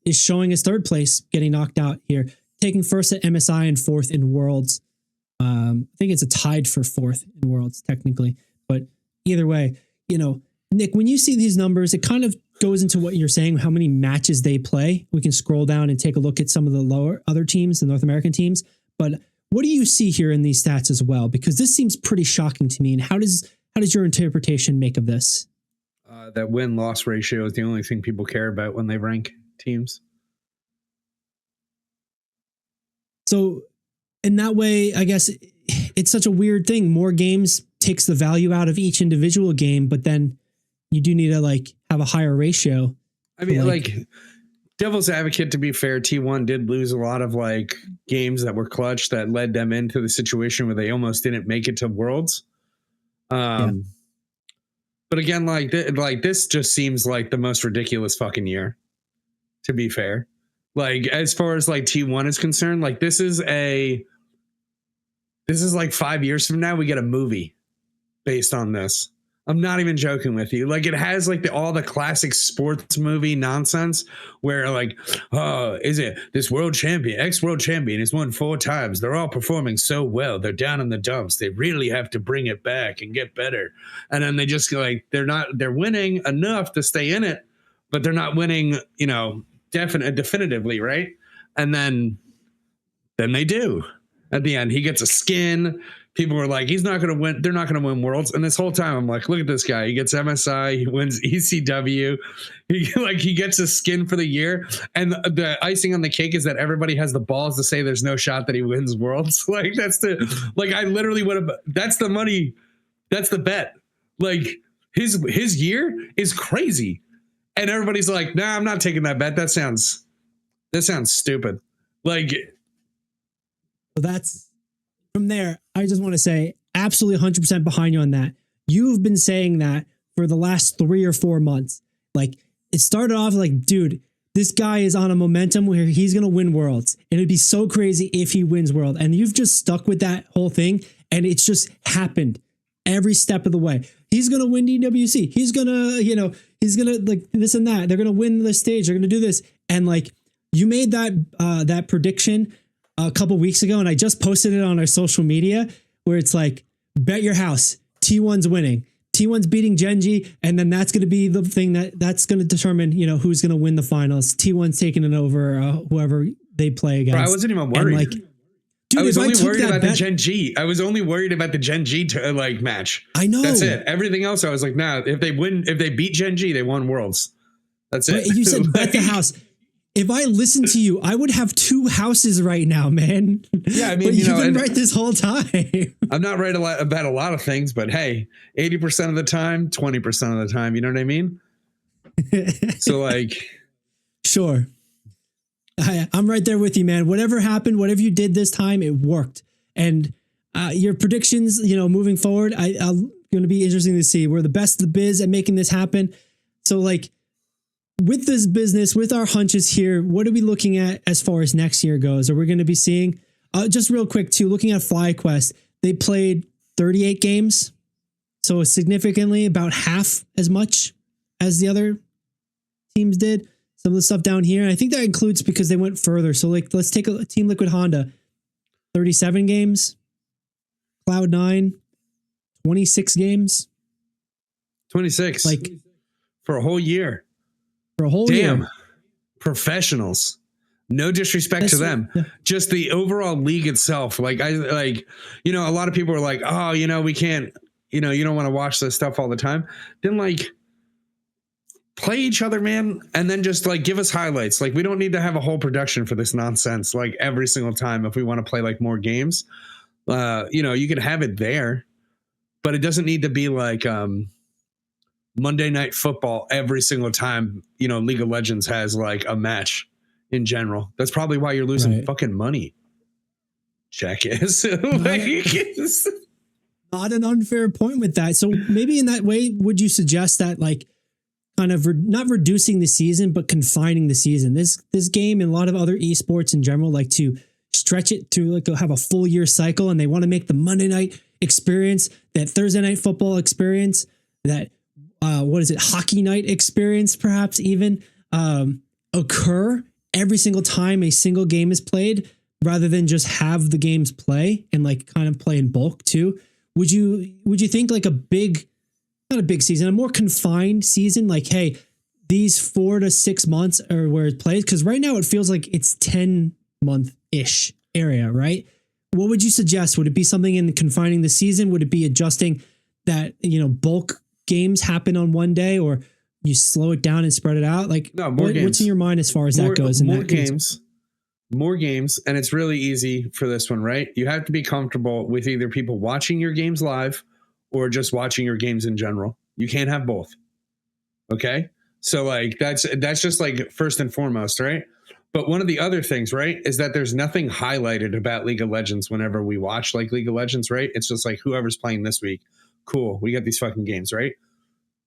is showing as third place, getting knocked out here. Taking first at MSI and fourth in Worlds. I think it's a tied for fourth in Worlds, technically. But either way, you know, Nick, when you see these numbers, it kind of goes into what you're saying, how many matches they play. We can scroll down and take a look at some of the lower other teams, the North American teams. But what do you see here in these stats as well? Because this seems pretty shocking to me. And how does your interpretation make of this? That win-loss ratio is the only thing people care about when they rank teams. So in that way, I guess it's such a weird thing. More games takes the value out of each individual game, but then you do need to like have a higher ratio. I mean, like devil's advocate, to be fair, T1 did lose a lot of like games that were clutch that led them into the situation where they almost didn't make it to Worlds. But again, like this just seems like the most ridiculous fucking year, to be fair. Like as far as like T1 is concerned, like this is like 5 years from now, we get a movie based on this. I'm not even joking with you. Like it has like all the classic sports movie nonsense where like, oh, is it this world champion, ex-world champion has won 4 times. They're all performing so well. They're down in the dumps. They really have to bring it back and get better. And then they just like, they're winning enough to stay in it, but they're not winning, you know, definitively. Right. And then they do. At the end, he gets a skin. People were like, he's not going to win. They're not going to win Worlds. And this whole time, I'm like, look at this guy. He gets MSI. He wins ECW. He gets a skin for the year. And the icing on the cake is that everybody has the balls to say there's no shot that he wins Worlds. Like I literally would have. That's the money. That's the bet. Like his year is crazy. And everybody's like, nah, I'm not taking that bet. That sounds stupid. Like. Well, that's from there. I just want to say absolutely 100% behind you on that. You've been saying that for the last 3 or 4 months. Like it started off like, dude, this guy is on a momentum where he's going to win Worlds. And it'd be so crazy if he wins World. And you've just stuck with that whole thing. And it's just happened every step of the way. He's going to win DWC. He's going to, he's going to like this and that. They're going to win the stage. They're going to do this. And like you made that prediction a couple weeks ago, and I just posted it on our social media where it's like, bet your house T1's winning. T1's beating Genji, and then that's going to be the thing that's going to determine, who's going to win the finals. T1's taking it over whoever they play against. Bro, I wasn't even worried. And, like, dude, I was only worried about bet, the Gen G. I was only worried about the Gen G match. I know. That's it. Everything else, I was like, nah. If they beat Gen G, they won Worlds. That's it. You said bet the house. If I listened to you, I would have 2 houses right now, man. Yeah, I mean, but you've been right this whole time. I'm not right about a lot of things, but hey, 80% of the time, 20% of the time, you know what I mean? So like, sure. I'm right there with you, man. Whatever happened, whatever you did this time, it worked. And your predictions, moving forward, I'm going to be interesting to see. We're the best of the biz at making this happen. So like, with this business, with our hunches here, what are we looking at as far as next year goes? Are we going to be seeing, just real quick too, looking at FlyQuest, they played 38 games. So significantly about half as much as the other teams did. Some of the stuff down here, and I think that includes because they went further. So like, let's take a Team Liquid Honda, 37 games, Cloud9, 26 games. 26. Like for a whole year. For a whole year. Professionals. No disrespect to them. Yeah. Just the overall league itself. Like a lot of people are like, oh, we can't, you don't want to watch this stuff all the time. Then like play each other, man. And then just like give us highlights. Like we don't need to have a whole production for this nonsense. Like every single time, if we want to play like more games, you can have it there, but it doesn't need to be like, Monday Night Football every single time, League of Legends has like a match in general. That's probably why you're losing fucking money. Jackass. Not an unfair point with that. So maybe in that way, would you suggest that like kind of not reducing the season, but confining the season? This game and a lot of other esports in general like to stretch it to like have a full year cycle, and they want to make the Monday night experience, that Thursday night football experience, that hockey night experience, perhaps even occur every single time a single game is played, rather than just have the games play and like kind of play in bulk too. Would you think like not a big season, a more confined season, like, hey, these 4 to 6 months are where it plays? Because right now it feels like it's 10-month-ish area, right? What would you suggest? Would it be something in confining the season? Would it be adjusting that, bulk games happen on one day, or you slow it down and spread it out? Like, no, more games. What's in your mind as far as that goes? More games. And it's really easy for this one, right? You have to be comfortable with either people watching your games live or just watching your games in general. You can't have both. Okay. So like, that's just like first and foremost, right? But one of the other things, right, is that there's nothing highlighted about League of Legends whenever we watch like League of Legends, right? It's just like whoever's playing this week. Cool. We got these fucking games, right?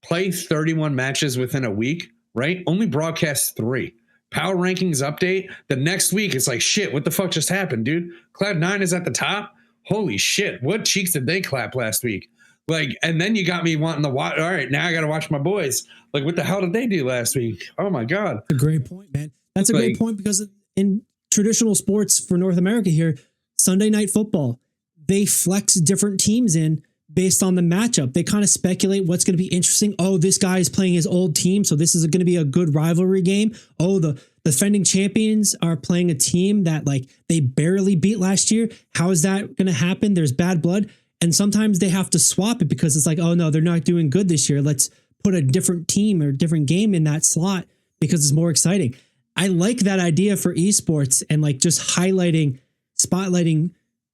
Play 31 matches within a week, right? Only broadcast 3. Power rankings update. The next week, it's like, shit, what the fuck just happened, dude? Cloud9 is at the top. Holy shit. What cheeks did they clap last week? Like, and then you got me wanting to watch. All right, now I got to watch my boys. Like, what the hell did they do last week? Oh my God. That's a great point, man. That's a great point, because in traditional sports for North America here, Sunday Night Football, they flex different teams in based on the matchup. They kind of speculate what's going to be interesting. Oh, this guy is playing his old team, so this is going to be a good rivalry game. Oh, the defending champions are playing a team that like they barely beat last year. How is that going to happen? There's bad blood. And sometimes they have to swap it because it's like, oh no, they're not doing good this year. Let's put a different team or different game in that slot because it's more exciting. I like that idea for esports, and like just spotlighting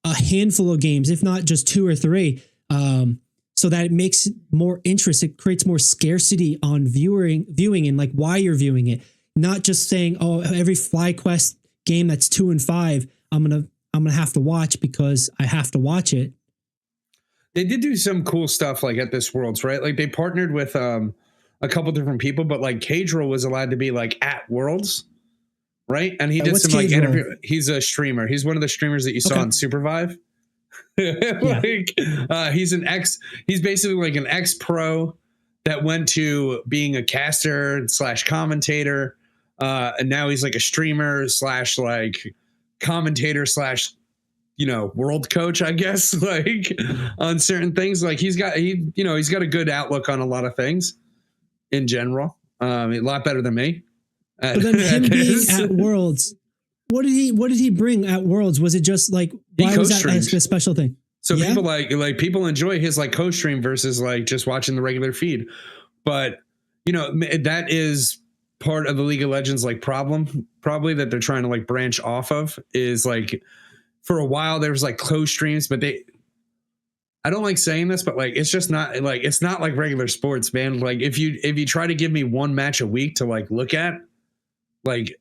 a handful of games, if not just 2 or 3, so that it makes more interest. It creates more scarcity on viewing and like why you're viewing it. Not just saying, oh, every FlyQuest game that's 2 and 5, I'm gonna have to watch because I have to watch it. They did do some cool stuff like at this Worlds, right? Like they partnered with a couple different people, but like Cadril was allowed to be like at Worlds, right? And he did some like interview. He's a streamer. He's one of the streamers that you saw on Supervive. He's basically like an ex-pro that went to being a caster / commentator. And now he's like a streamer / like commentator / world coach, I guess, like on certain things. Like he's got a good outlook on a lot of things in general. A lot better than me. But then him being at Worlds, what did he bring at Worlds? Was it just like, why was that a special thing? So people like people enjoy his like co-stream versus like just watching the regular feed. But that is part of the League of Legends like problem probably that they're trying to like branch off of, is like for a while there was like closed streams, but I don't like saying this, but like it's just not like, it's not like regular sports, man. Like if you try to give me one match a week to like look at, like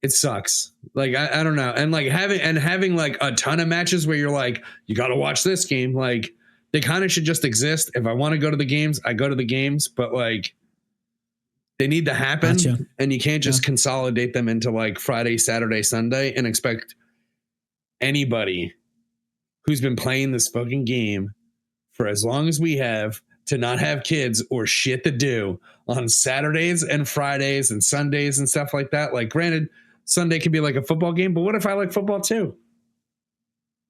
it sucks. Like I don't know. And like having like a ton of matches where you're like, you got to watch this game, like they kind of should just exist. If I want to go to the games, I go to the games, but like they need to happen. Gotcha. And you can't just consolidate them into like Friday, Saturday, Sunday and expect anybody who's been playing this fucking game for as long as we have to not have kids or shit to do on Saturdays and Fridays and Sundays and stuff like that. Like granted, Sunday could be like a football game, but what if I like football too?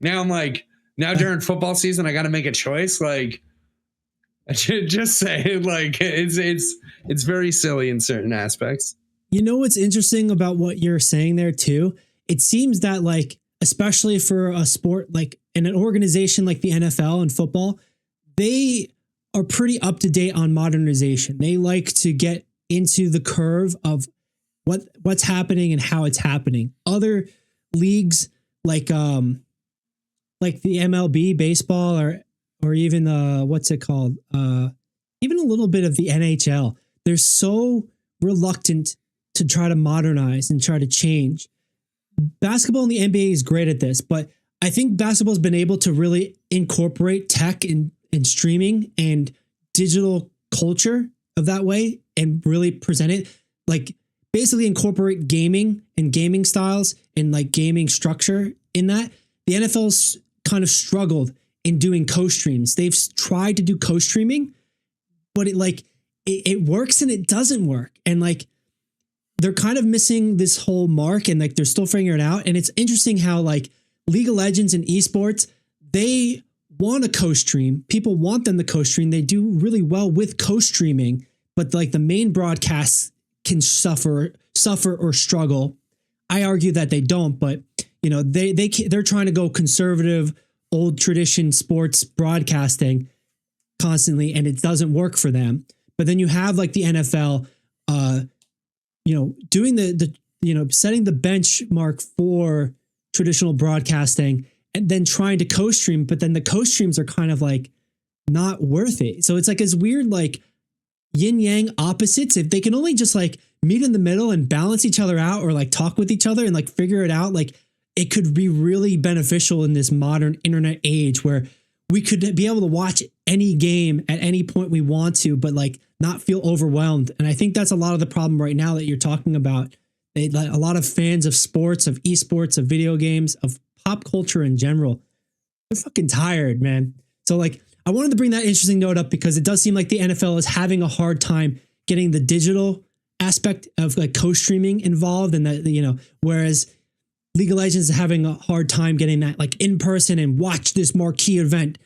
Now I'm like, during football season, I got to make a choice. Like I should just say like, it's very silly in certain aspects. You know, what's interesting about what you're saying there too? It seems that like, especially for a sport, like in an organization like the NFL and football, they are pretty up to date on modernization. They like to get into the curve of what's happening and how it's happening. Other leagues like the MLB baseball or even what's it called? Even a little bit of the NHL. They're so reluctant to try to modernize and try to change. Basketball in the NBA is great at this, but I think basketball has been able to really incorporate tech and streaming and digital culture of that way and really present it, like basically incorporate gaming and gaming styles and like gaming structure in that. The NFL's kind of struggled in doing co-streams. They've tried to do co-streaming, but it works and it doesn't work. And like, they're kind of missing this whole mark and like, they're still figuring it out. And it's interesting how like League of Legends and esports, they want a co-stream. People want them to co-stream. They do really well with co-streaming, but like the main broadcasts can suffer or struggle. I argue that they don't, but they're trying to go conservative, old tradition sports broadcasting constantly, and it doesn't work for them. But then you have like the NFL, doing the setting the benchmark for traditional broadcasting and then trying to co-stream, but then the co-streams are kind of like not worth it. So it's like this weird, like yin yang opposites. If they can only just like meet in the middle and balance each other out or like talk with each other and like figure it out, like it could be really beneficial in this modern internet age where we could be able to watch any game at any point we want to, but like not feel overwhelmed. And I think that's a lot of the problem right now that you're talking about. A lot of fans of sports, of esports, of video games, of pop culture in general, they're fucking tired, man. So like, I wanted to bring that interesting note up because it does seem like the NFL is having a hard time getting the digital aspect of like co-streaming involved, and that, whereas League of Legends is having a hard time getting that like in person and watch this marquee event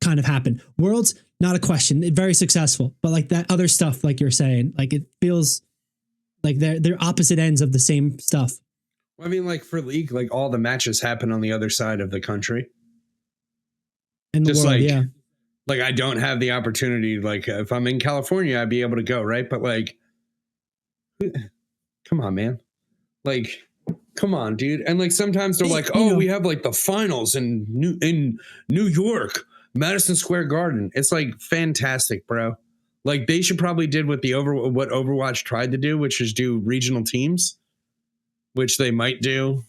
kind of happen. Worlds, not a question. It's very successful, but like that other stuff, like you're saying, like it feels like they're opposite ends of the same stuff. Well, I mean, like for League, like all the matches happen on the other side of the country. In the world, yeah. Like I don't have the opportunity. Like if I'm in California, I'd be able to go, right? But like, come on, man. Like, come on, dude. And like sometimes they're like, oh, we have like the finals in New York, Madison Square Garden. It's like fantastic, bro. Like they should probably did what what Overwatch tried to do, which is do regional teams, which they might do,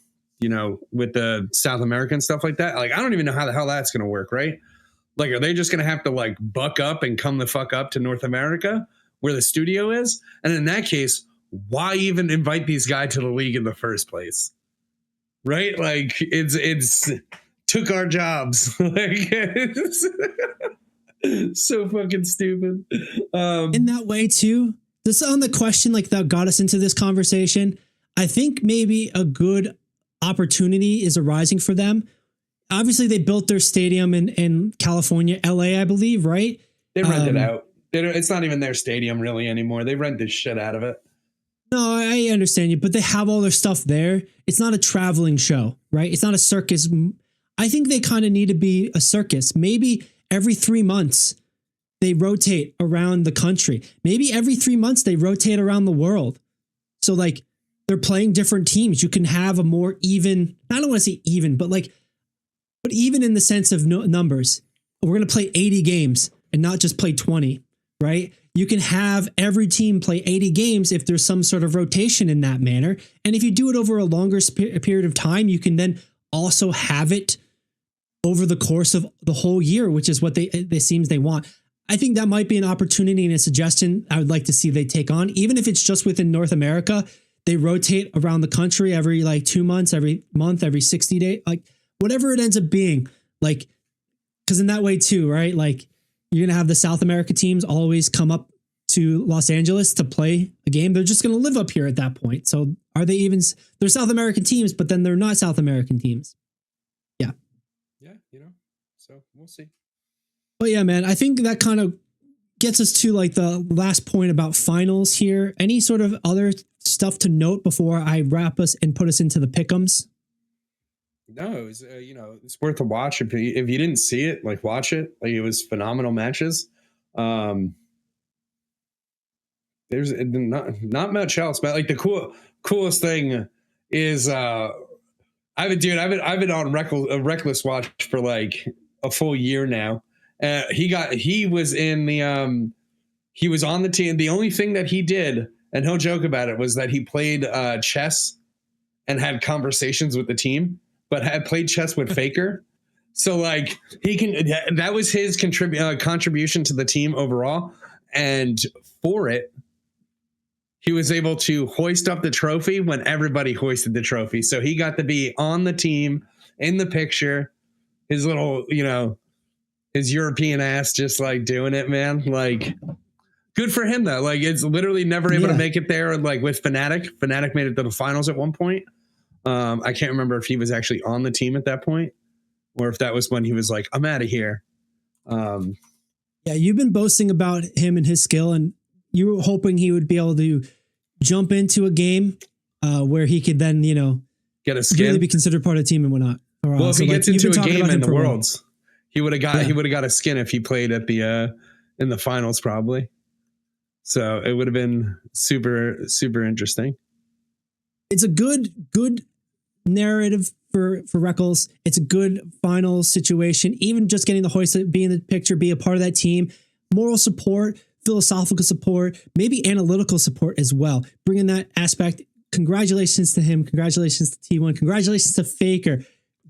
with the South American stuff like that. Like I don't even know how the hell that's gonna work, right? Like, are they just gonna have to like buck up and come the fuck up to North America where the studio is? And in that case, why even invite these guys to the league in the first place? Right? Like it's took our jobs. Like, so fucking stupid. In that way too, this on the question like that got us into this conversation. I think maybe a good opportunity is arising for them. Obviously, they built their stadium in California, LA, I believe, right? They rent it out. It's not even their stadium really anymore. They rent the shit out of it. No, I understand you, but they have all their stuff there. It's not a traveling show, right? It's not a circus. I think they kind of need to be a circus. Maybe every 3 months they rotate around the country. Maybe every 3 months they rotate around the world. So like they're playing different teams. You can have a more even, I don't want to say even, but even in the sense of numbers. We're going to play 80 games and not just play 20, right? You can have every team play 80 games if there's some sort of rotation in that manner. And if you do it over a longer period of time, you can then also have it over the course of the whole year, which is what they seems they want. I think that might be an opportunity and a suggestion I would like to see they take on, even if it's just within North America. They rotate around the country every like 2 months, every month, every 60 days, like whatever it ends up being, like, because in that way too, right? Like you're going to have the South America teams always come up to Los Angeles to play a game. They're just going to live up here at that point. So are they even, they're South American teams, but then they're not South American teams. Yeah. Yeah. You know, so we'll see. But yeah, man, I think that kind of gets us to like the last point about finals here. Any sort of other stuff to note before I wrap us and put us into the pick'ems? No, it was, you know, it's worth a watch. If you didn't see it, like watch it. Like it was phenomenal matches. There's not much else, but like the coolest thing is I've been on Reckless watch for like a full year now. He was on the team. The only thing that he did, and he'll joke about it, was that he played chess and had conversations with the team, but had played chess with Faker. So like that was his contribution to the team overall. And for it, he was able to hoist up the trophy when everybody hoisted the trophy. So he got to be on the team in the picture, his little, you know, his European ass, just like doing it, man. Like good for him though. Like it's literally never able to make it there. Like with Fnatic made it to the finals at one point. I can't remember if he was actually on the team at that point or if that was when he was like, I'm out of here. Yeah, you've been boasting about him and his skill, and you were hoping he would be able to jump into a game where he could then, you know, get a skin, really be considered part of the team and whatnot. Well, if he gets into a game in the Worlds, he would have got a skin if he played at the in the finals probably. So it would have been super, super interesting. It's a good narrative for Reckles. It's a good final situation. Even just getting the hoist, be in the picture, be a part of that team, moral support, philosophical support, maybe analytical support as well. Bringing that aspect. Congratulations to him. Congratulations to T1. Congratulations to Faker.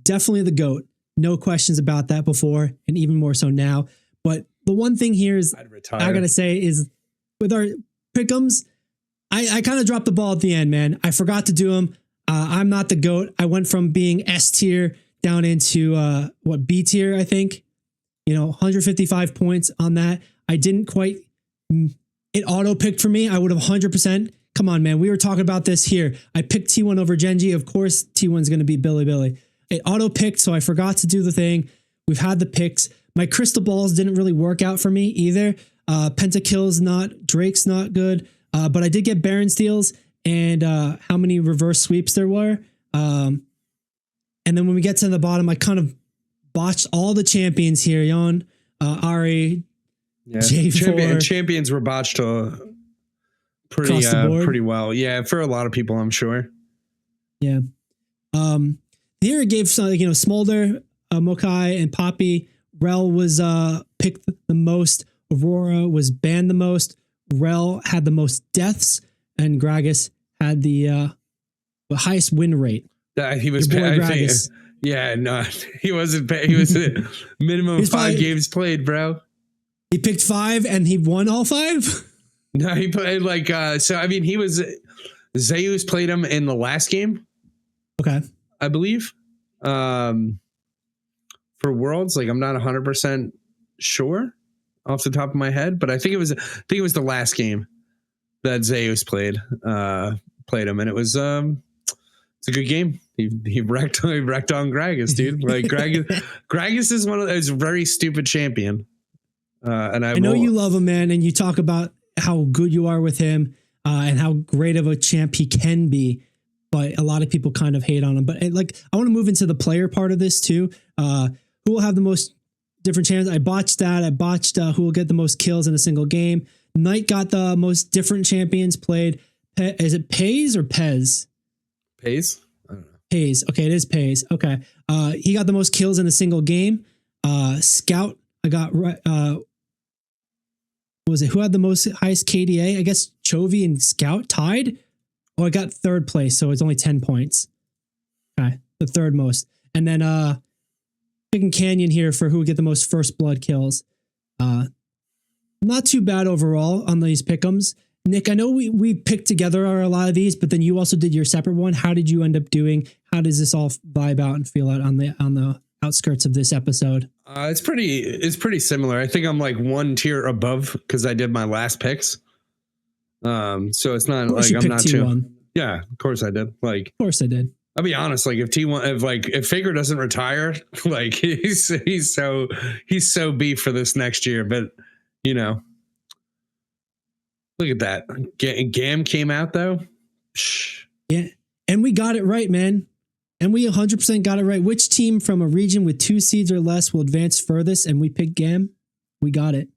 Definitely the GOAT. No questions about that before, and even more so now. But the one thing here is I gotta say is with our pick'ems, I kind of dropped the ball at the end, man. I forgot to do them. I'm not the GOAT. I went from being S tier down into B tier, I think. 155 points on that. I didn't quite. It auto picked for me. I would have 100%. Come on, man. We were talking about this here. I picked T1 over Genji. Of course, T1's going to be Billy. It auto picked, so I forgot to do the thing. We've had the picks. My crystal balls didn't really work out for me either. Pentakill's not. Drake's not good. But I did get Baron steals and how many reverse sweeps there were. And then when we get to the bottom, I kind of botched all the champions here. Yon, Ari, J4. Champions were botched pretty well. Yeah, for a lot of people, I'm sure. Yeah. Here it gave some, Smolder, Mokai, and Poppy. Rel was picked the most. Aurora was banned the most. Rel had the most deaths, and Gragas had the highest win rate. He was Gragas. Yeah, no, he wasn't. He was minimum 5 games played, bro. He picked 5 and he won all 5. No, he played he was Zeus played him in the last game. Okay, I believe. for Worlds. Like, I'm not 100% sure off the top of my head, but I think it was the last game that Zeus played him, and it was it's a good game. He wrecked on Gragas, dude. Like Gragas is is a very stupid champion. And I know you love him, man, and you talk about how good you are with him and how great of a champ he can be. But a lot of people kind of hate on him. But like, I want to move into the player part of this too. Who will have the most different champs? I botched that. I botched who will get the most kills in a single game. Knight got the most different champions played. Is it Pays or Pez? Pays? I don't know. Pays. Okay, it is Pays. Okay. He got the most kills in a single game. Scout, I got was it who had the most highest KDA? I guess Chovy and Scout tied. Oh, I got third place, so it's only 10 points. Okay, the third most. And then picking Canyon here for who would get the most first blood kills. Not too bad overall on these pick'ems. Nick, I know we picked together a lot of these, but then you also did your separate one. How did you end up doing? How does this all vibe out and feel out on the outskirts of this episode? It's pretty similar. I think I'm like one tier above because I did my last picks. So it's not like I'm not too. Yeah, of course I did. Like, of course I did. I'll be honest. Like if Faker doesn't retire, like he's so beef for this next year. But you know, look at that. Gam came out though. Psh. Yeah, and we got it right, man. And we 100% got it right. Which team from a region with 2 seeds or less will advance furthest? And we picked Gam. We got it.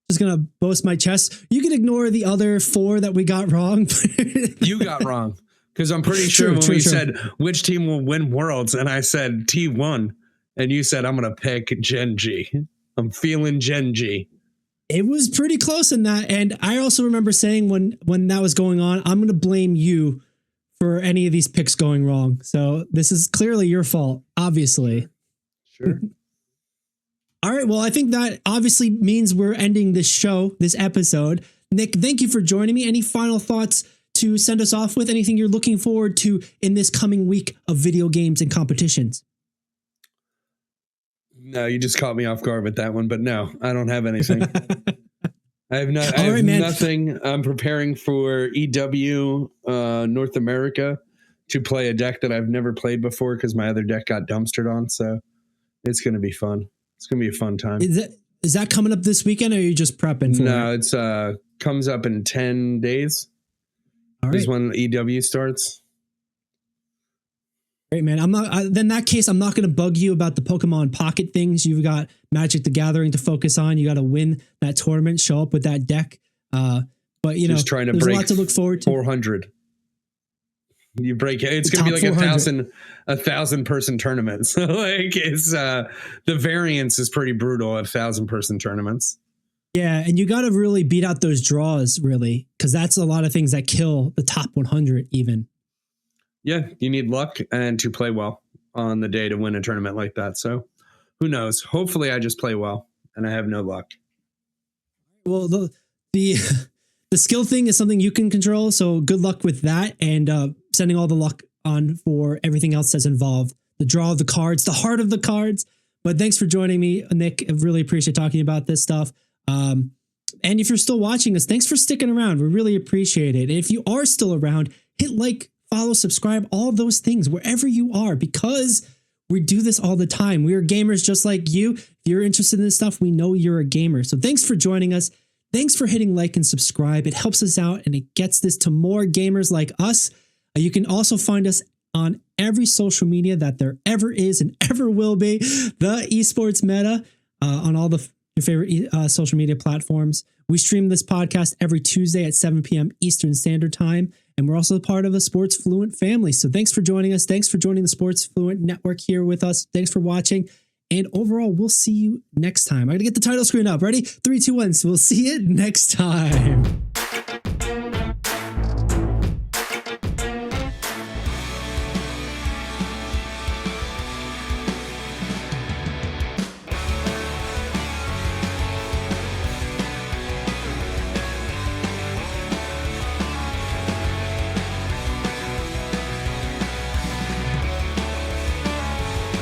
Just gonna boast my chest. You can ignore the other 4 that we got wrong. You got wrong because I'm pretty sure when we said which team will win Worlds, and I said T1, and you said I'm gonna pick Gen G. I'm feeling Gen G. It was pretty close in that, and I also remember saying when that was going on, I'm gonna blame you for any of these picks going wrong. So this is clearly your fault, obviously. Sure. All right. Well, I think that obviously means we're ending this show, this episode. Nick, thank you for joining me. Any final thoughts to send us off with? Anything you're looking forward to in this coming week of video games and competitions? No, you just caught me off guard with that one, but no, I don't have anything. I have nothing. I'm preparing for EW North America to play a deck that I've never played before because my other deck got dumpstered on. So it's going to be fun. It's going to be a fun time. Is that coming up this weekend, or are you just prepping for it? No, it's comes up in 10 days. All right. Is when EW starts. Great, man. Then in that case, I'm not going to bug you about the Pokemon Pocket things. You've got Magic the Gathering to focus on. You got to win that tournament, show up with that deck. But you know, trying to there's break a lot to look forward to. 400. You break it. It's going to be like 1,000 person tournament. So like it's the variance is pretty brutal at 1,000 person tournaments. Yeah, and you got to really beat out those draws, really, because that's a lot of things that kill the top 100 even. Yeah, you need luck and to play well on the day to win a tournament like that. So who knows? Hopefully I just play well and I have no luck. Well, the skill thing is something you can control. So good luck with that, and sending all the luck on for everything else that's involved. The draw of the cards, the heart of the cards. But thanks for joining me, Nick. I really appreciate talking about this stuff. And if you're still watching us, thanks for sticking around. We really appreciate it. And if you are still around, hit like, follow, subscribe, all those things wherever you are, because we do this all the time. We are gamers just like you. If you're interested in this stuff, we know you're a gamer. So thanks for joining us. Thanks for hitting like and subscribe. It helps us out and it gets this to more gamers like us. You can also find us on every social media that there ever is and ever will be. The Esports Meta on all your favorite social media platforms. We stream this podcast every Tuesday at 7 p.m. Eastern Standard Time. And we're also part of the Sports Fluent family. So thanks for joining us. Thanks for joining the Sports Fluent Network here with us. Thanks for watching. And overall, we'll see you next time. I'm going to get the title screen up. Ready? 3, 2, 1. So we'll see you next time.